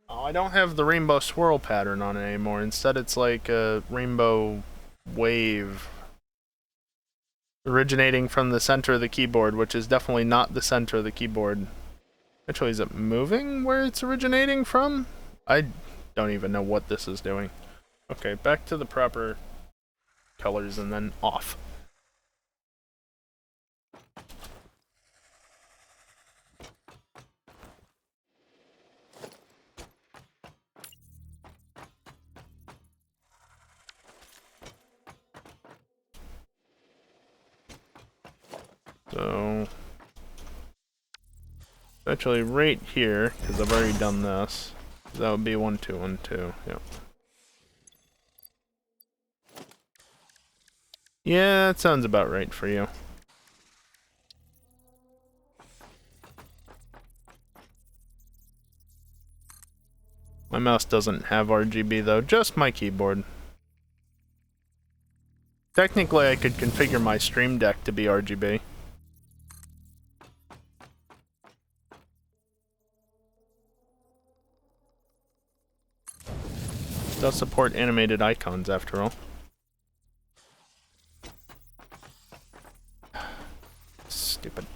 Oh, I don't have the rainbow swirl pattern on it anymore. Instead, it's like a rainbow wave originating from the center of the keyboard, which is definitely not the center of the keyboard. Actually, is it moving where it's originating from? I don't even know what this is doing. Okay, back to the proper colors and then off. So, actually right here, because I've already done this, that would be 1, 2, 1, 2, yep. Yeah, that sounds about right for you. My mouse doesn't have RGB though, just my keyboard. Technically I could configure my Stream Deck to be RGB. It does support animated icons after all. Stupid.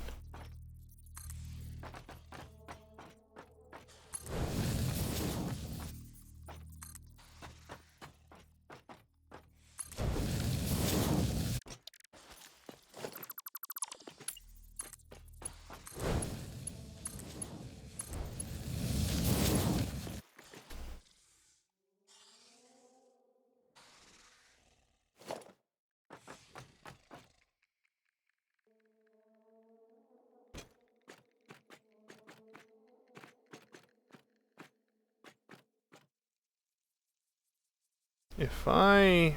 If I...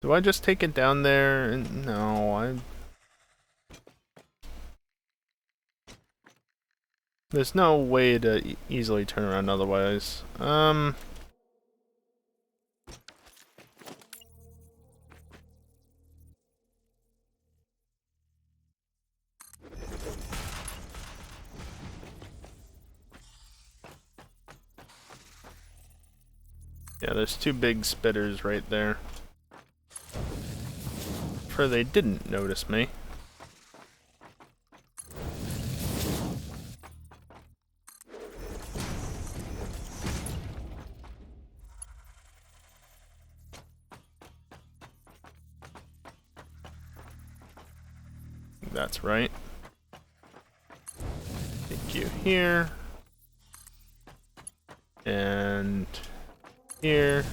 Do I just take it down there? No, there's no way to easily turn around otherwise. Yeah, there's two big spitters right there. For they didn't notice me. That's right. Take you here. And here.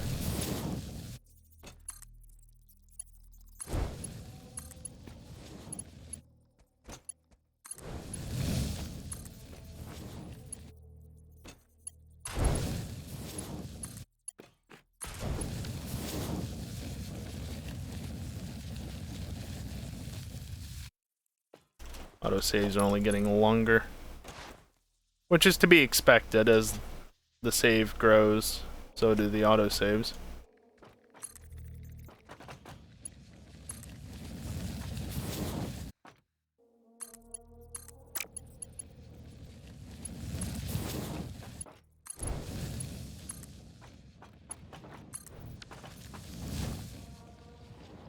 Autosaves are only getting longer. Which is to be expected as the save grows, so do the autosaves.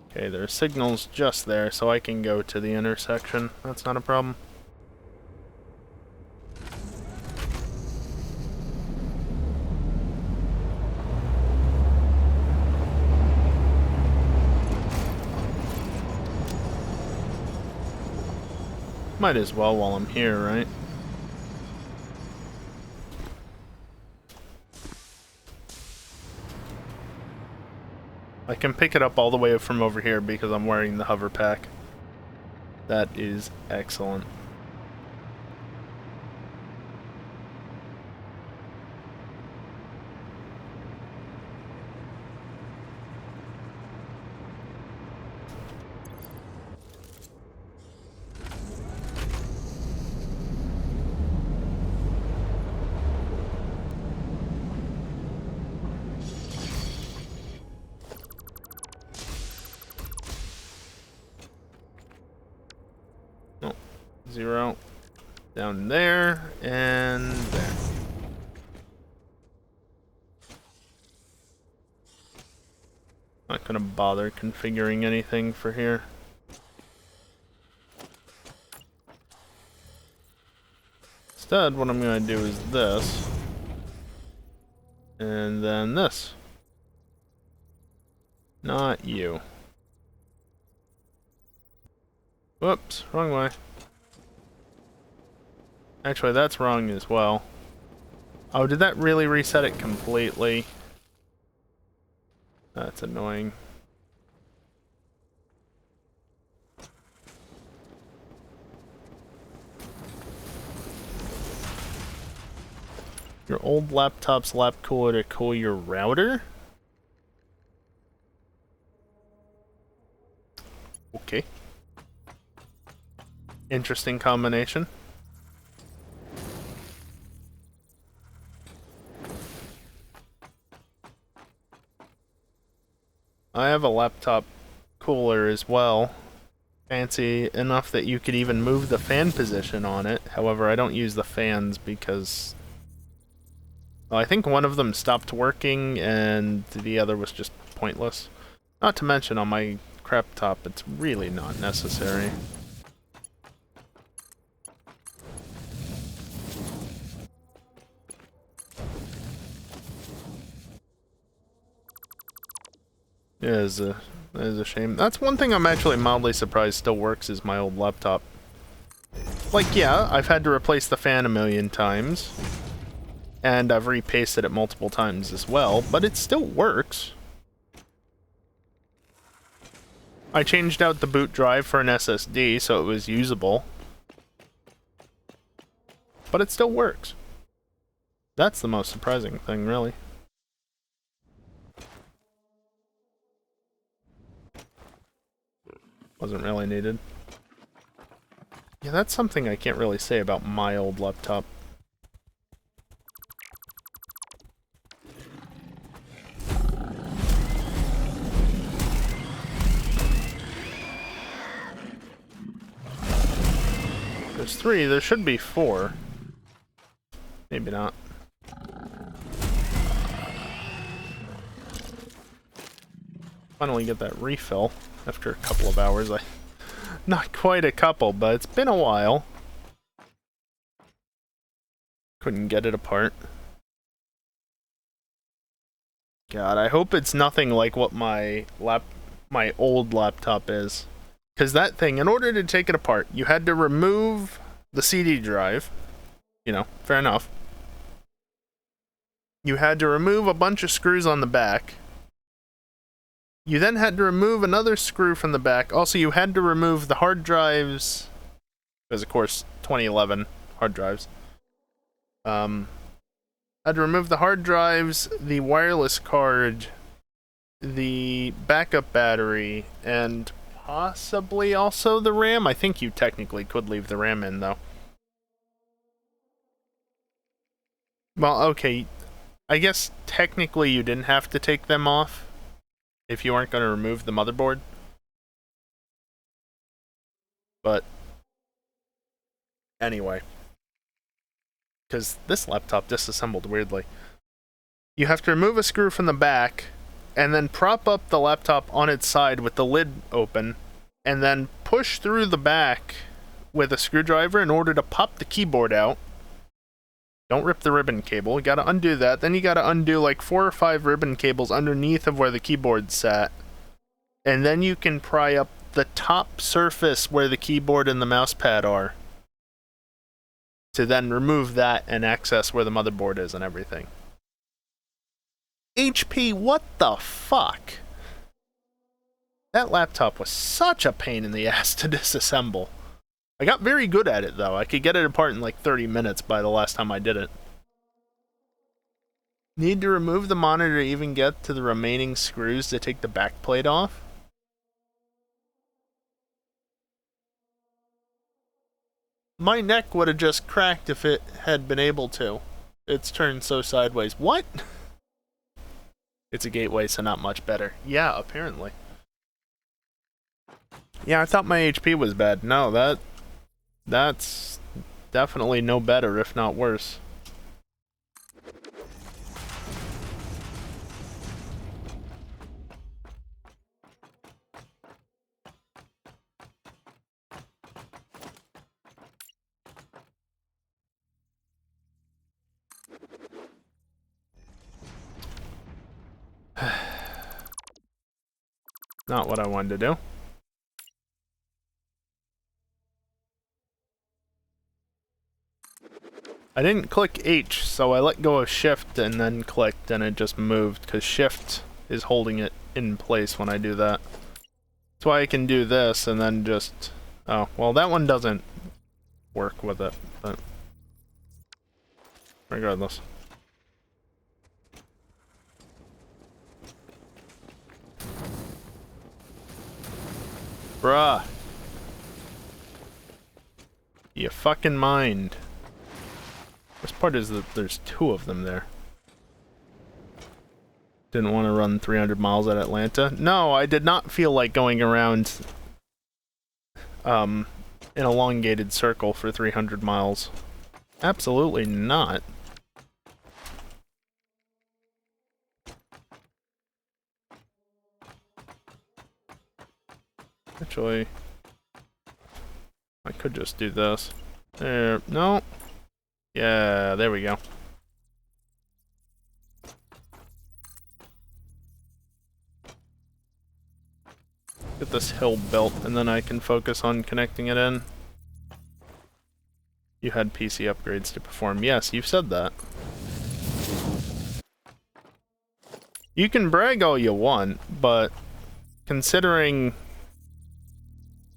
Okay, there are signals just there, so I can go to the intersection. That's not a problem. Might as well while I'm here, right? I can pick it up all the way from over here because I'm wearing the hover pack. That is excellent. Zero. Down there, and there. Not gonna bother configuring anything for here. Instead, what I'm gonna do is this. And then this. Not you. Whoops, wrong way. Actually, that's wrong as well. Oh, did that really reset it completely? That's annoying. Your old laptop's lap cooler to cool your router? Okay. Interesting combination. I have a laptop cooler as well. Fancy enough that you could even move the fan position on it. However, I don't use the fans because... well, I think one of them stopped working and the other was just pointless. Not to mention on my crap top, it's really not necessary. Yeah, it is a shame. That's one thing I'm actually mildly surprised still works is my old laptop. Like, yeah, I've had to replace the fan a million times. And I've repasted it multiple times as well, but it still works. I changed out the boot drive for an SSD so it was usable. But but it still works. That's the most surprising thing, really. Wasn't really needed. Yeah, that's something I can't really say about my old laptop. There's 3, there should be 4. Maybe not. Finally get that refill after a couple of hours. Not quite a couple, but it's been a while. Couldn't get it apart. God, I hope it's nothing like what my old laptop is. Because that thing, in order to take it apart, you had to remove the CD drive. You know, fair enough. You had to remove a bunch of screws on the back. You then had to remove another screw from the back. Also, you had to remove the hard drives. Because, of course, 2011 hard drives. Had to remove the hard drives, the wireless card, the backup battery, and possibly also the RAM. I think you technically could leave the RAM in, though. Well, okay. I guess technically you didn't have to take them off if you weren't going to remove the motherboard. But anyway. Because this laptop disassembled weirdly. You have to remove a screw from the back, and then prop up the laptop on its side with the lid open, and then push through the back with a screwdriver in order to pop the keyboard out. Don't rip the ribbon cable. You gotta undo that. Then you gotta undo like 4 or 5 ribbon cables underneath of where the keyboard sat. And then you can pry up the top surface where the keyboard and the mouse pad are. To then remove that and access where the motherboard is and everything. HP, what the fuck? That laptop was such a pain in the ass to disassemble. I got very good at it, though. I could get it apart in like 30 minutes by the last time I did it. Need to remove the monitor to even get to the remaining screws to take the back plate off? My neck would have just cracked if it had been able to. It's turned so sideways. What? It's a gateway, so not much better. Yeah, apparently. Yeah, I thought my HP was bad. No, that's definitely no better, if not worse. Not what I wanted to do. I didn't click H, so I let go of Shift and then clicked, and it just moved, because Shift is holding it in place when I do that. That's why I can do this, and then just... Oh, well, that one doesn't work with it, but... Regardless. Bruh. You fucking mind. Worst part is that there's 2 of them there. Didn't want to run 300 miles at Atlanta. No, I did not feel like going around an elongated circle for 300 miles. Absolutely not. Actually, I could just do this. There, no. Yeah, there we go. Get this hill built, and then I can focus on connecting it in. You had PC upgrades to perform. Yes, you've said that. You can brag all you want, but considering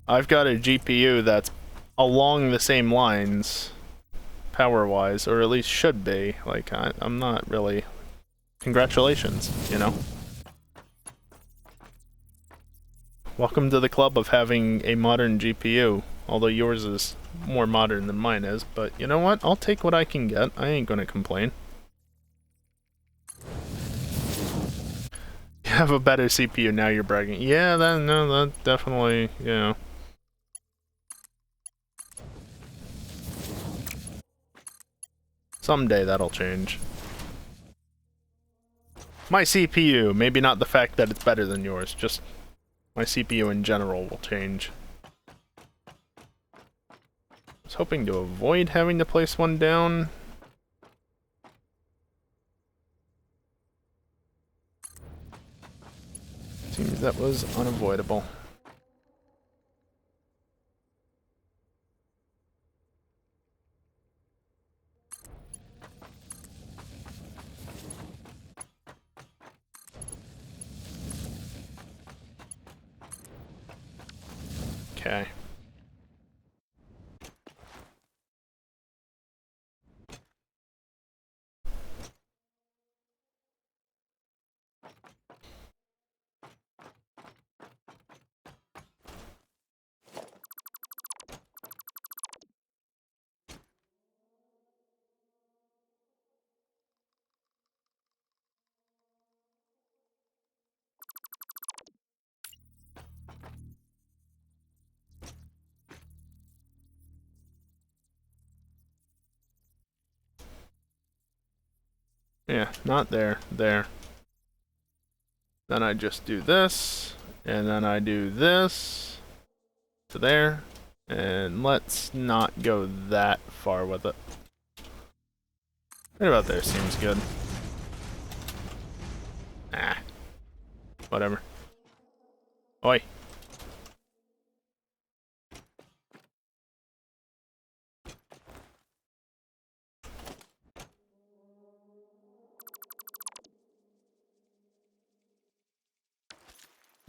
I've got a GPU that's along the same lines, power-wise, or at least should be. Like, I'm not really... Congratulations, you know? Welcome to the club of having a modern GPU, although yours is more modern than mine is, but you know what? I'll take what I can get. I ain't gonna complain. You have a better CPU, now you're bragging. Yeah, that definitely, you know. Someday that'll change. My CPU, maybe not the fact that it's better than yours, just my CPU in general will change. I was hoping to avoid having to place one down. Seems that was unavoidable. Okay. Yeah, not there. There. Then I just do this, and then I do this to there, and let's not go that far with it. Right about there seems good. Ah. Whatever. Oi.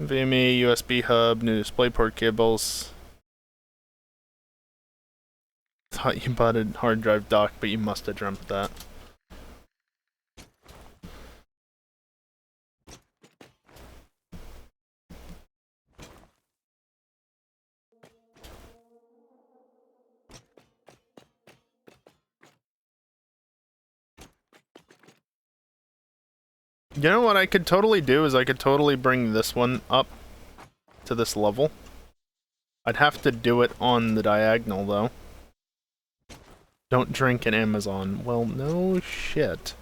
VME, USB hub, new DisplayPort cables. Thought you bought a hard drive dock, but you must have dreamt that. You know what I could totally do is I could totally bring this one up to this level. I'd have to do it on the diagonal though. Don't drink in Amazon. Well, no shit.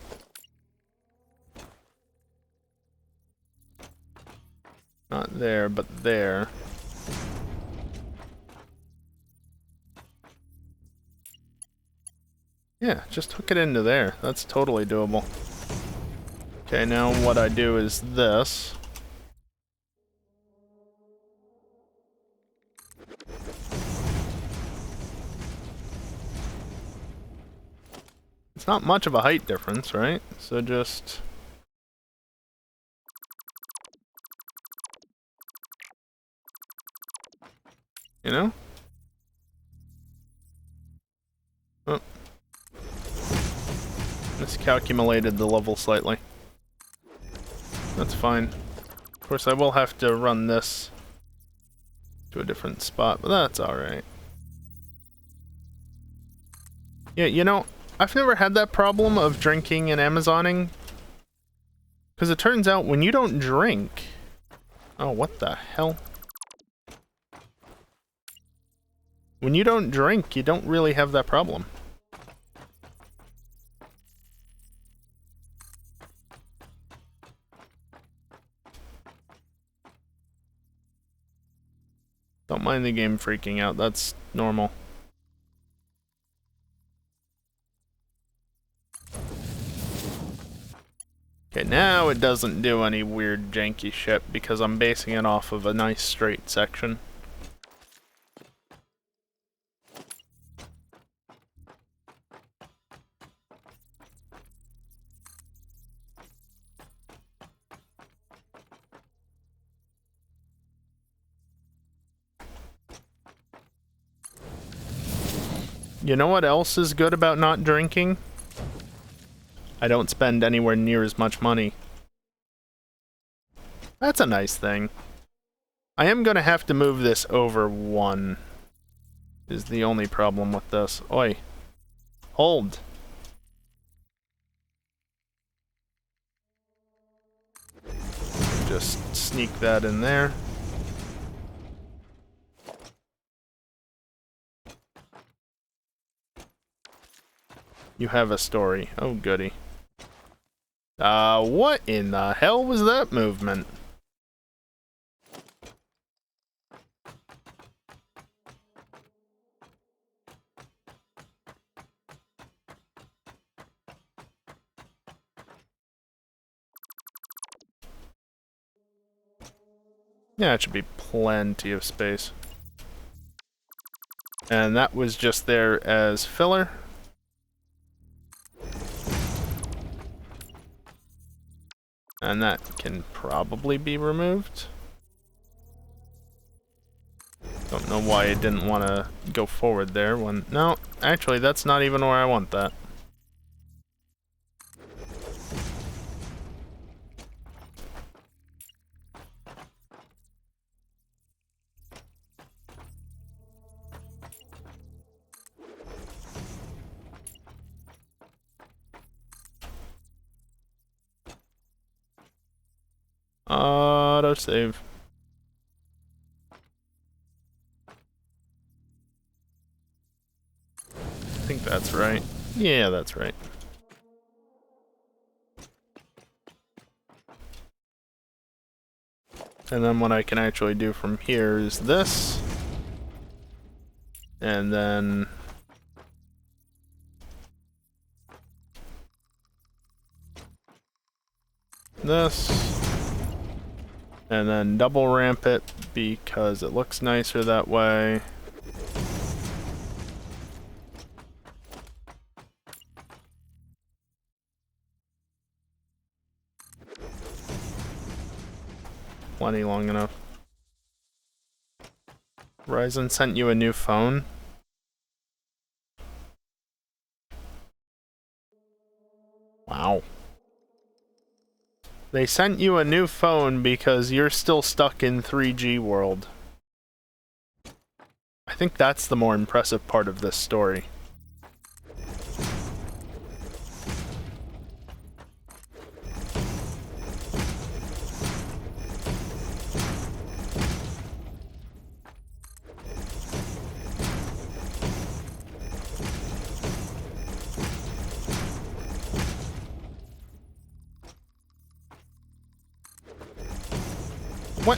Not there, but there. Yeah, just hook it into there. That's totally doable. Okay, now what I do is this. It's not much of a height difference, right? So just... You know? Oh. Miscalculated the level slightly. That's fine. Of course, I will have to run this to a different spot, but that's alright. Yeah, you know, I've never had that problem of drinking and Amazoning. Because it turns out when you don't drink... Oh, what the hell? When you don't drink, you don't really have that problem. Don't mind the game freaking out, that's normal. Okay, now it doesn't do any weird janky shit because I'm basing it off of a nice straight section. You know what else is good about not drinking? I don't spend anywhere near as much money. That's a nice thing. I am gonna have to move this over one, is the only problem with this. Oi. Hold. Just sneak that in there. You have a story. Oh, goody. What in the hell was that movement? Yeah, it should be plenty of space. And that was just there as filler. And that can probably be removed. Don't know why it didn't want to go forward there when... No, actually, that's not even where I want that. Autosave. I think that's right. Yeah, that's right. And then what I can actually do from here is this. And then... this. And then double ramp it because it looks nicer that way. Plenty long enough. Verizon sent you a new phone? Wow. They sent you a new phone because you're still stuck in 3G world. I think that's the more impressive part of this story. What?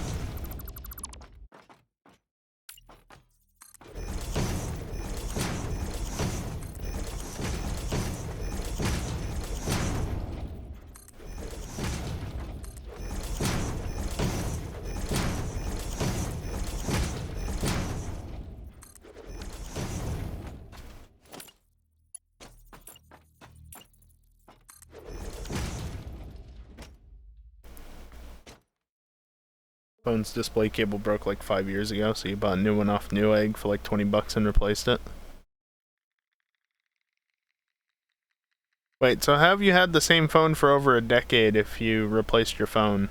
Phone's display cable broke like 5 years ago, so you bought a new one off Newegg for like 20 bucks and replaced it. Wait, so have you had the same phone for over a decade if you replaced your phone?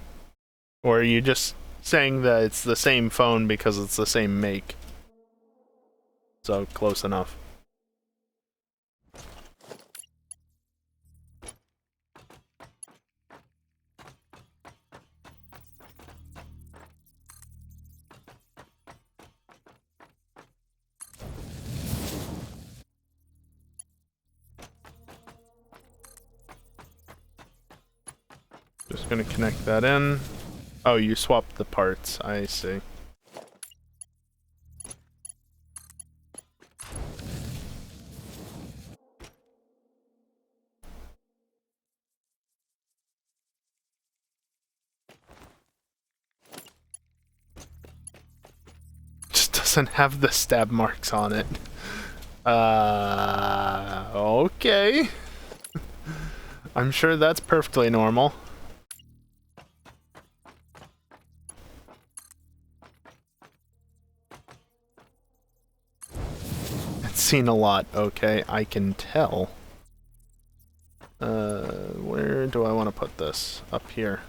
Or are you just saying that it's the same phone because it's the same make? So, close enough. Just gonna connect that in. Oh, you swapped the parts. I see. Just doesn't have the stab marks on it. Okay. I'm sure that's perfectly normal. It seen a lot, okay? I can tell. Where do I want to put this? Up here.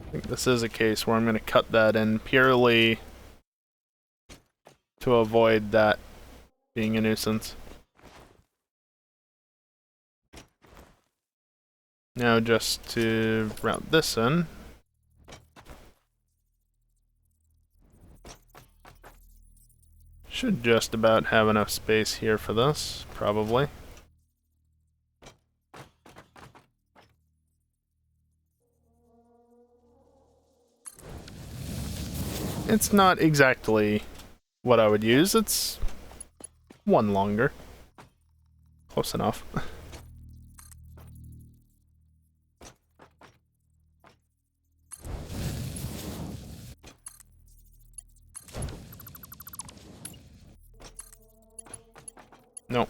I think this is a case where I'm going to cut that in purely to avoid that being a nuisance. Now just to route this in. Should just about have enough space here for this, probably. It's not exactly what I would use, it's one longer. Close enough. No.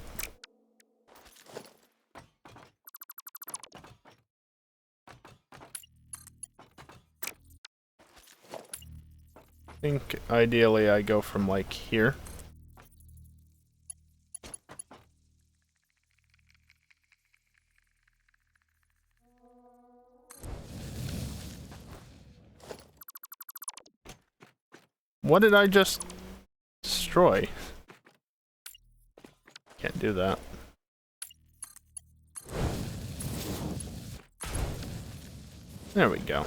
I think ideally I go from like here. What did I just destroy? Can't do that. There we go.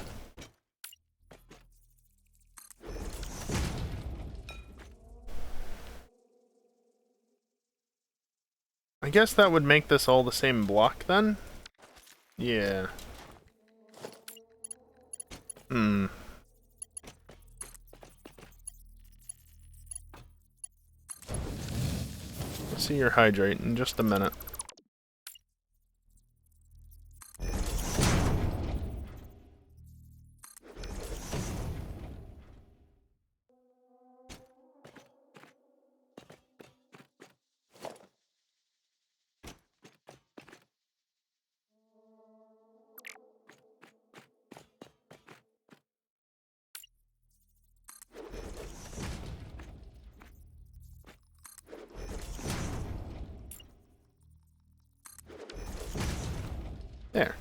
I guess that would make this all the same block then? Yeah. Hmm. I'll see your hydrate in just a minute. There.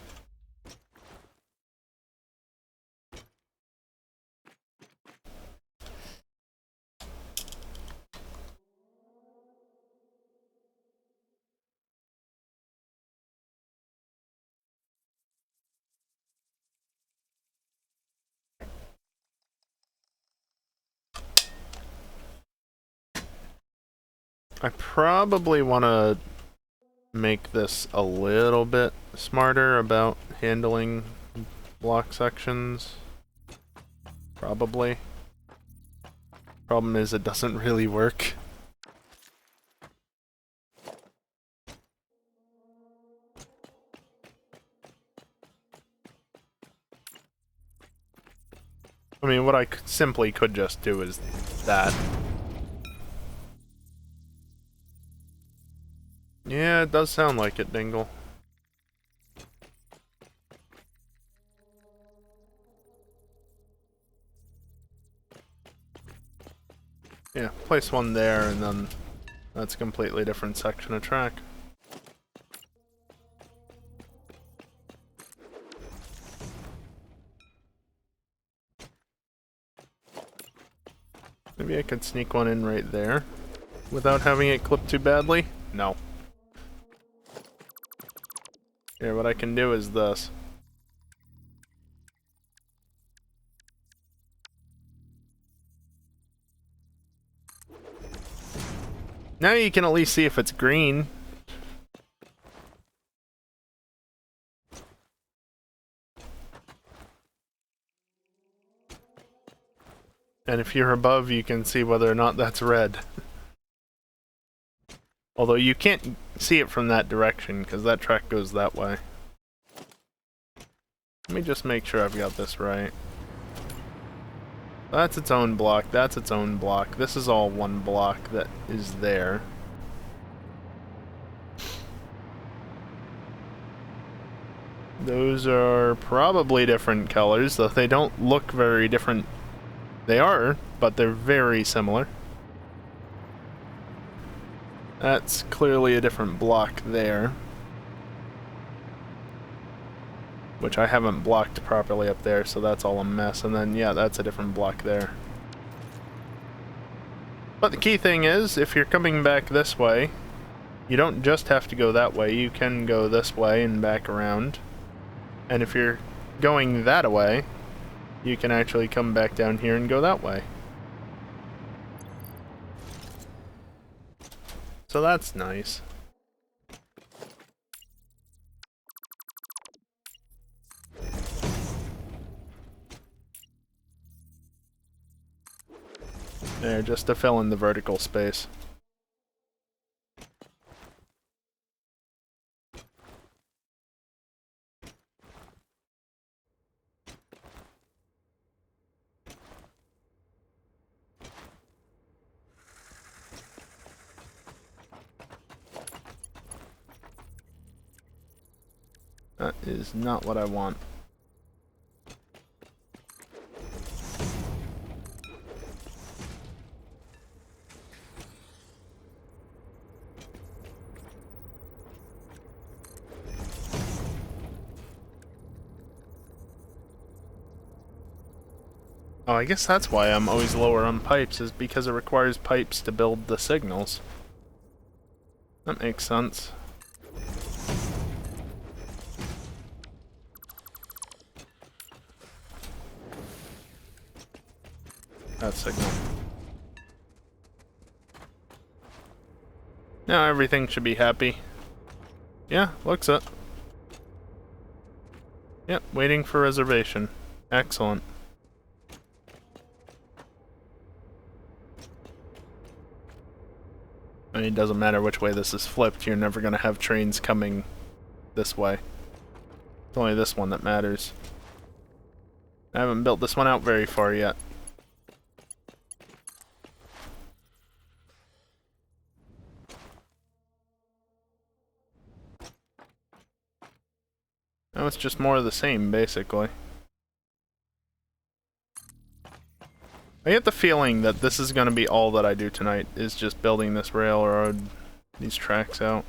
I probably want to make this a little bit smarter about handling block sections. Probably. Problem is it doesn't really work. I mean, what I simply could just do is that. Yeah, it does sound like it, Dingle. Yeah, place one there, and then that's a completely different section of track. Maybe I could sneak one in right there without having it clip too badly? No. Here, what I can do is this. Now you can at least see if it's green. And if you're above, you can see whether or not that's red. Although you can't see it from that direction, because that track goes that way. Let me just make sure I've got this right. That's its own block, that's its own block. This is all one block that is there. Those are probably different colors, though they don't look very different. They are, but they're very similar. That's clearly a different block there. Which I haven't blocked properly up there, so that's all a mess. And then, yeah, that's a different block there. But the key thing is, if you're coming back this way, you don't just have to go that way. You can go this way and back around. And if you're going that way, you can actually come back down here and go that way. So that's nice. There, just to fill in the vertical space. That is not what I want. Oh, I guess that's why I'm always lower on pipes, is because it requires pipes to build the signals. That makes sense. That signal. Now everything should be happy. Yeah, looks it. Yep, waiting for reservation. Excellent. I mean, it doesn't matter which way this is flipped, you're never gonna have trains coming this way. It's only this one that matters. I haven't built this one out very far yet. Now it's just more of the same, basically. I get the feeling that this is going to be all that I do tonight, is just building this railroad, these tracks out.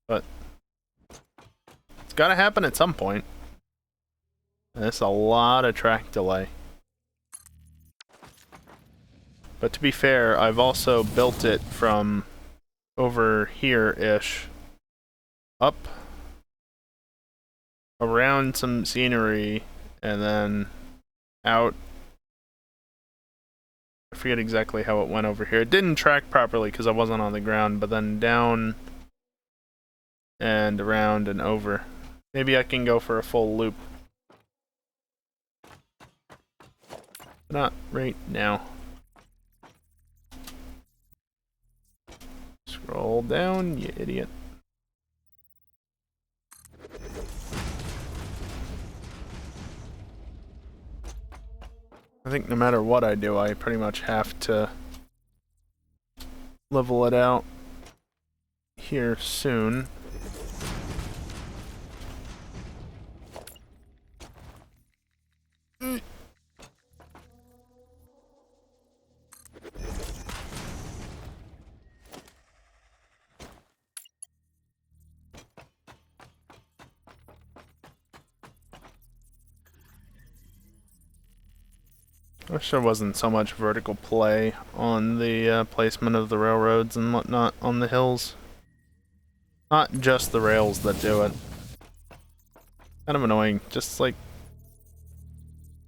But it's got to happen at some point. And it's a lot of track delay. But to be fair, I've also built it from over here-ish up around some scenery and then out. I forget exactly how it went over here. It didn't track properly because I wasn't on the ground, but then down and around and over. Maybe I can go for a full loop. Not right now. Scroll down, you idiot. I think no matter what I do, I pretty much have to level it out here soon. I wish there wasn't so much vertical play on the placement of the railroads and whatnot on the hills. Not just the rails that do it. Kind of annoying. Just like,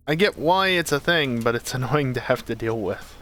I get why it's a thing, but it's annoying to have to deal with.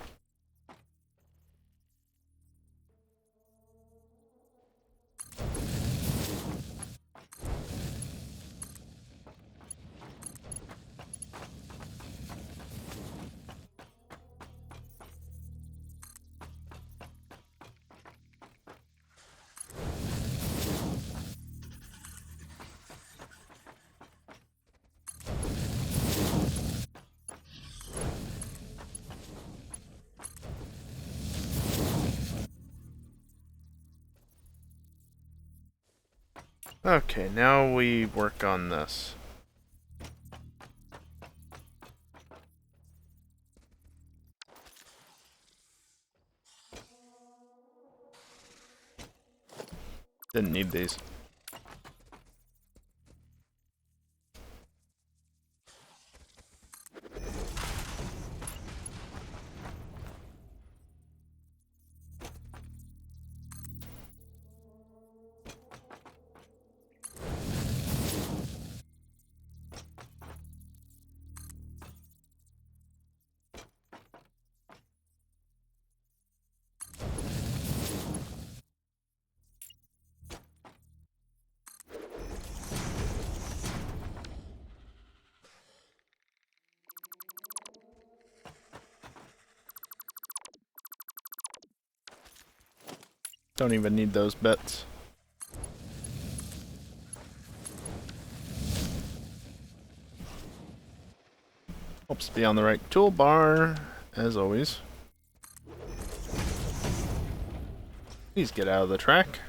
Okay, now we work on this. Didn't need these. Don't even need those bits. Helps be on the right toolbar, as always. Please get out of the track.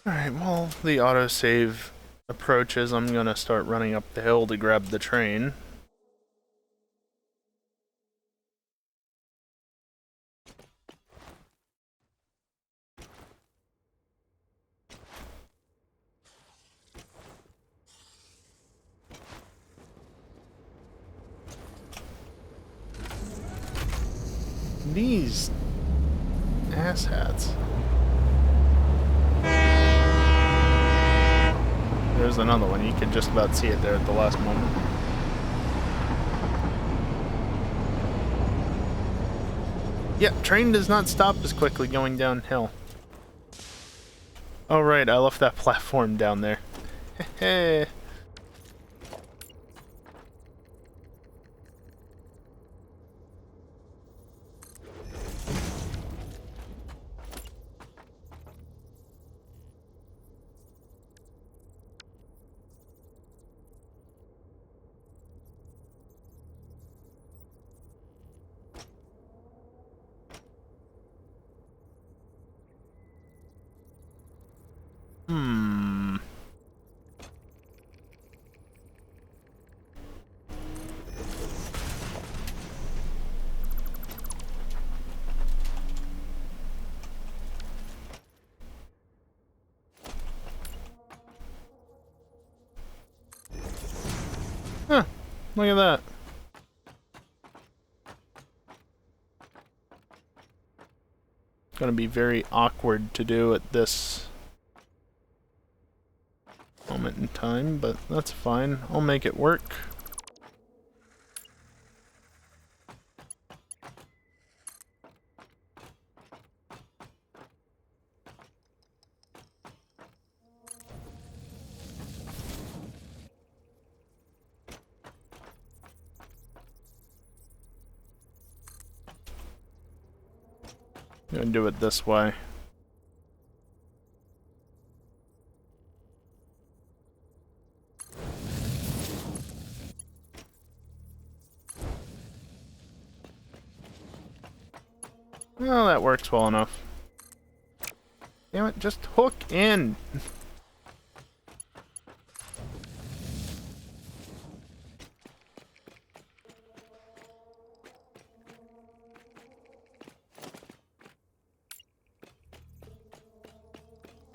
Alright, while the autosave approaches, I'm gonna start running up the hill to grab the train. These asshats. There's another one. You can just about see it there at the last moment. Yep, train does not stop as quickly going downhill. Oh right, I left that platform down there. Heh. Huh, look at that. It's gonna be very awkward to do at this moment in time, but that's fine. I'll make it work. I'm gonna do it this way. Well, that works well enough. Damn it, just hook in!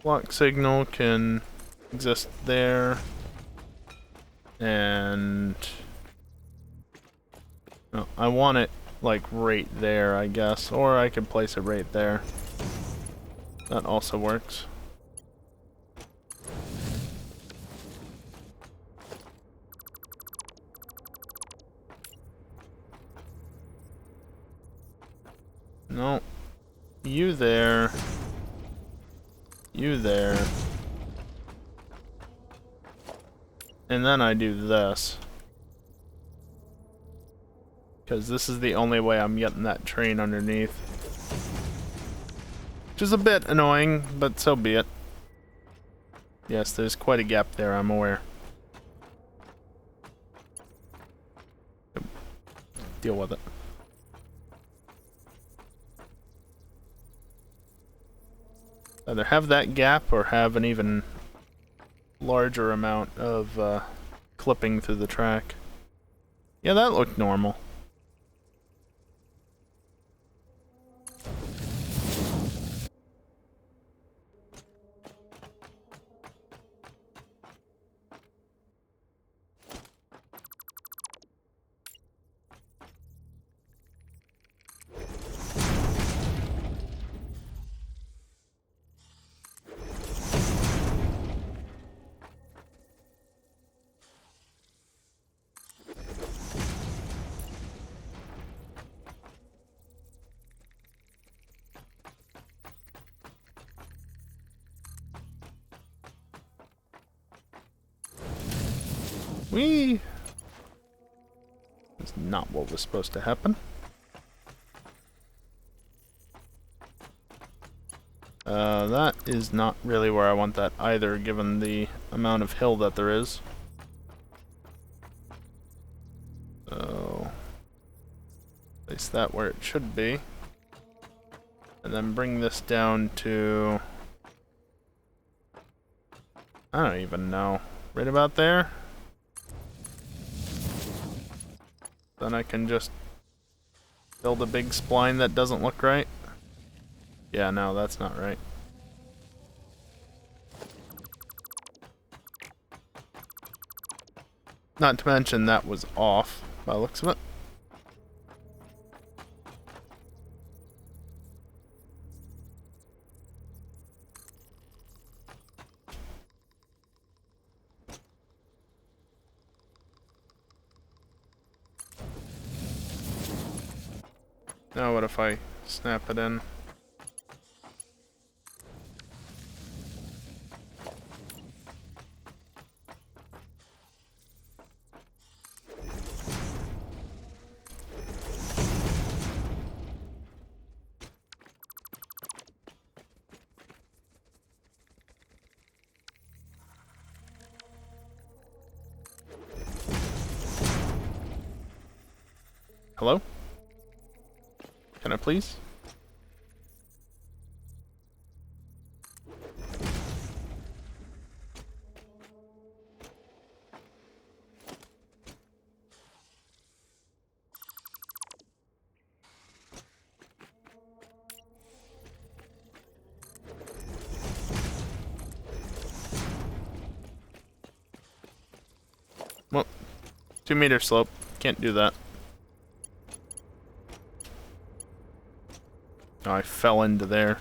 Lock signal can exist there. And... no, I want it, like, right there, I guess. Or I could place it right there. That also works. No. You there. You there. And then I do this. Because this is the only way I'm getting that train underneath. Which is a bit annoying, but so be it. Yes, there's quite a gap there, I'm aware. Deal with it. Either have that gap or have an even larger amount of clipping through the track. Yeah, that looked normal. Whee! That's not what was supposed to happen. That is not really where I want that either, given the amount of hill that there is. So, place that where it should be. And then bring this down to... I don't even know. Right about there? Then I can just build a big spline that doesn't look right. Yeah, no, that's not right. Not to mention that was off by the looks of it. Now what if I snap it in? Hello? Can I please? Well, 2-meter slope. Can't do that. Oh, I fell into there.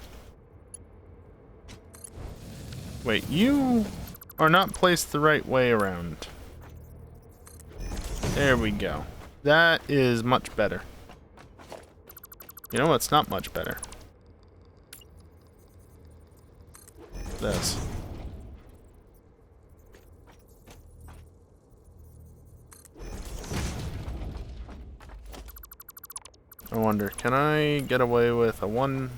Wait, you are not placed the right way around. There we go. That is much better. You know what's not much better? This. I wonder, can I get away with a 1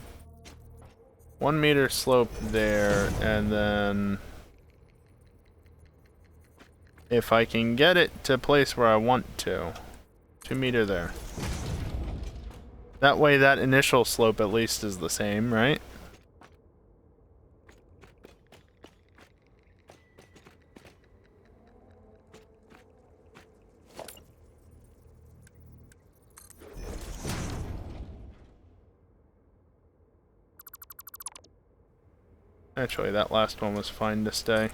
meter slope there, and then if I can get it to place where I want to, 2 meter there. That way that initial slope at least is the same, right? Actually, that last one was fine to stay.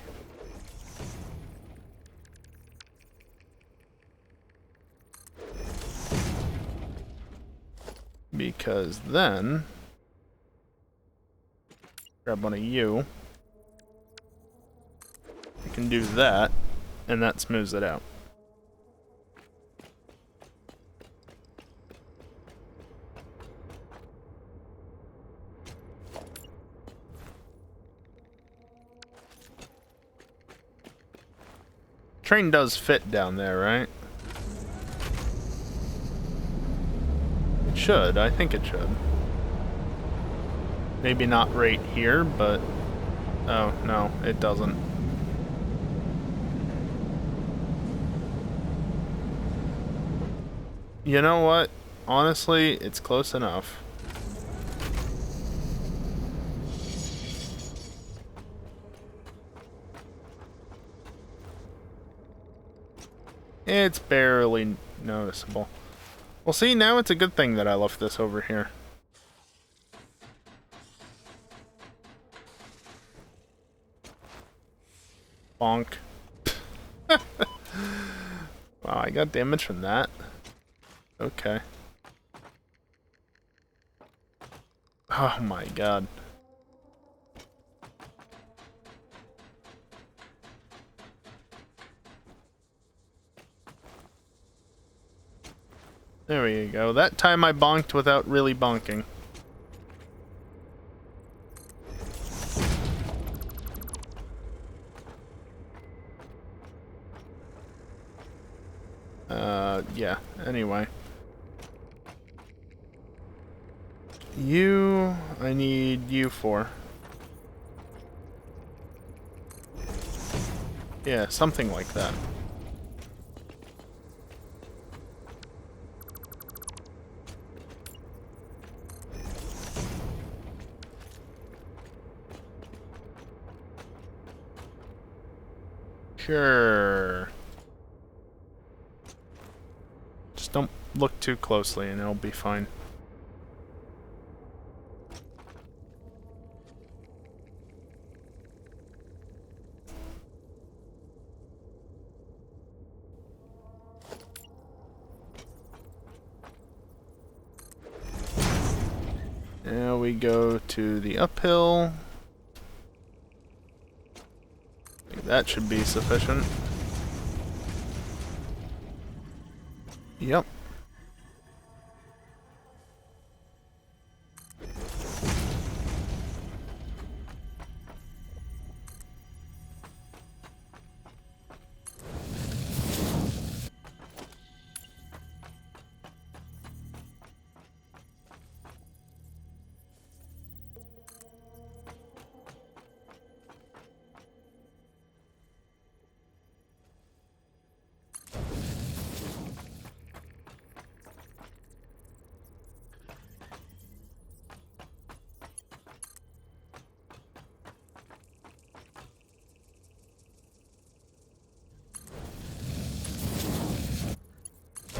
Because then... grab one of you. You can do that, and that smooths it out. Train does fit down there, right? It should. I think it should. Maybe not right here, but... Oh, no, it doesn't. You know what? Honestly, it's close enough. It's barely noticeable. Well, see, now it's a good thing that I left this over here. Bonk. Wow, I got damage from that. Okay. Oh my god. There we go. That time I bonked without really bonking. Yeah. Anyway. You... I need you for. Yeah, something like that. Sure. Just don't look too closely and it'll be fine. Now we go to the uphill. I think that should be sufficient. Yep.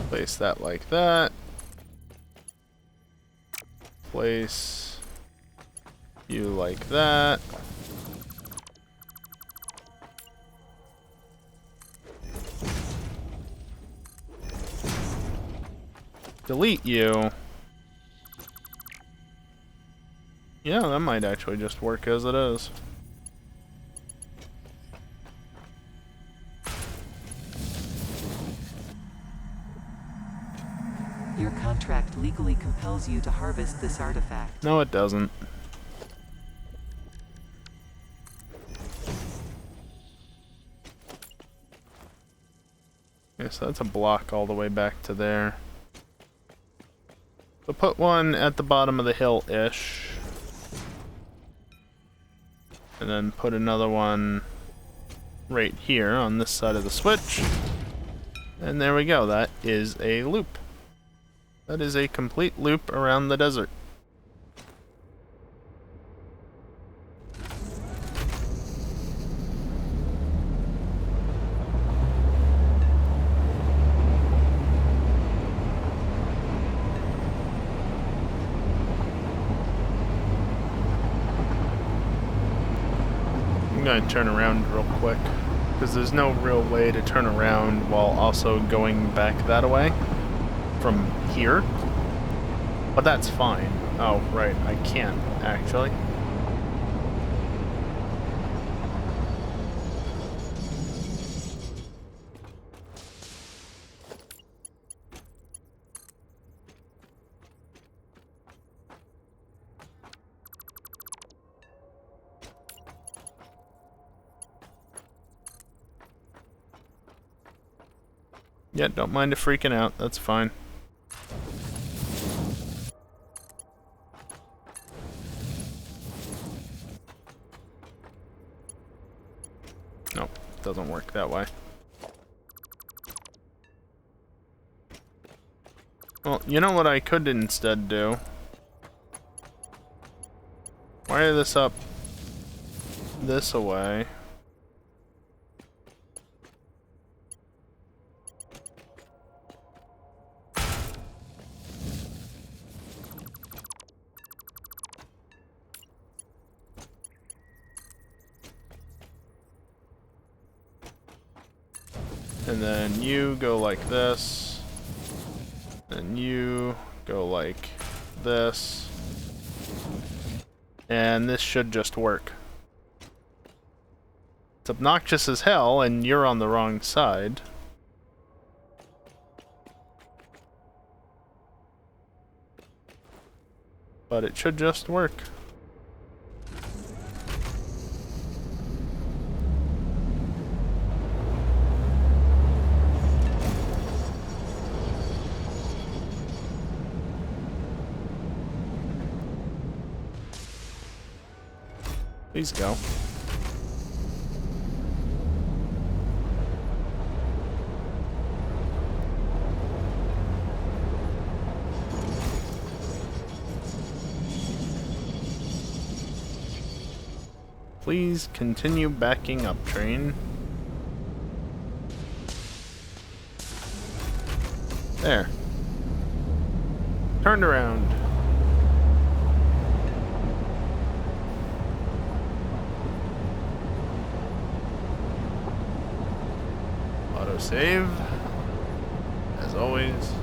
Place that like that. Place you like that. Delete you. Yeah, that might actually just work as it is. Your contract legally compels you to harvest this artifact. No, it doesn't. Yes, that's a block all the way back to there. So put one at the bottom of the hill-ish. And then put another one right here on this side of the switch. And there we go. That is a loop. That is a complete loop around the desert. I'm going to turn around real quick, because there's no real way to turn around while also going back that way from here. But that's fine. Oh, right, I can't, actually. Yeah, don't mind it freaking out. That's fine. Nope, doesn't work that way. Well, you know what I could instead do? Wire this up this away. And then you go like this. And you go like this. And this should just work. It's obnoxious as hell, and you're on the wrong side. But it should just work. Please go. Please continue backing up, train. There. Turned around. Autosave. As always.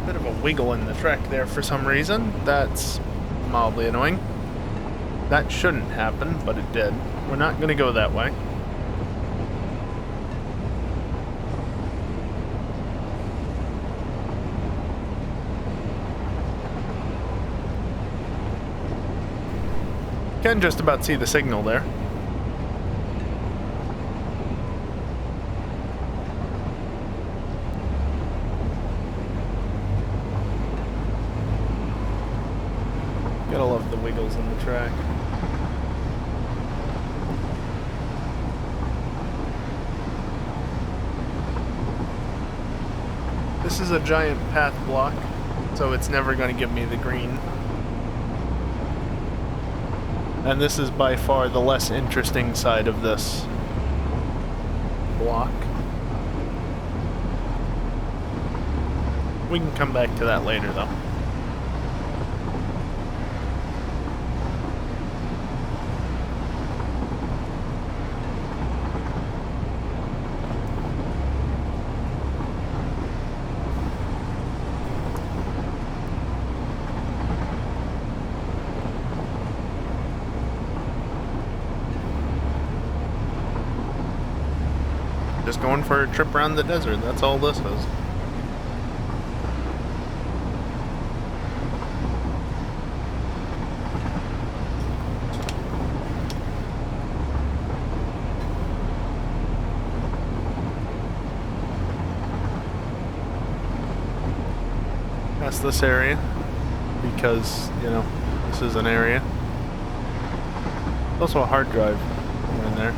Bit of a wiggle in the track there for some reason. That's mildly annoying. That shouldn't happen, but it did. We're not going to go that way. Can just about see the signal there. Gotta love the wiggles in the track. This is a giant path block, so it's never going to give me the green. And this is by far the less interesting side of this block. We can come back to that later, though. Just going for a trip around the desert, that's all this is. That's this area, because, you know, this is an area. There's also a hard drive in there.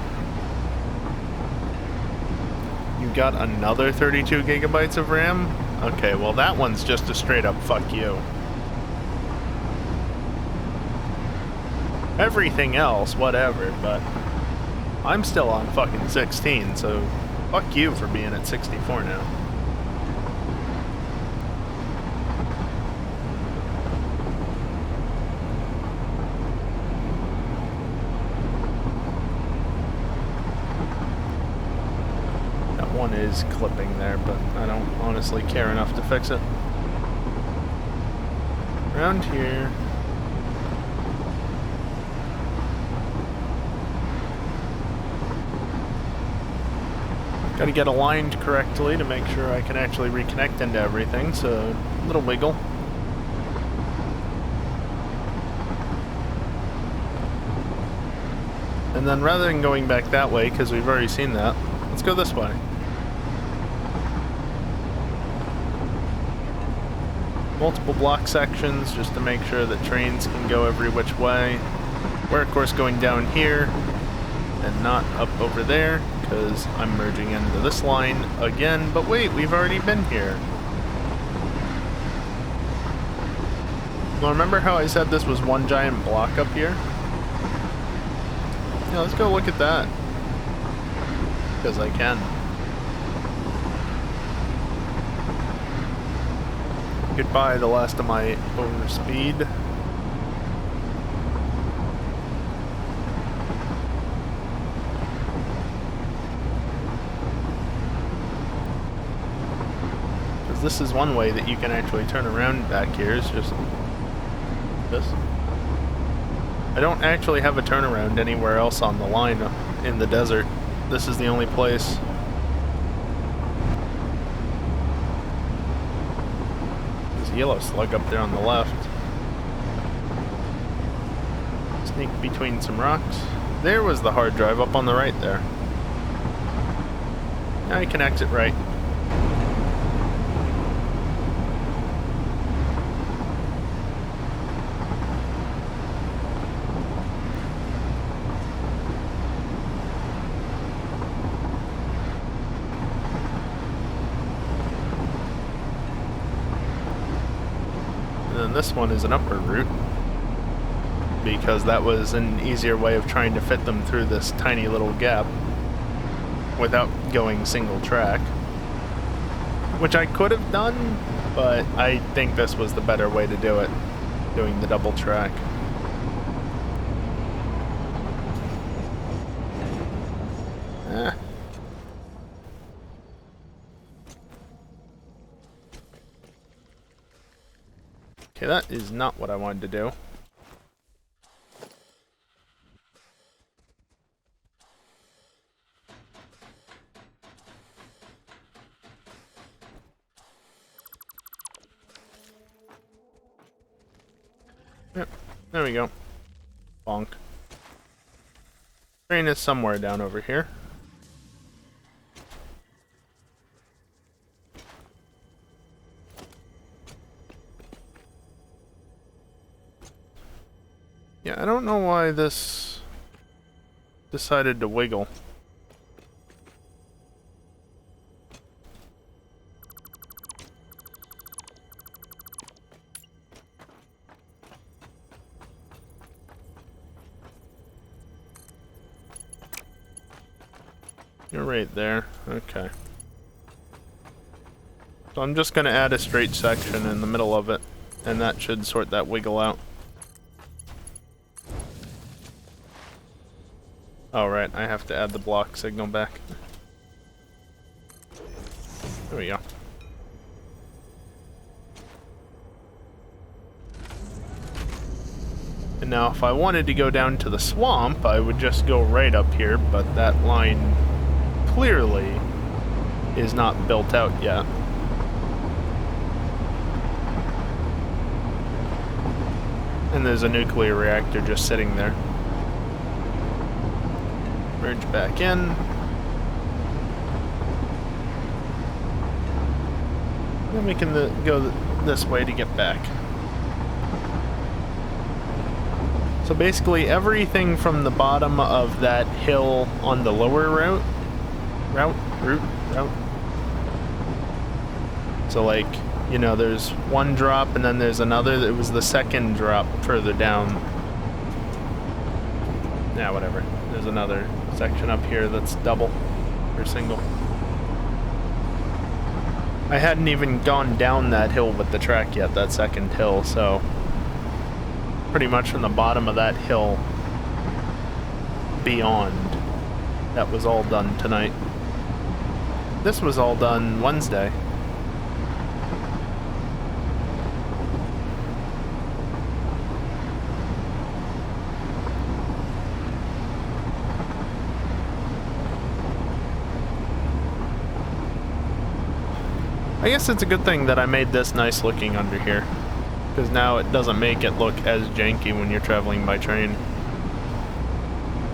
You got another 32 gigabytes of RAM? Okay, well that one's just a straight up fuck you. Everything else, whatever, but I'm still on fucking 16, so fuck you for being at 64 now. One is clipping there, but I don't honestly care enough to fix it. Around here. Gotta get aligned correctly to make sure I can actually reconnect into everything, so a little wiggle. And then rather than going back that way, because we've already seen that, let's go this way. Multiple block sections just to make sure that trains can go every which way. We're of course going down here and not up over there because I'm merging into this line again. But wait, we've already been here. Well, remember how I said this was one giant block up here? Yeah, let's go look at that. Because I can. Goodbye, the last of my overspeed. Because this is one way that you can actually turn around back here, is just this. I don't actually have a turnaround anywhere else on the line in the desert. This is the only place. Yellow slug up there on the left. Sneak between some rocks. There was the hard drive up on the right there. Now you can exit right. And this one is an upper route because that was an easier way of trying to fit them through this tiny little gap without going single track, which I could have done, but I think this was the better way to do it, doing the double track. Okay, that is not what I wanted to do. Yep, there we go. Bonk. Train is somewhere down over here. Yeah, I don't know why this decided to wiggle. You're right there. Okay. So I'm just gonna add a straight section in the middle of it, and that should sort that wiggle out. Oh, right, I have to add the block signal back. There we go. And now if I wanted to go down to the swamp, I would just go right up here, but that line clearly is not built out yet. And there's a nuclear reactor just sitting there. Merge back in. Then we can go this way to get back. So basically everything from the bottom of that hill on the lower route. So like, you know, there's one drop and then there's another. It was the second drop further down. Yeah, whatever. There's another section up here that's double or single. I hadn't even gone down that hill with the track yet, that second hill, so pretty much from the bottom of that hill beyond, that was all done tonight. This was all done Wednesday. I guess it's a good thing that I made this nice looking under here, because now it doesn't make it look as janky when you're traveling by train.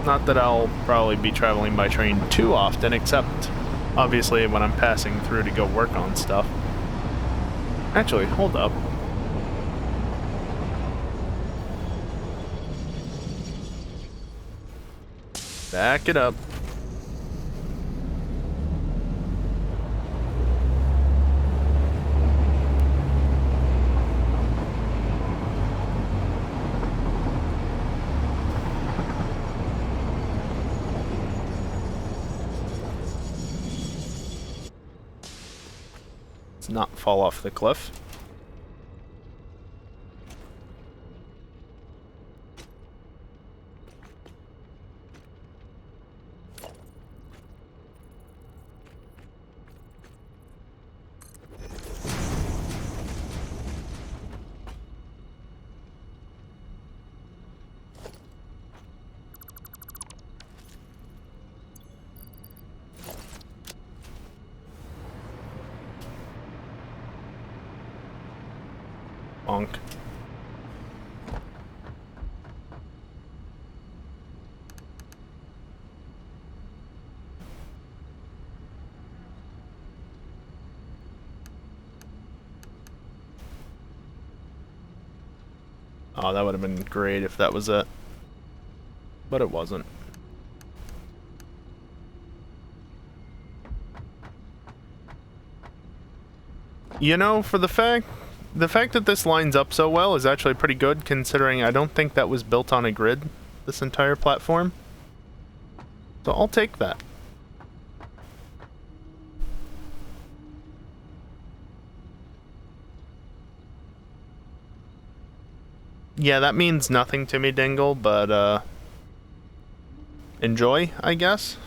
Not that I'll probably be traveling by train too often, except obviously when I'm passing through to go work on stuff. Actually, hold up. Back it up. Let's not fall off the cliff. Bonk. Oh, that would have been great if that was it. But it wasn't. You know, for the fact that this lines up so well is actually pretty good, considering I don't think that was built on a grid, this entire platform. So I'll take that. Yeah, that means nothing to me, Dingle, but, enjoy, I guess?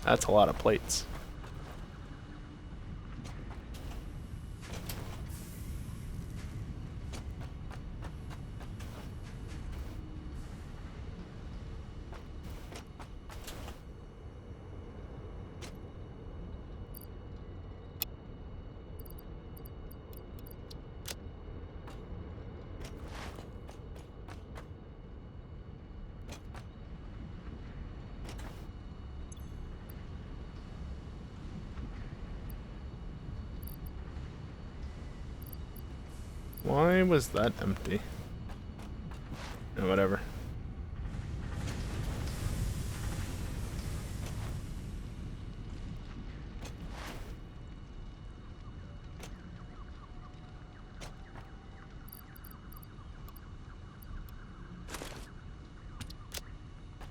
That's a lot of plates. Why was that empty? No, whatever.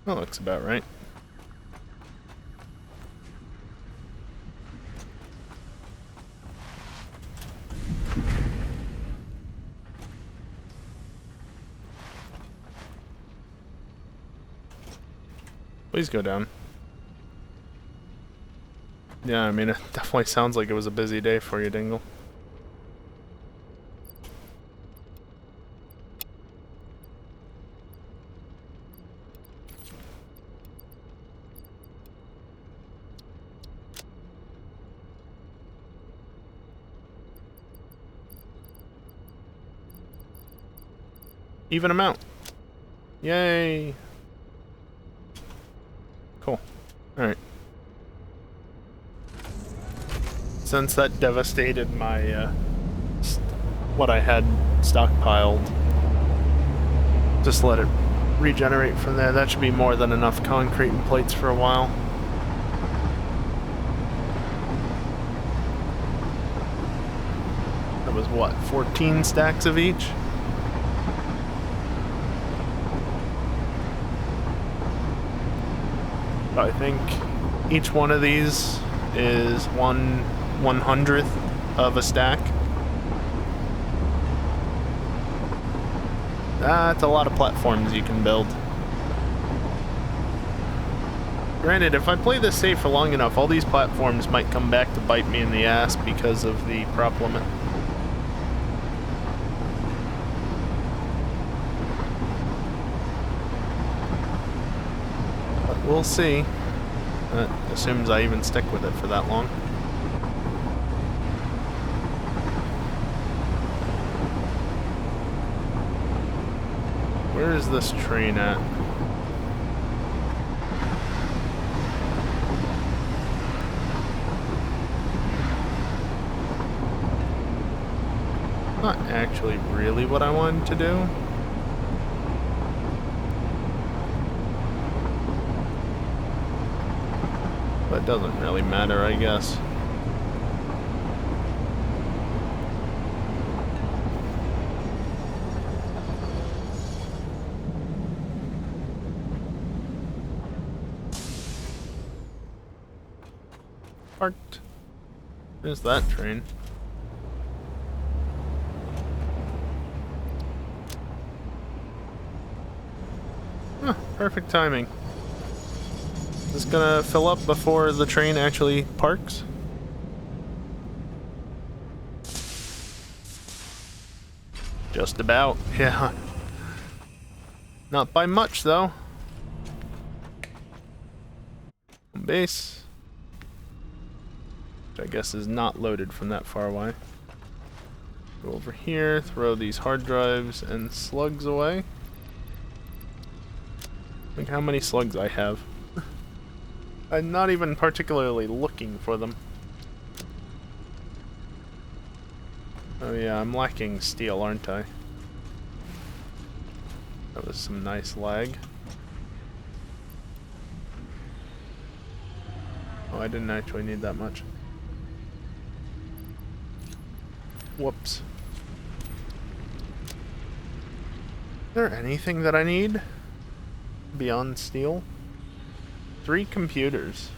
That looks about right. Please go down. Yeah, I mean, it definitely sounds like it was a busy day for you, Dingle. Even amount. Yay! Cool. Alright. Since that devastated my, what I had stockpiled, just let it regenerate from there. That should be more than enough concrete and plates for a while. That was what, 14 stacks of each? I think each one of these is 1/100th of a stack. That's a lot of platforms you can build. Granted, if I play this safe for long enough, all these platforms might come back to bite me in the ass because of the prop limit. But we'll see. That assumes I even stick with it for that long. Where is this train at? Not actually really what I wanted to do. But it doesn't really matter, I guess. Parked. There's that train. Huh, perfect timing. Is this gonna fill up before the train actually parks? Just about, yeah. Not by much, though. Base. Which I guess is not loaded from that far away. Go over here, throw these hard drives and slugs away. Look how many slugs I have. I'm not even particularly looking for them. Oh yeah, I'm lacking steel, aren't I? That was some nice lag. Oh, I didn't actually need that much. Whoops. Is there anything that I need beyond steel? 3 computers.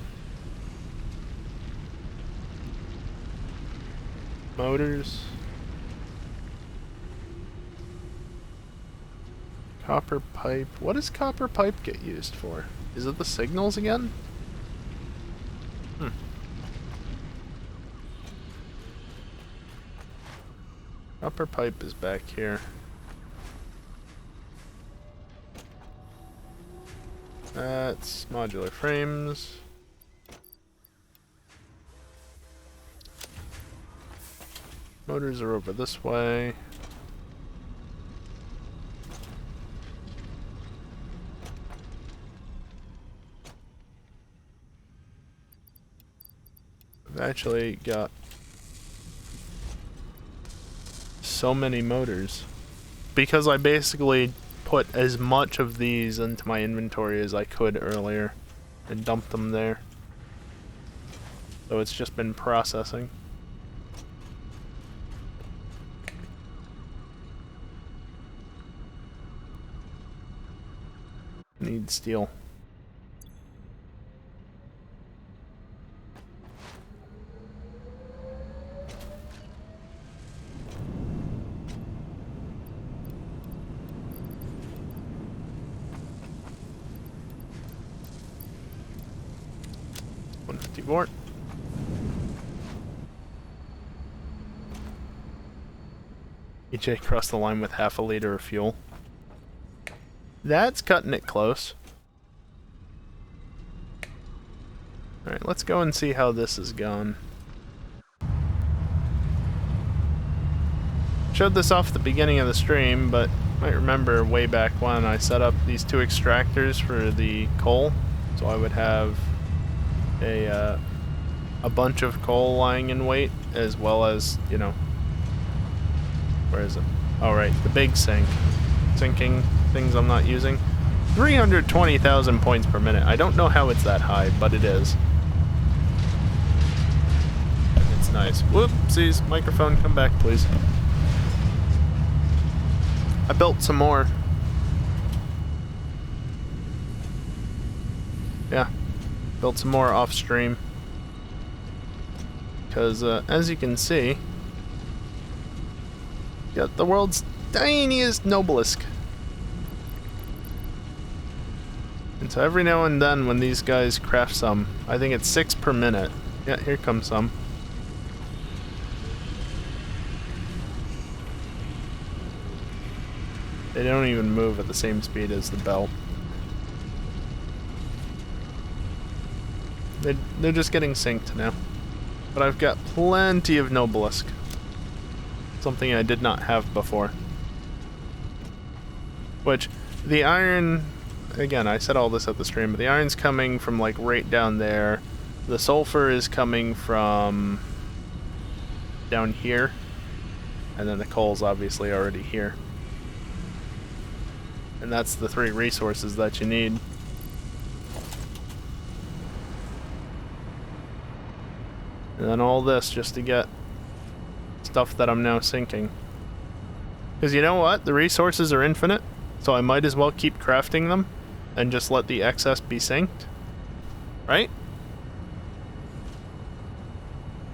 Motors. Copper pipe. What does copper pipe get used for? Is it the signals again? Copper pipe is back here. That's modular frames. Motors are over this way. I've actually got so many motors because I basically put as much of these into my inventory as I could earlier and dumped them there. So it's just been processing. Need steel. Volt. EJ crossed the line with half a liter of fuel. That's cutting it close. Alright, let's go and see how this is going. Showed this off at the beginning of the stream, but you might remember way back when I set up these 2 extractors for the coal. So I would have a bunch of coal lying in wait, as well as, you know, where is it? Oh right, the big sink. Sinking things I'm not using. 320,000 points per minute. I don't know how it's that high, but it is. It's nice. Whoopsies, microphone, come back please. I built some more. Yeah. Built some more off stream. Because, as you can see, got the world's tiniest obelisk. And so every now and then when these guys craft some, I think it's 6 per minute. Yeah, here comes some. They don't even move at the same speed as the belt. They're just getting synced now. But I've got plenty of Nobelisk. Something I did not have before. Which, the iron... Again, I said all this at the stream, but the iron's coming from, like, right down there. The sulfur is coming from... down here. And then the coal's obviously already here. And that's the 3 resources that you need. And then all this just to get stuff that I'm now sinking. Because you know what? The resources are infinite, so I might as well keep crafting them and just let the excess be synced. Right?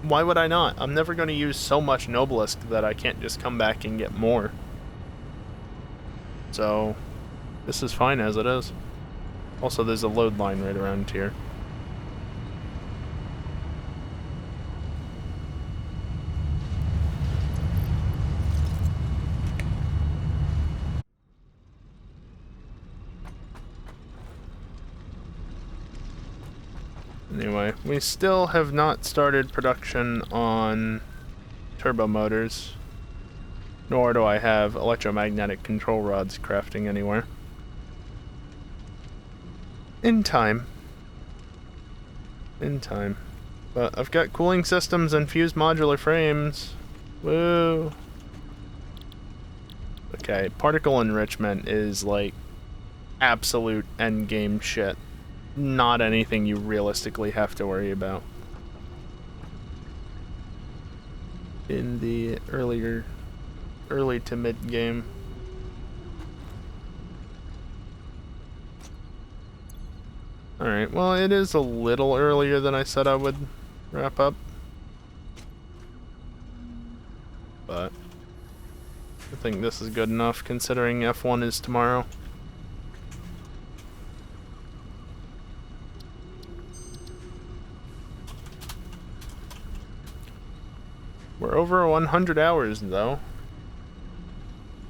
Why would I not? I'm never going to use so much Nobelisk that I can't just come back and get more. So, this is fine as it is. Also, there's a load line right around here. Anyway, we still have not started production on turbo motors, nor do I have electromagnetic control rods crafting anywhere. In time. In time. But I've got cooling systems and fused modular frames. Woo! Okay, particle enrichment is like absolute endgame shit. Not anything you realistically have to worry about. In the early to mid game. Alright, well it is a little earlier than I said I would wrap up. But I think this is good enough considering F1 is tomorrow. We're over 100 hours, though.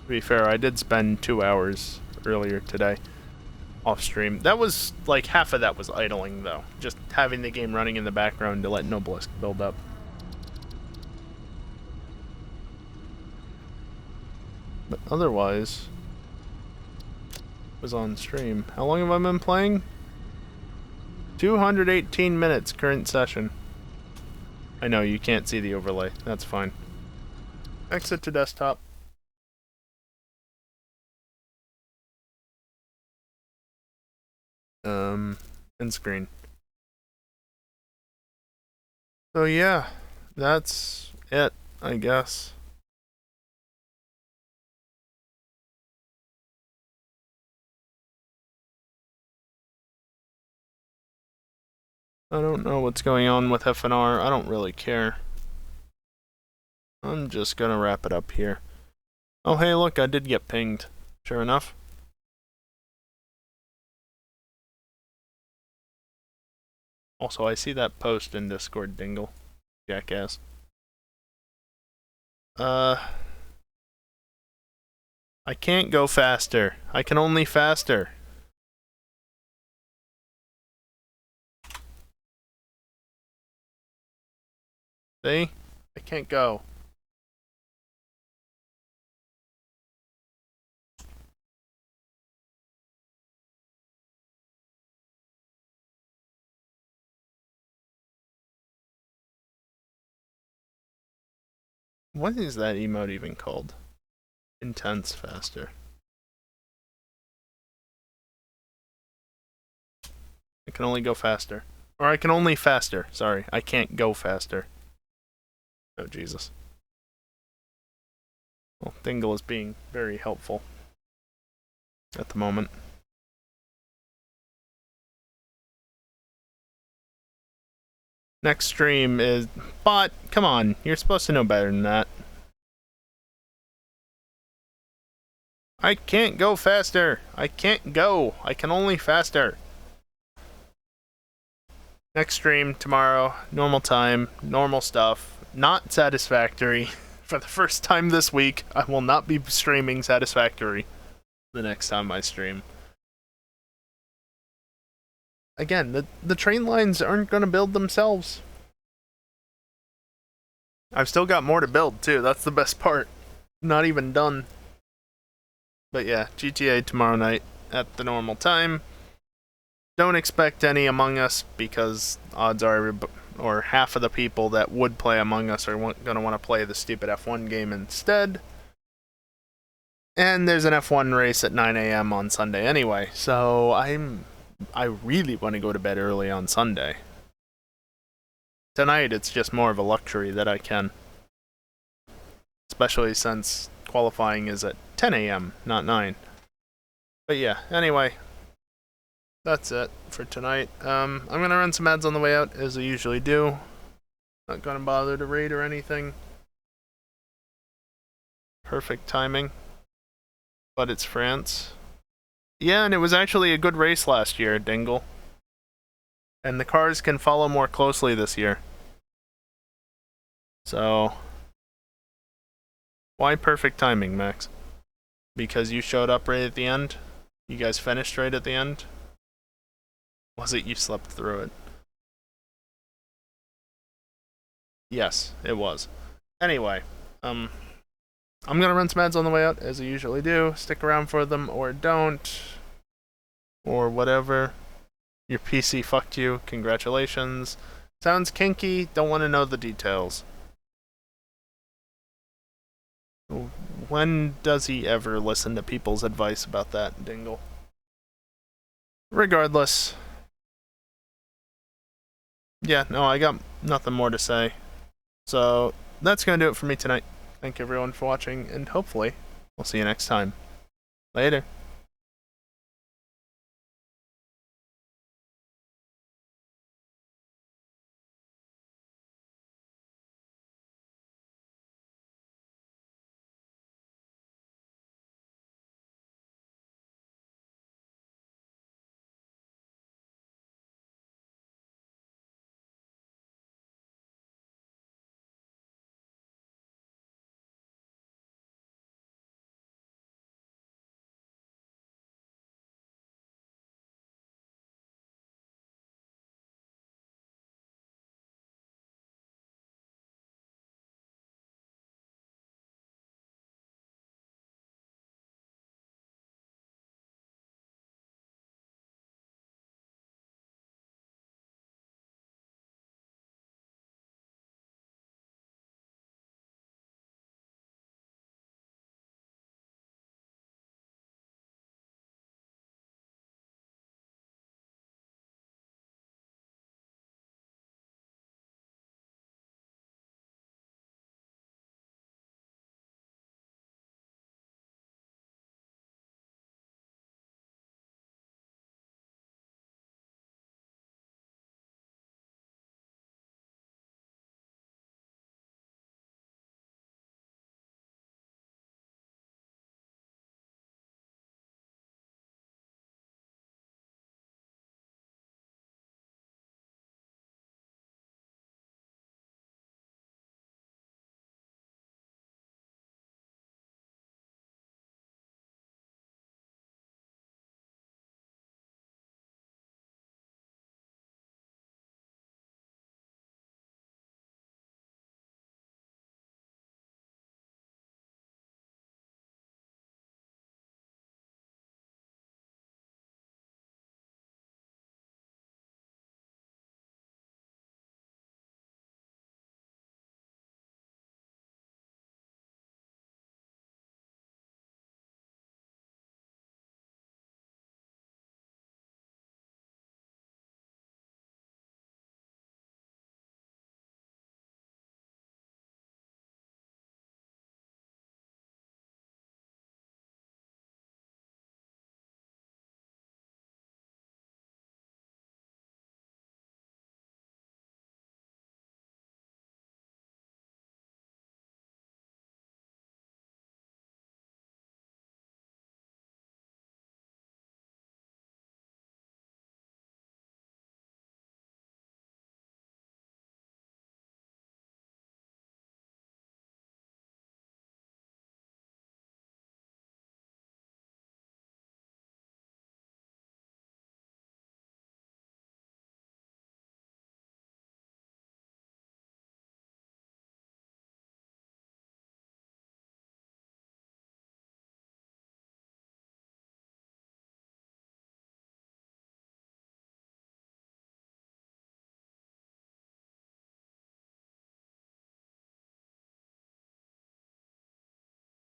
To be fair, I did spend 2 hours earlier today off stream. That was, like, half of that was idling, though. Just having the game running in the background to let Nobelisk build up. But otherwise, was on stream. How long have I been playing? 218 minutes, current session. I know, you can't see the overlay. That's fine. Exit to desktop. End screen. So yeah, that's it, I guess. I don't know what's going on with FNR. I don't really care. I'm just gonna wrap it up here. Oh hey, look, I did get pinged. Sure enough. Also, I see that post in Discord, Dingle. Jackass. I can't go faster. I can only faster. See? I can't go. What is that emote even called? Intense faster. I can only go faster. Or I can only faster. Sorry, I can't go faster. Oh, Jesus. Well, Dingle is being very helpful at the moment. Next stream is... Bot, come on. You're supposed to know better than that. I can't go faster. I can't go. I can only faster. Next stream tomorrow, normal time, normal stuff, not Satisfactory. For the first time this week, I will not be streaming Satisfactory the next time I stream. Again, the train lines aren't going to build themselves. I've still got more to build, too. That's the best part. Not even done. But yeah, GTA tomorrow night at the normal time. Don't expect any Among Us, because odds are or half of the people that would play Among Us are going to want to play the stupid F1 game instead. And there's an F1 race at 9 a.m. on Sunday anyway, so I really want to go to bed early on Sunday. Tonight, it's just more of a luxury that I can. Especially since qualifying is at 10 a.m., not 9. But yeah, anyway. That's it for tonight. I'm gonna run some ads on the way out, as I usually do. Not gonna bother to raid or anything. Perfect timing. But it's France. Yeah, and it was actually a good race last year, Dingle. And the cars can follow more closely this year. So, why perfect timing, Max? Because you showed up right at the end? You guys finished right at the end? Was it you slept through it? Yes, it was. Anyway, I'm gonna run some ads on the way out, as I usually do. Stick around for them, or don't. Or whatever. Your PC fucked you. Congratulations. Sounds kinky. Don't want to know the details. When does he ever listen to people's advice about that, Dingle? Regardless. Yeah, no, I got nothing more to say. So, that's going to do it for me tonight. Thank you everyone for watching, and hopefully, we'll see you next time. Later.